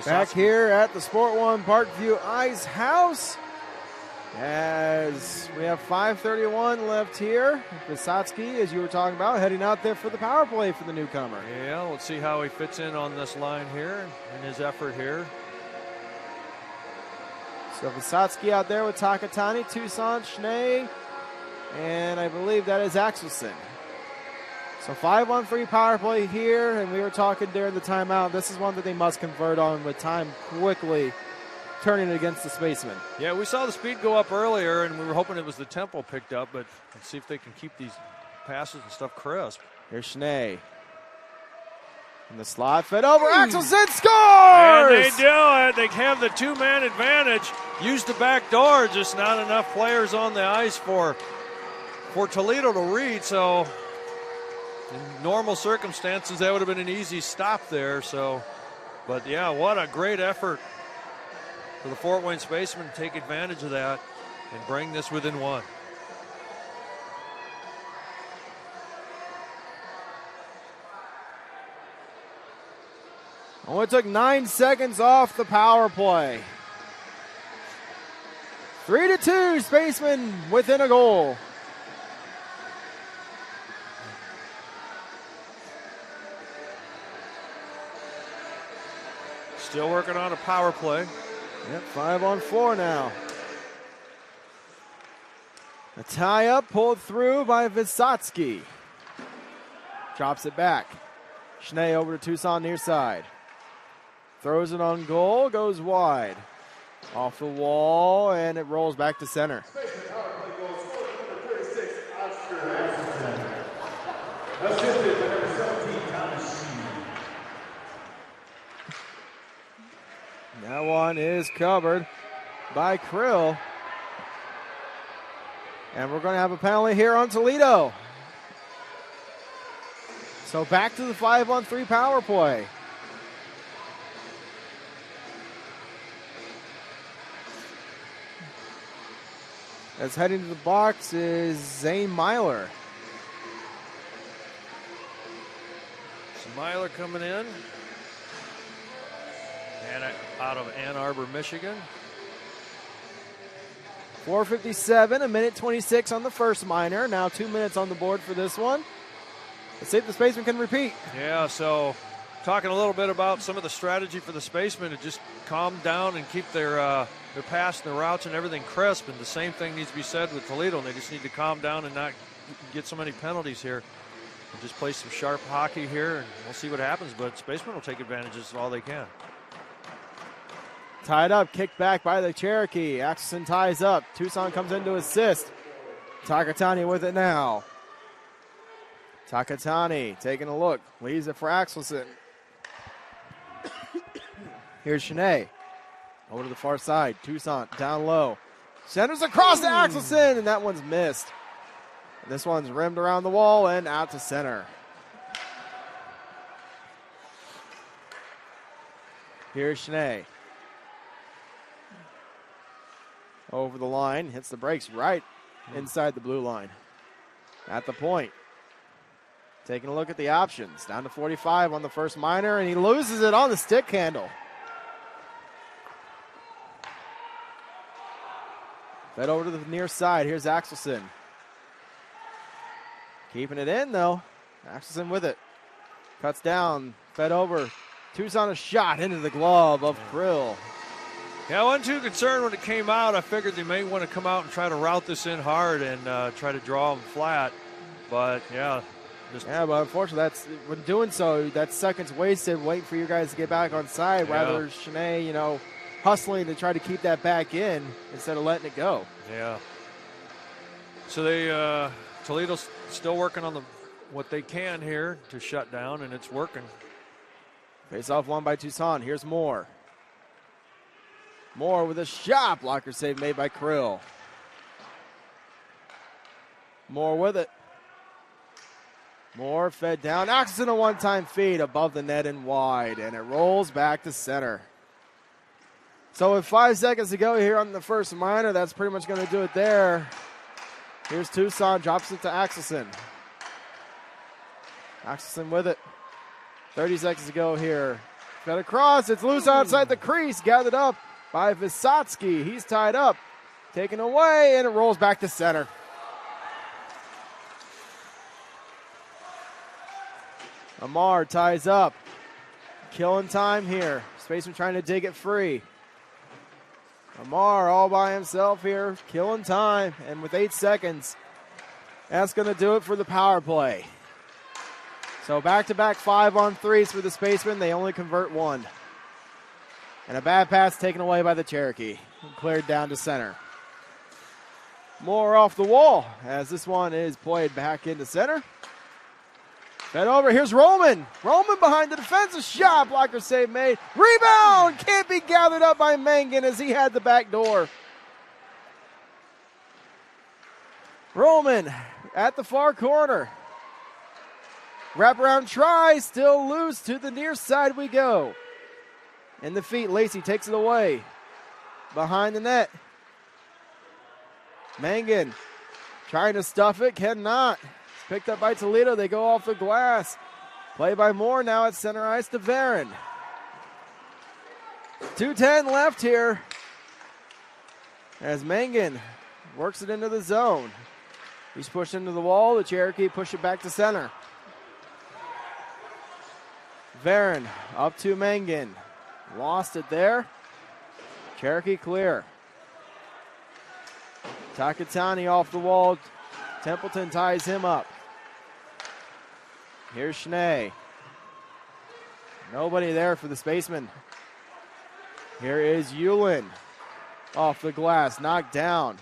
Back here at the Sport One Parkview Ice House, as we have 5:31 left here. Vysotsky, as you were talking about, heading out there for the power play for the newcomer.
Yeah, let's see how he fits in on this line here and his effort here.
So Vysotsky out there with Takatani, Toussaint, Schnee, and I believe that is Axelson. So 5-on-3 power play here, and we were talking during the timeout. This is one that they must convert on with time quickly turning it against the Spacemen.
Yeah, we saw the speed go up earlier, and we were hoping it was the tempo picked up, but let's see if they can keep these passes and stuff crisp.
Here's Schnee. In the slot, fed over, Axelson scores!
And they do it. They have the two-man advantage. Use the back door, just not enough players on the ice for Toledo to read, so in normal circumstances, that would have been an easy stop there. So, but yeah, what a great effort for the Fort Wayne Spacemen to take advantage of that and bring this within one.
Only took 9 seconds off the power play. 3-2, Spacemen within a goal.
Still working on a power play.
Yep, 5-on-4 now. A tie-up pulled through by Vysotsky. Drops it back. Schnee over to Toussaint near side. Throws it on goal, goes wide. Off the wall, and it rolls back to center. That one is covered by Krill. And we're going to have a penalty here on Toledo. So back to the 5-on-3 power play. As heading to the box is Zane Myler.
Myler coming in. And out of Ann Arbor, Michigan.
4:57, a minute 26 on the first minor. Now 2 minutes on the board for this one. Let's see if the Spacemen can repeat.
Yeah, so talking a little bit about some of the strategy for the Spacemen to just calm down and keep their pass and their routes and everything crisp. And the same thing needs to be said with Toledo. And they just need to calm down and not get so many penalties here. And just play some sharp hockey here, and we'll see what happens. But Spacemen will take advantages of all they can.
Tied up, kicked back by the Cherokee. Axelson ties up. Toussaint comes in to assist. Takatani with it now. Takatani taking a look. Leaves it for Axelson. Here's Schnee. Over to the far side. Toussaint down low. Centers across to Axelson, and that one's missed. This one's rimmed around the wall and out to center. Here's Schnee. Over the line, hits the brakes right inside the blue line. At the point. Taking a look at the options. Down to 45 on the first minor, and he loses it on the stick handle. Fed over to the near side. Here's Axelson. Keeping it in, though. Axelson with it. Cuts down. Fed over. Tucson a shot into the glove of Krill.
Yeah, I wasn't too concerned when it came out. I figured they may want to come out and try to route this in hard and try to draw them flat. But, yeah.
But unfortunately, when doing so, that second's wasted waiting for you guys to get back on side.
Yeah.
Rather, Shanae, hustling to try to keep that back in instead of letting it go.
Yeah. So Toledo's still working on what they can here to shut down, and it's working.
Face off won by Tucson. Here's Moore. Moore with a shot. Blocker save made by Krill. Moore with it. Moore fed down. Axelson a one-time feed above the net and wide, and it rolls back to center. So with 5 seconds to go here on the first minor, that's pretty much going to do it there. Here's Tucson, drops it to Axelson. Axelson with it. 30 seconds to go here. Fed across. It's loose outside the crease. Gathered up by Vysotsky. He's tied up. Taken away, and it rolls back to center. Amar ties up. Killing time here. Spaceman trying to dig it free. Amar all by himself here. Killing time. And with 8 seconds, that's going to do it for the power play. So back-to-back 5-on-3s for the Spacemen. They only convert one. And a bad pass taken away by the Cherokee. Cleared down to center. More off the wall as this one is played back into center. Fed over. Here's Roman. Roman behind the defensive shot. Blocker save made. Rebound. Can't be gathered up by Mangan as he had the back door. Roman at the far corner. Wraparound try. Still loose. To the near side we go. In the feet. Lacey takes it away. Behind the net. Mangan trying to stuff it. Cannot. Picked up by Toledo. They go off the glass. Play by Moore now at center ice to Varon. 2:10 left here. As Mangan works it into the zone. He's pushed into the wall. The Cherokee push it back to center. Varon up to Mangan. Lost it there. Cherokee clear. Takatani off the wall. Templeton ties him up. Here's Schnee. Nobody there for the Spacemen. Here is Yulin. Off the glass, knocked down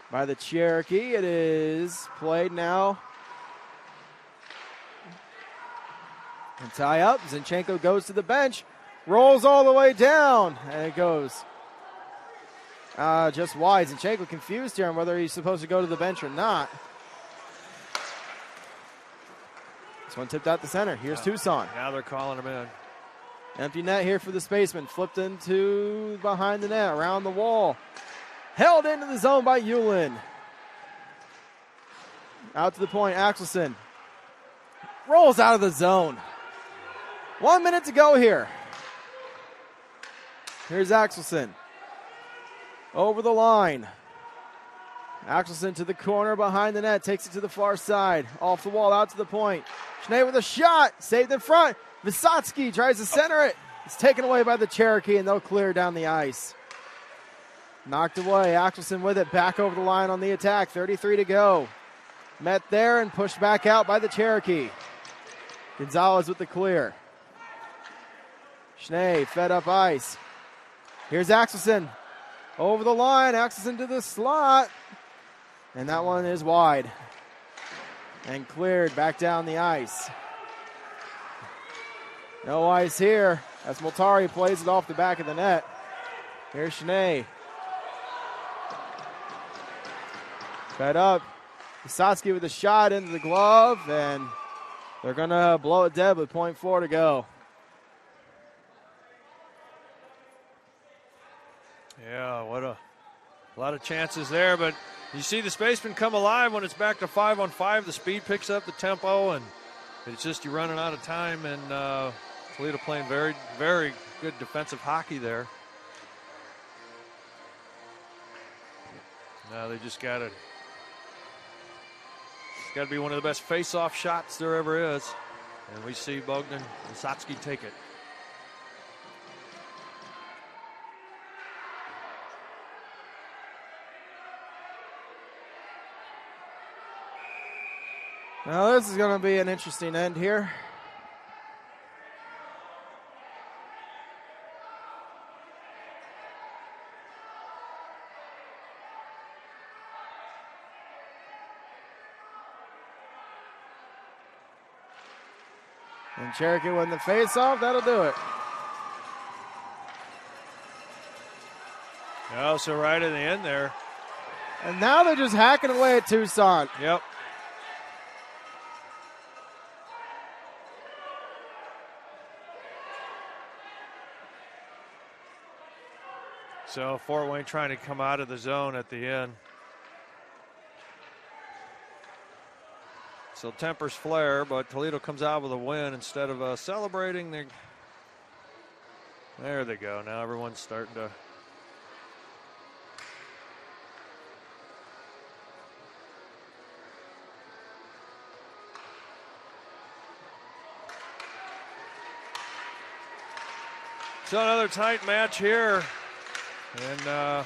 by the Cherokee. It is played now. And tie up. Zinchenko goes to the bench. Rolls all the way down. And it goes just wide. Zinchenko confused here on whether he's supposed to go to the bench or not. This one tipped out the center. Here's Tucson.
Now they're calling him in.
Empty net here for the Spacemen. Flipped into behind the net, around the wall. Held into the zone by Yulin. Out to the point, Axelson. Rolls out of the zone. 1 minute to go here. Here's Axelson. Over the line. Axelson to the corner behind the net. Takes it to the far side. Off the wall, out to the point. Schnee with a shot. Saved in front. Vysotsky tries to center it. It's taken away by the Cherokee, and they'll clear down the ice. Knocked away. Axelson with it. Back over the line on the attack. 33 to go. Met there and pushed back out by the Cherokee. Gonzalez with the clear. Schnee fed up ice. Here's Axelson. Over the line. Axelson to the slot. And that one is wide. And cleared back down the ice. No ice here as Moltari plays it off the back of the net. Here's Schnee. Fed up. Vysotsky with a shot into the glove, and they're going to blow it dead with .4 to go.
Yeah, what a lot of chances there, but you see the Spacemen come alive when it's back to 5-on-5. The speed picks up the tempo, and it's just you're running out of time, and Toledo playing very, very good defensive hockey there. Now they just got to be one of the best face-off shots there ever is. And we see Bogdan Lisotsky take it.
Now this is going to be an interesting end here. And Cherokee win the face-off. That'll do it.
Oh, so right at the end there.
And now they're just hacking away at Toussaint.
Yep. So Fort Wayne trying to come out of the zone at the end. So tempers flare, but Toledo comes out with a win instead of celebrating. There they go. Now everyone's starting to. So another tight match here. And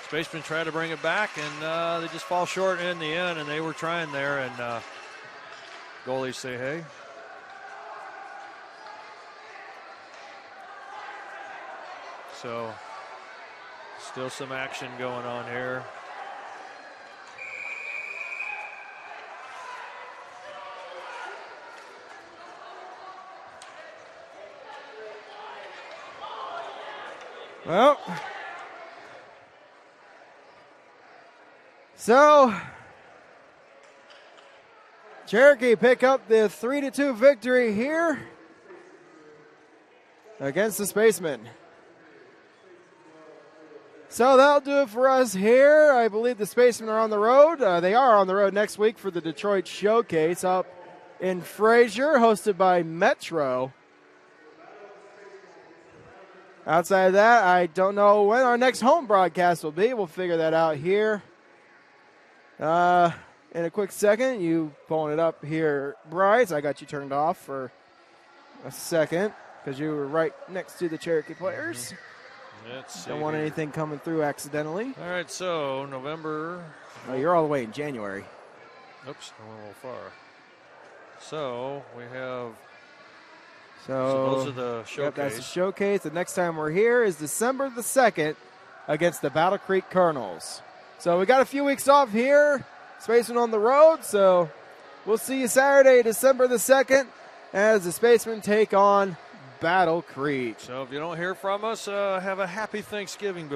Spacemen try to bring it back, and they just fall short in the end, and they were trying there, and goalies say, hey. So still some action going on here.
Well, so Cherokee pick up the 3-2 victory here against the Spacemen. So that'll do it for us here. I believe the Spacemen are on the road. They are on the road next week for the Detroit Showcase up in Fraser, hosted by Metro. Outside of that, I don't know when our next home broadcast will be. We'll figure that out here. In a quick second, you pulling it up here, Bryce. I got you turned off for a second because you were right next to the Cherokee players.
Let's see.
Don't want anything coming through accidentally.
All right, so November.
Oh, you're all the way in January.
Oops, I went a little far. So we have.
So
those are the showcase.
Yep, that's the showcase. The next time we're here is December the 2nd against the Battle Creek Colonels. So we got a few weeks off here. Spacemen on the road. So we'll see you Saturday, December the 2nd, as the Spacemen take on Battle Creek.
So if you don't hear from us, have a happy Thanksgiving.